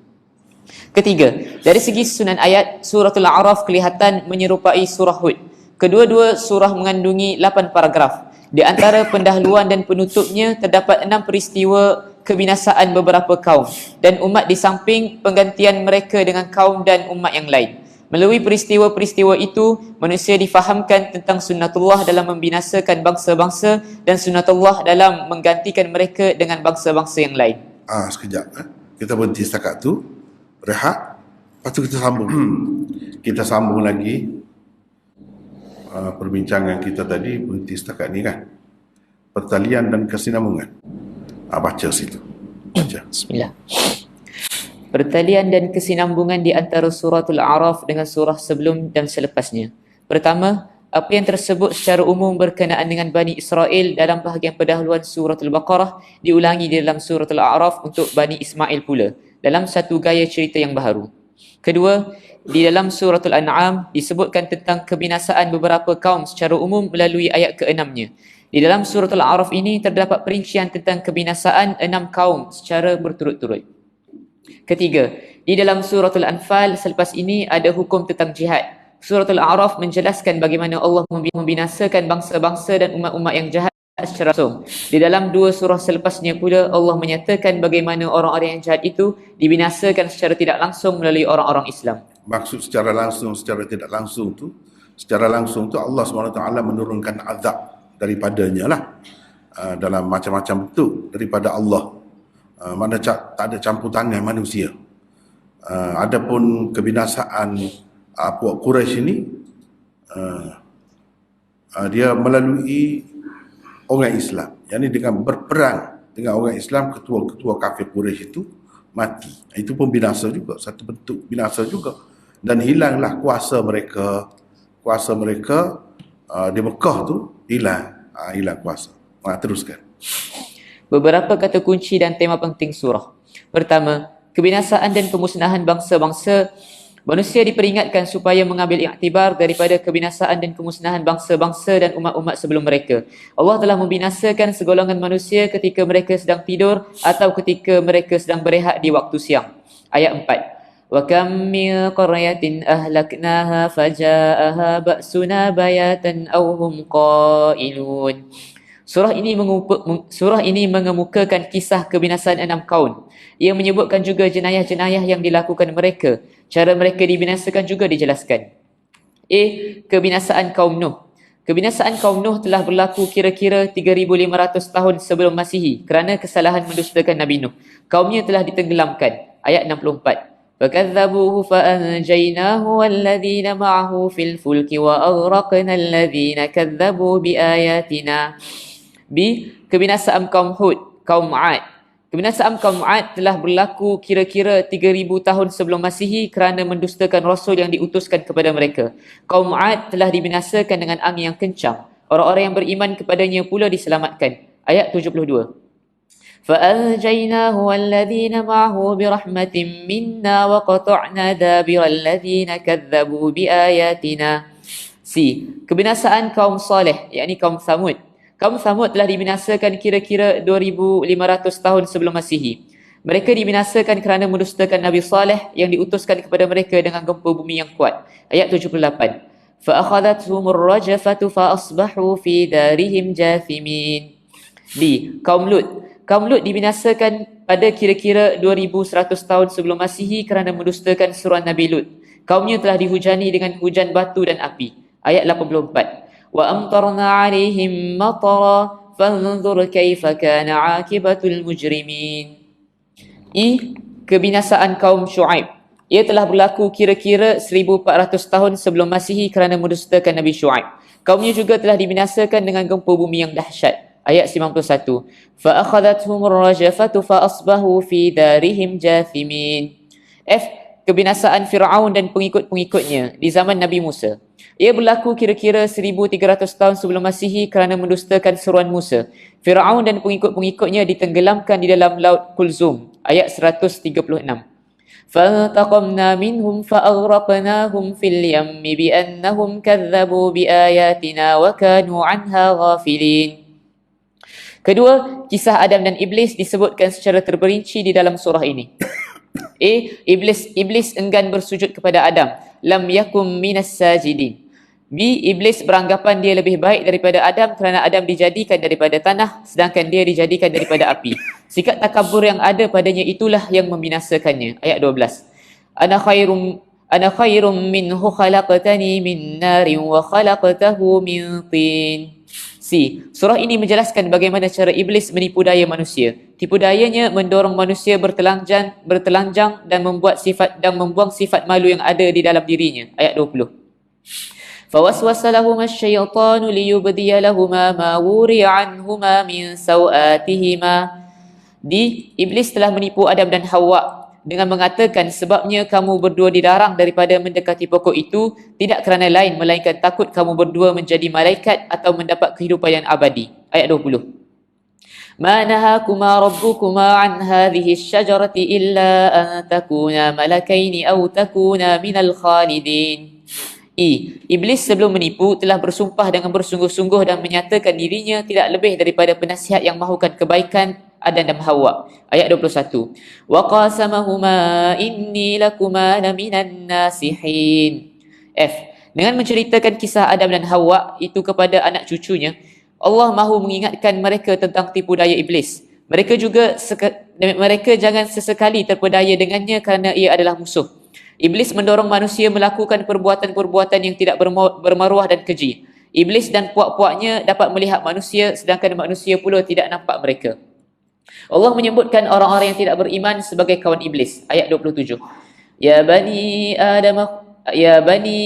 Ketiga, dari segi susunan ayat, suratul A'raf kelihatan menyerupai surah Hud. Kedua-dua surah mengandungi 8 paragraf. Di antara pendahuluan dan penutupnya terdapat 6 peristiwa kebinasaan beberapa kaum dan umat di samping penggantian mereka dengan kaum dan umat yang lain. Melalui peristiwa-peristiwa itu, manusia difahamkan tentang sunnatullah dalam membinasakan bangsa-bangsa dan sunnatullah dalam menggantikan mereka dengan bangsa-bangsa yang lain. Sekejap. Kita berhenti setakat tu, rehat, lepas tu kita sambung. Kita sambung lagi perbincangan kita tadi, berhenti setakat ni kan. Pertalian dan kesinambungan. Baca situ. Baca. Bismillah. Pertalian dan kesinambungan di antara suratul A'raf dengan surah sebelum dan selepasnya. Pertama, apa yang tersebut secara umum berkenaan dengan Bani Israel dalam bahagian pendahuluan suratul Baqarah diulangi di dalam suratul A'raf untuk Bani Ismail pula dalam satu gaya cerita yang baharu. Kedua, di dalam suratul An'am disebutkan tentang kebinasaan beberapa kaum secara umum melalui ayat ke-6-nya. Di dalam suratul A'raf ini terdapat perincian tentang kebinasaan 6 kaum secara berturut-turut. Ketiga, di dalam suratul Anfal selepas ini ada hukum tentang jihad. Suratul A'raf menjelaskan bagaimana Allah membinasakan bangsa-bangsa dan umat-umat yang jahat secara langsung. Di dalam 2 surah selepasnya pula Allah menyatakan bagaimana orang-orang yang jahat itu dibinasakan secara tidak langsung melalui orang-orang Islam. Maksud secara langsung, secara tidak langsung tu, secara langsung tu Allah SWT menurunkan azab daripadanya lah, dalam macam-macam bentuk daripada Allah. Mana tak ada campur tangan manusia. Adapun kebinasaan puak Quraisy ini, dia melalui orang Islam. Yang dengan berperang dengan orang Islam, ketua-ketua kafir Quraisy itu mati. Itu pun binasa juga, satu bentuk binasa juga. Dan hilanglah kuasa mereka. Kuasa mereka di Mekah tu hilang. Hilang kuasa. Teruskan. Beberapa kata kunci dan tema penting surah. Pertama, kebinasaan dan pemusnahan bangsa-bangsa. Manusia diperingatkan supaya mengambil iktibar daripada kebinasaan dan kemusnahan bangsa-bangsa dan umat-umat sebelum mereka. Allah telah membinasakan segolongan manusia ketika mereka sedang tidur atau ketika mereka sedang berehat di waktu siang. Ayat 4. Wa kam min qaryatin ahlaknaha faja'aha ba'suna bayatan aw hum qailun. Surah ini mengemukakan kisah kebinasaan 6 kaum. Ia menyebutkan juga jenayah-jenayah yang dilakukan mereka. Cara mereka dibinasakan juga dijelaskan. Kebinasaan kaum Nuh. Kebinasaan kaum Nuh telah berlaku kira-kira 3,500 tahun sebelum Masihi kerana kesalahan mendustakan Nabi Nuh. Kaumnya telah ditenggelamkan. Ayat 64. فَكَذَّبُوهُ فَأَنْجَيْنَاهُ وَالَّذِينَ مَعَهُ فِي الْفُلْكِ وَأَغْرَقْنَا الَّذِينَ كَذَّبُوا بِآيَاتِنَا. Kebinasaan kaum Hud, kaum Ad. Kebinasaan kaum Ad telah berlaku kira-kira 3,000 tahun sebelum Masihi kerana mendustakan Rasul yang diutuskan kepada mereka. Kaum Ad telah dibinasakan dengan angin yang kencang. Orang-orang yang beriman kepadanya pula diselamatkan. Ayat 72. فَأَنْجَيْنَاهُ وَالَّذِينَ مَعَهُ بِرَحْمَةٍ مِنَّا وَقَطَعْنَا دَابِرَ الَّذِينَ كَذَّبُوا بِآيَاتِنَا. Kebinasaan kaum Saleh, yakni kaum Thamud. Kaum Thamud telah dibinasakan kira-kira 2,500 tahun sebelum Masihi. Mereka dibinasakan kerana mendustakan Nabi Saleh yang diutuskan kepada mereka dengan gempa bumi yang kuat. Ayat 78. فَأَخَذَتْهُمُ الرَّجْفَةُ فَأَصْبَحُوا فِي دَارِهِمْ جَاثِمِينَ. Kaum Lut. Kaum Lut dibinasakan pada kira-kira 2,100 tahun sebelum Masihi kerana mendustakan seruan Nabi Lut. Kaumnya telah dihujani dengan hujan batu dan api. Ayat 84. وَأَمْطَرْنَا عَلَيْهِمْ مَطَرًا فَانْظُرْ كَيْفَ كَانَ عَاقِبَةُ الْمُجْرِمِينَ. Kebinasaan kaum Syuaib. Ia telah berlaku kira-kira 1,400 tahun sebelum Masihi kerana mendustakan Nabi Syuaib. Kaumnya juga telah dibinasakan dengan gempa bumi yang dahsyat. Ayat 91. فَأَخَذَتْهُمُ الرَّجْفَةُ فَأَصْبَحُوا فِي دَارِهِمْ جَاثِمِينَ. Kebinasaan Fir'aun dan pengikut-pengikutnya di zaman Nabi Musa. Ia berlaku kira-kira 1,300 tahun sebelum Masihi kerana mendustakan seruan Musa. Fir'aun dan pengikut-pengikutnya ditenggelamkan di dalam Laut Kulzum. Ayat 136. فَانْتَقَمْنَا مِنْهُمْ فَأَغْرَقْنَاهُمْ فِي الْيَمِّ بِأَنَّهُمْ كَذَّبُوا بِآيَاتِنَا وَكَانُوا عَنْهَا غَافِلِينَ. Kedua, kisah Adam dan Iblis disebutkan secara terperinci di dalam surah ini. Iblis enggan bersujud kepada Adam. Lam yakum minas sajidin. B. Iblis beranggapan dia lebih baik daripada Adam kerana Adam dijadikan daripada tanah sedangkan dia dijadikan daripada api. Sikap takabur yang ada padanya itulah yang membinasakannya. Ayat 12. Ana khairum minhu khalaqtani min narin wa khalaqtahu min tin. C. Surah ini menjelaskan bagaimana cara iblis menipu daya manusia. Tipu dayanya mendorong manusia bertelanjang dan membuang sifat malu yang ada di dalam dirinya. Ayat 20. فوسوس لهما الشيطان ليبدي لهما ما وري عنهما من سوآتهما. Iblis telah menipu Adam dan Hawa dengan mengatakan sebabnya kamu berdua dilarang daripada mendekati pokok itu tidak kerana lain melainkan takut kamu berdua menjadi malaikat atau mendapat kehidupan yang abadi. Ayat 20. ما نهاكما ربكما عن هذه الشجرة إلا أن تكونا ملكين أو تكونا من الخالدين. Iblis sebelum menipu telah bersumpah dengan bersungguh-sungguh dan menyatakan dirinya tidak lebih daripada penasihat yang mahukan kebaikan Adam dan Hawa. Ayat 21. Wa qasamahuma inni lakuma laminan nasihin. F. Dengan menceritakan kisah Adam dan Hawa itu kepada anak cucunya, Allah mahu mengingatkan mereka tentang tipu daya iblis. Mereka jangan sesekali terpedaya dengannya kerana ia adalah musuh. Iblis mendorong manusia melakukan perbuatan-perbuatan yang tidak bermaruah dan keji. Iblis dan puak-puaknya dapat melihat manusia sedangkan manusia pula tidak nampak mereka. Allah menyebutkan orang-orang yang tidak beriman sebagai kawan iblis. Ayat 27. Ya bani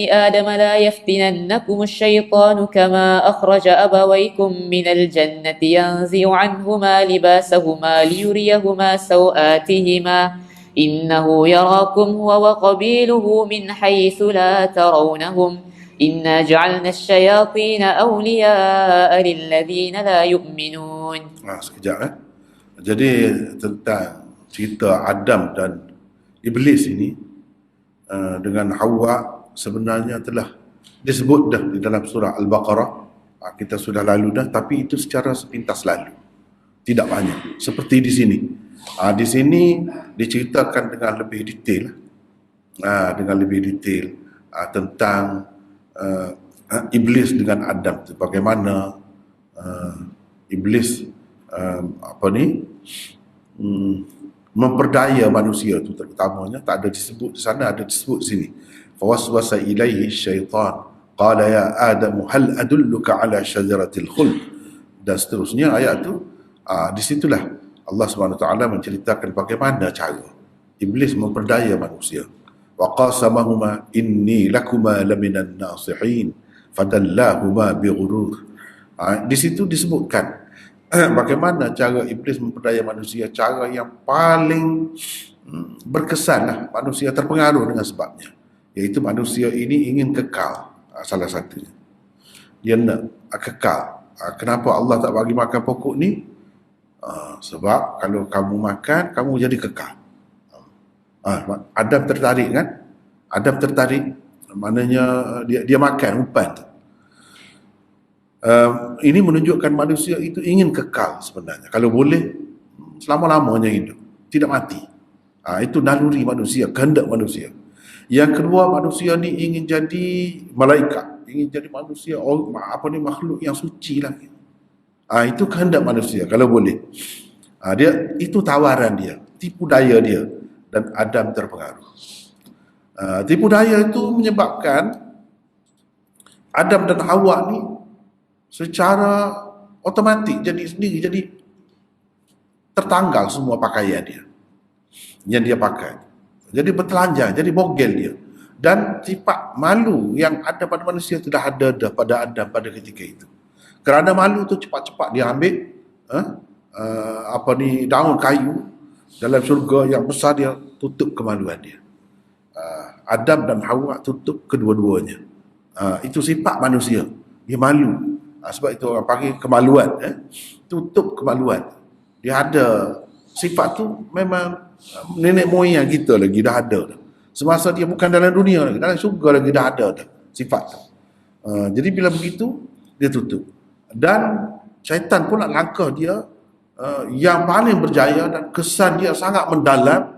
Adam la yaftinannakum asy-syaitanu kama akhraja abawaykum minal jannati yanzi'u 'anhuma libasahuma liyuriyahuma sawatihima. إنه يراكم هو وقبيله من حيث لا ترونهم إنا جعلنا الشياطين أولياء للذين لا يؤمنون. Sekejap Jadi tentang cerita Adam dan Iblis ini dengan Hawa sebenarnya telah disebut dah di dalam surah Al-Baqarah. Kita sudah lalu dah, tapi itu secara sepintas lalu, tidak banyak seperti di sini. Di sini diceritakan dengan lebih detail, tentang iblis dengan Adam, bagaimana iblis memperdaya manusia itu, terutamanya tak ada disebut di sana, ada disebut di sini. Fawaswasa ilaihi syaitan qala ya Adam hal adulluka ala syajaratil khuld, dan seterusnya ayat itu. Di situlah Allah SWT menceritakan bagaimana cara iblis memperdaya manusia. Wa qasamahuma inni lakuma laminan nasihin fadallahuma bighurur. Di situ disebutkan bagaimana cara iblis memperdaya manusia, cara yang paling berkesan lah, manusia terpengaruh dengan sebabnya, iaitu manusia ini ingin kekal. Salah satunya dia nak kekal. Kenapa Allah tak bagi makan pokok ni? Sebab kalau kamu makan, kamu jadi kekal. Adam tertarik kan? Adam tertarik, maknanya dia makan umpan tu. Ini menunjukkan manusia itu ingin kekal sebenarnya. Kalau boleh, selama-lamanya hidup, tidak mati. Itu naluri manusia, kehendak manusia. Yang kedua, manusia ni ingin jadi malaikat, ingin jadi manusia, makhluk yang suci lagi. Itu kehendak manusia kalau boleh. Itu tawaran dia, tipu daya dia, dan Adam terpengaruh. Tipu daya itu menyebabkan Adam dan Hawa ni secara otomatik jadi tertanggal semua pakaian dia yang dia pakai. Jadi bertelanjang, jadi bogel dia. Dan sifat malu yang ada pada manusia sudah ada pada Adam pada ketika itu. Kerana malu tu cepat-cepat dia ambil daun kayu dalam syurga yang besar, dia tutup kemaluan dia. Adam dan Hawa tutup kedua-duanya. Itu sifat manusia, dia malu. Sebab itu orang panggil kemaluan, tutup kemaluan. Dia ada sifat tu, memang nenek moyang kita lagi dah ada dah. Semasa dia bukan dalam dunia lagi, dalam syurga lagi dah ada dah sifat tu. Jadi bila begitu dia tutup. Dan syaitan pula langkah dia yang paling berjaya dan kesan dia sangat mendalam,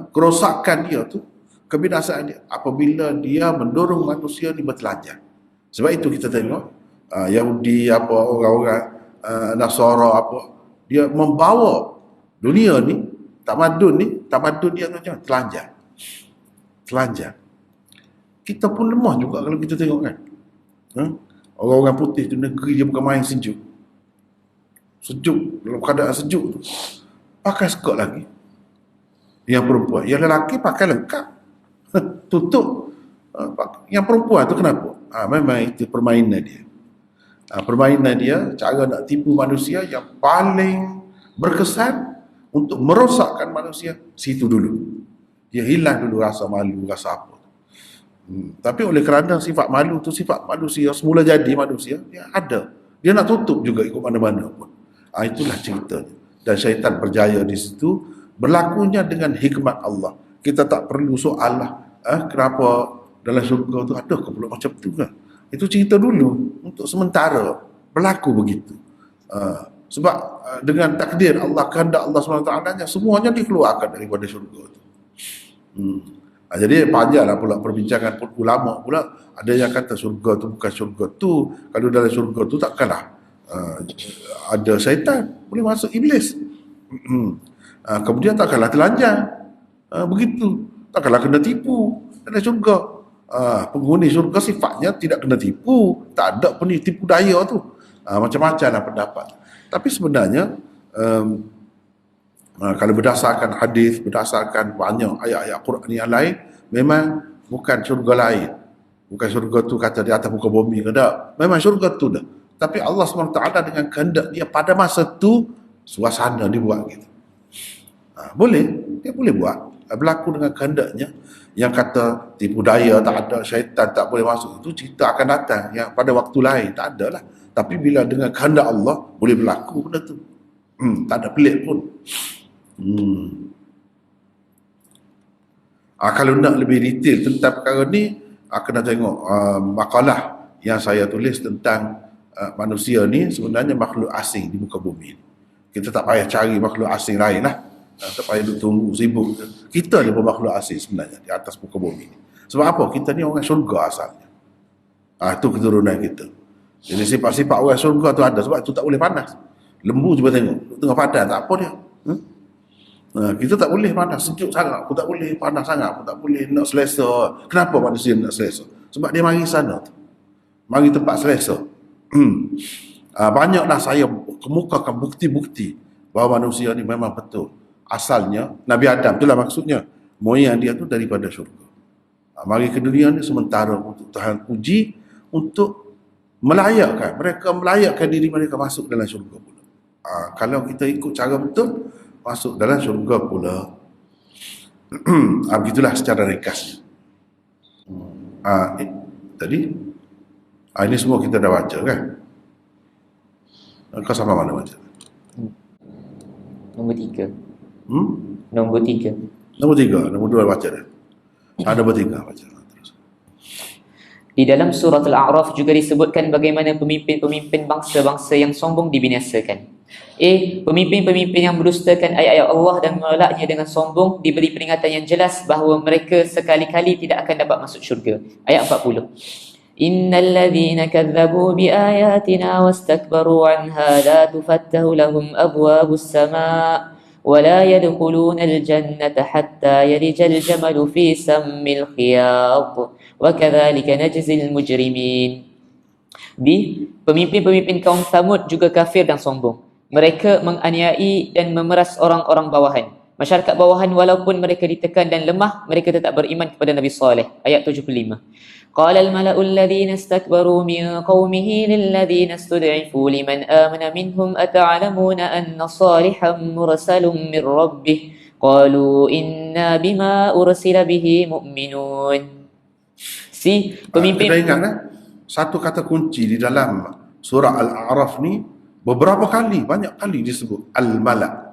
kerosakan dia tu, kebinasaan dia apabila dia mendorong manusia ni bertelanjang. Sebab itu kita tengok Yahudi apa, orang-orang Nasara apa, dia membawa dunia ni, tamadun dia macam telanjang. Kita pun lemah juga kalau kita tengok kan. Orang-orang putih tu negeri dia bukan main sejuk, dalam keadaan sejuk tu pakai skirt lagi. Yang perempuan, yang lelaki pakai lengkap tutup. Yang perempuan tu kenapa? Memang itu permainan dia. Permainan dia, cara nak tipu manusia yang paling berkesan untuk merosakkan manusia, situ dulu. Dia hilang dulu rasa malu, rasa apa. Tapi oleh kerana sifat malu tu sifat manusia, semula jadi manusia, dia ada. Dia nak tutup juga ikut mana-mana pun. Itulah ceritanya. Dan syaitan berjaya di situ, berlakunya dengan hikmat Allah. Kita tak perlu soal lah, kenapa dalam syurga tu ada ke pula macam tu kan. Itu cerita dulu, untuk sementara berlaku begitu. Sebab dengan takdir Allah, kehendak Allah SWT, semuanya dikeluarkan daripada syurga tu. Jadi panjanglah pula perbincangan ulama pula. Ada yang kata syurga tu bukan syurga tu. Kalau dalam syurga tu takkanlah ada syaitan, boleh masuk iblis. Kemudian takkanlah telanjang, begitu. Takkanlah kena tipu dalam syurga. Penghuni syurga sifatnya tidak kena tipu, tak ada tipu daya tu. Macam-macamlah pendapat. Tapi sebenarnya kalau berdasarkan hadis, berdasarkan banyak ayat-ayat Quran yang lain, memang bukan syurga lain. Bukan syurga tu kata di atas muka bumi ke tak. Memang syurga tu dah. Tapi Allah SWT dengan kehendak dia pada masa tu, suasana dibuat gitu. Boleh, dia boleh buat. Berlaku dengan kehendaknya. Yang kata tipu daya tak ada, syaitan tak boleh masuk, itu cerita akan datang yang pada waktu lain, tak ada lah. Tapi bila dengan kehendak Allah, boleh berlaku benda tu. Tak ada pelik pun. Kalau nak lebih detail tentang perkara ni, kena tengok makalah yang saya tulis tentang manusia ni sebenarnya makhluk asing di muka bumi. Kita tak payah cari makhluk asing lain lah. Tak payah duduk tunggu, sibuk. Kita ni pun makhluk asing sebenarnya di atas muka bumi ni. Sebab apa? Kita ni orang syurga asalnya. Itu keturunan kita. Jadi sifat-sifat orang syurga tu ada. Sebab tu tak boleh panas. Lembu cuba tengok, tengah padan, tak apa dia. Kita tak boleh panas, sejuk sangat pun tak boleh, panas sangat pun tak boleh, nak selesa. Kenapa manusia nak selesa? Sebab dia mari sana tu, mari tempat selesa. Banyaklah saya kemukakan bukti-bukti bahawa manusia ni memang betul asalnya Nabi Adam, itulah maksudnya moyang dia tu daripada syurga. Mari ke dunia ni sementara untuk Tuhan uji, untuk melayakkan diri mereka masuk dalam syurga pula. Kalau kita ikut cara betul, masuk dalam syurga pula. Begitulah secara ringkas. Tadi ini semua kita dah baca kan? Kau sama mana baca? Nombor 3. Nombor 3. Nombor 3, nombor 2 baca dah. Nombor 3 baca. Terus. Di dalam surat Al-A'raf juga disebutkan bagaimana pemimpin-pemimpin bangsa-bangsa yang sombong dibinasakan. Pemimpin-pemimpin yang mendustakan ayat-ayat Allah dan menolaknya dengan sombong diberi peringatan yang jelas bahawa mereka sekali-kali tidak akan dapat masuk syurga. Ayat 40. Innal ladzina kadzabu biayatina wastakbaru anha la tufattahu lahum abwabus samaa wa la yadkhuluna al-jannata hatta yalija al-jamalu fi sammil khiyat wa kadzalika najzil mujrimin. Pemimpin-pemimpin kaum Thamud juga kafir dan sombong. Mereka menganiayai dan memeras orang-orang bawahan. Masyarakat bawahan walaupun mereka ditekan dan lemah, mereka tetap beriman kepada Nabi Saleh. Ayat 75. Qala al-mala'u alladhina istakbaru min qaumihi lilladhina istud'ifu liman amana minhum ata'lamuna anna Salihan mursalun min rabbih qalu inna bima ursila bihi mu'minun. Pemimpin Kita ingat satu kata kunci di dalam surah Al-A'raf ni beberapa kali, banyak kali disebut Al-Mala'.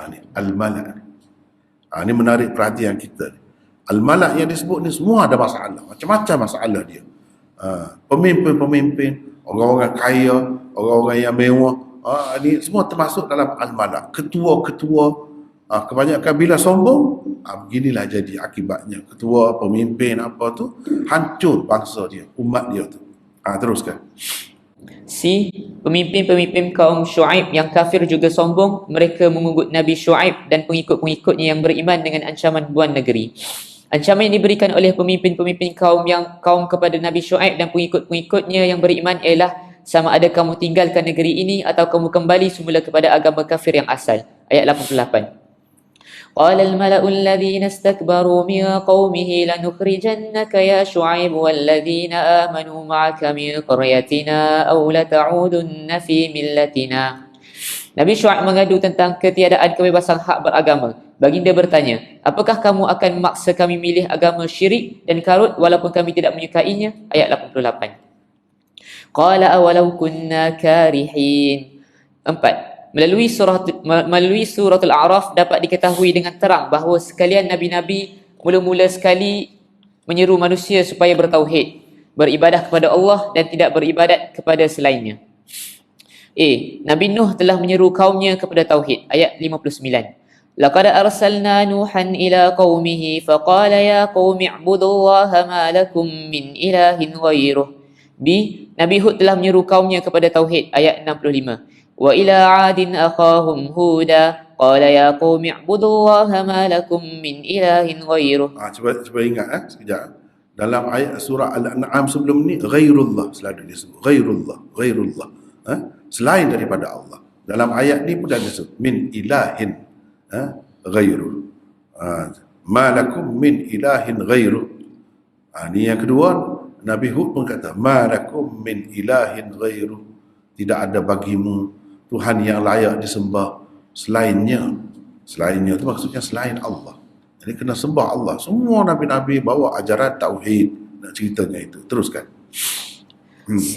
Ni Al-Mala'. Ini menarik perhatian kita. Al-Mala' yang disebut ni semua ada masalah, macam-macam masalah dia. Pemimpin-pemimpin, orang-orang kaya, orang-orang yang mewah, ini semua termasuk dalam Al-Mala'. Ketua-ketua Kebanyakan bila sombong, beginilah jadi akibatnya. Ketua, pemimpin apa tu, hancur bangsa dia, umat dia tu. Teruskan. C. Pemimpin-pemimpin kaum Syuaib yang kafir juga sombong. Mereka mengugut Nabi Syuaib dan pengikut-pengikutnya yang beriman dengan ancaman buan negeri. Ancaman yang diberikan oleh pemimpin-pemimpin kaum kepada Nabi Syuaib dan pengikut-pengikutnya yang beriman ialah sama ada kamu tinggalkan negeri ini atau kamu kembali semula kepada agama kafir yang asal. Ayat 88. قال الملأ الذين استكبروا من قومه لنخرجنك يا شعيب والذين آمنوا معك من قريتنا أو لتعودن في ملتنا. Nabi Syuaib mengadu tentang ketiadaan kebebasan hak beragama. Baginda bertanya, apakah kamu akan memaksa kami milih agama syirik dan karut walaupun kami tidak menyukainya? Ayat 88. Qala awalau kunna karihin. 4. Melalui suratul A'raf dapat diketahui dengan terang bahawa sekalian Nabi-Nabi mula-mula sekali menyeru manusia supaya bertauhid, beribadah kepada Allah dan tidak beribadat kepada selainnya. Nabi Nuh telah menyeru kaumnya kepada tauhid. Ayat 59. Laqad arsalna Nuhan ila qaumihi faqala ya qaumi ibudullaha ma lakum min ilahin ghairuh. Nabi Hud telah menyeru kaumnya kepada tauhid. Ayat 65. Wa ila 'adin akhahum Huda qala ya qaumi ibudullaha ma lakum min ilahin ghairuh. Cuba ingat sekejap. Dalam ayat surah Al-An'am sebelum ni ghairullah selalu disebut. Ghairullah. Selain daripada Allah. Dalam ayat ni pun dah disebut min ilahin ghairuh. Ma lakum min ilahin ghairuh. Ni yang kedua, Nabi Hud pun kata ma lakum min ilahin ghairuh. Tidak ada bagimu Tuhan yang layak disembah selainnya. Selainnya itu maksudnya selain Allah. Jadi kena sembah Allah. Semua Nabi-Nabi bawa ajaran tauhid. Nak ceritanya itu. Teruskan. C.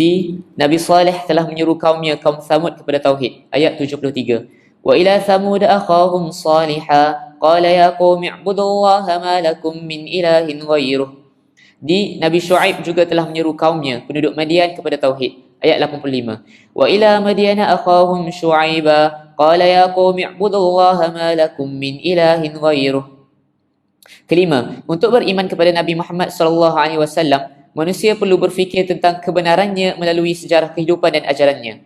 Nabi Saleh telah menyeru kaumnya kaum Thamud kepada tauhid. Ayat 73. Wa ila Thamud akhahum Salihah qala ya qaumi ibudullaha ma lakum min ilahin ghairuh. Nabi Syuaib juga telah menyeru kaumnya penduduk Madian kepada tauhid. Ayat 85. Wa ila Madyana akhahum Syuaiba qala ya qaumi ibudullaha ma lakum min ilahin ghairuh. Kelima, untuk beriman kepada Nabi Muhammad SAW, manusia perlu berfikir tentang kebenarannya melalui sejarah kehidupan dan ajarannya.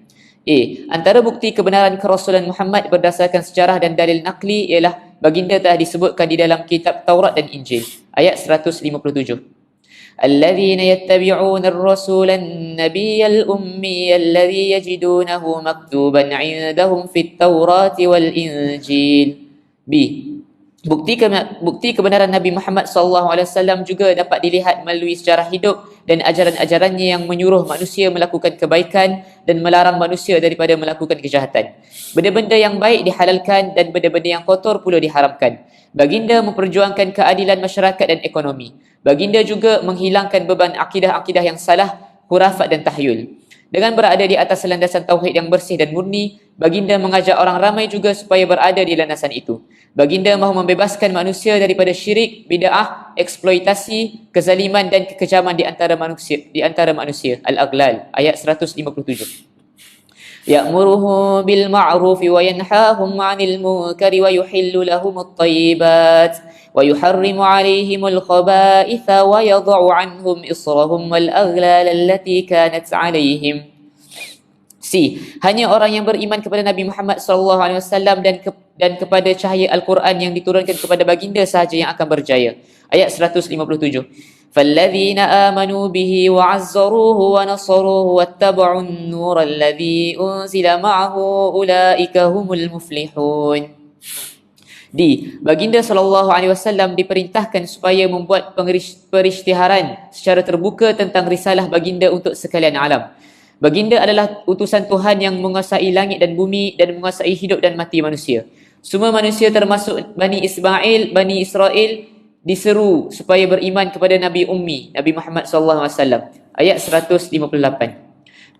Antara bukti kebenaran kerasulan Muhammad berdasarkan sejarah dan dalil nakli ialah baginda telah disebutkan di dalam kitab Taurat dan Injil. Ayat 157. الذين يتبعون الرسول النبي الأمي الذي يجدونه مكتوبا عندهم في التوراة والإنجيل. Bukti kebenaran Nabi Muhammad SAW juga dapat dilihat melalui sejarah hidup dan ajaran-ajarannya yang menyuruh manusia melakukan kebaikan dan melarang manusia daripada melakukan kejahatan. Benda-benda yang baik dihalalkan dan benda-benda yang kotor pula diharamkan. Baginda memperjuangkan keadilan masyarakat dan ekonomi. Baginda juga menghilangkan beban akidah-akidah yang salah, khurafat dan tahyul. Dengan berada di atas landasan tauhid yang bersih dan murni, baginda mengajak orang ramai juga supaya berada di landasan itu. Baginda mahu membebaskan manusia daripada syirik, bid'ah, eksploitasi, kezaliman dan kekejaman di antara manusia. Al-Aghlal ayat 157. Ya'muruhu bil ma'ruf wa yanhahum 'anil munkari wa yuhillu lahumut thayyibat wa yuharrimu 'alaihimul khaba'itha wa yadh'u 'anhum israhum wal aghlal allati kanat 'alaihim. Hanya orang yang beriman kepada Nabi Muhammad SAW dan kepada cahaya Al-Quran yang diturunkan kepada baginda sahaja yang akan berjaya. Ayat 157. فَالَّذِينَ آمَنُوا بِهِ وَعَزَّرُوهُ وَنَصَرُوهُ وَاتَّبَعُوا النُّورَ الَّذِي أُنزِلَ مَعَهُ أُولَئِكَ هُمُ الْمُفْلِحُونَ. Baginda SAW diperintahkan supaya membuat perisytiharan secara terbuka tentang risalah baginda untuk sekalian alam. Baginda adalah utusan Tuhan yang menguasai langit dan bumi dan menguasai hidup dan mati manusia. Semua manusia termasuk Bani Israel diseru supaya beriman kepada Nabi Ummi, Nabi Muhammad SAW. Ayat 158.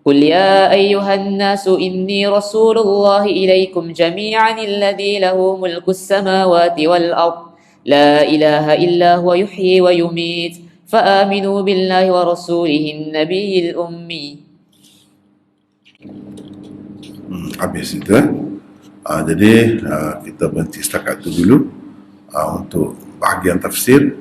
Qul ya ayyuhan nasu inni rasulullah ilaikum jami'an alladhi lahu mulkus samawati wal ard la ilaha illa huwa yuhyi wa yumit fa aminu billahi wa rasulihin nabiyil ummi. Habis itu Jadi kita berhenti setakat itu dulu untuk bahagian tafsir.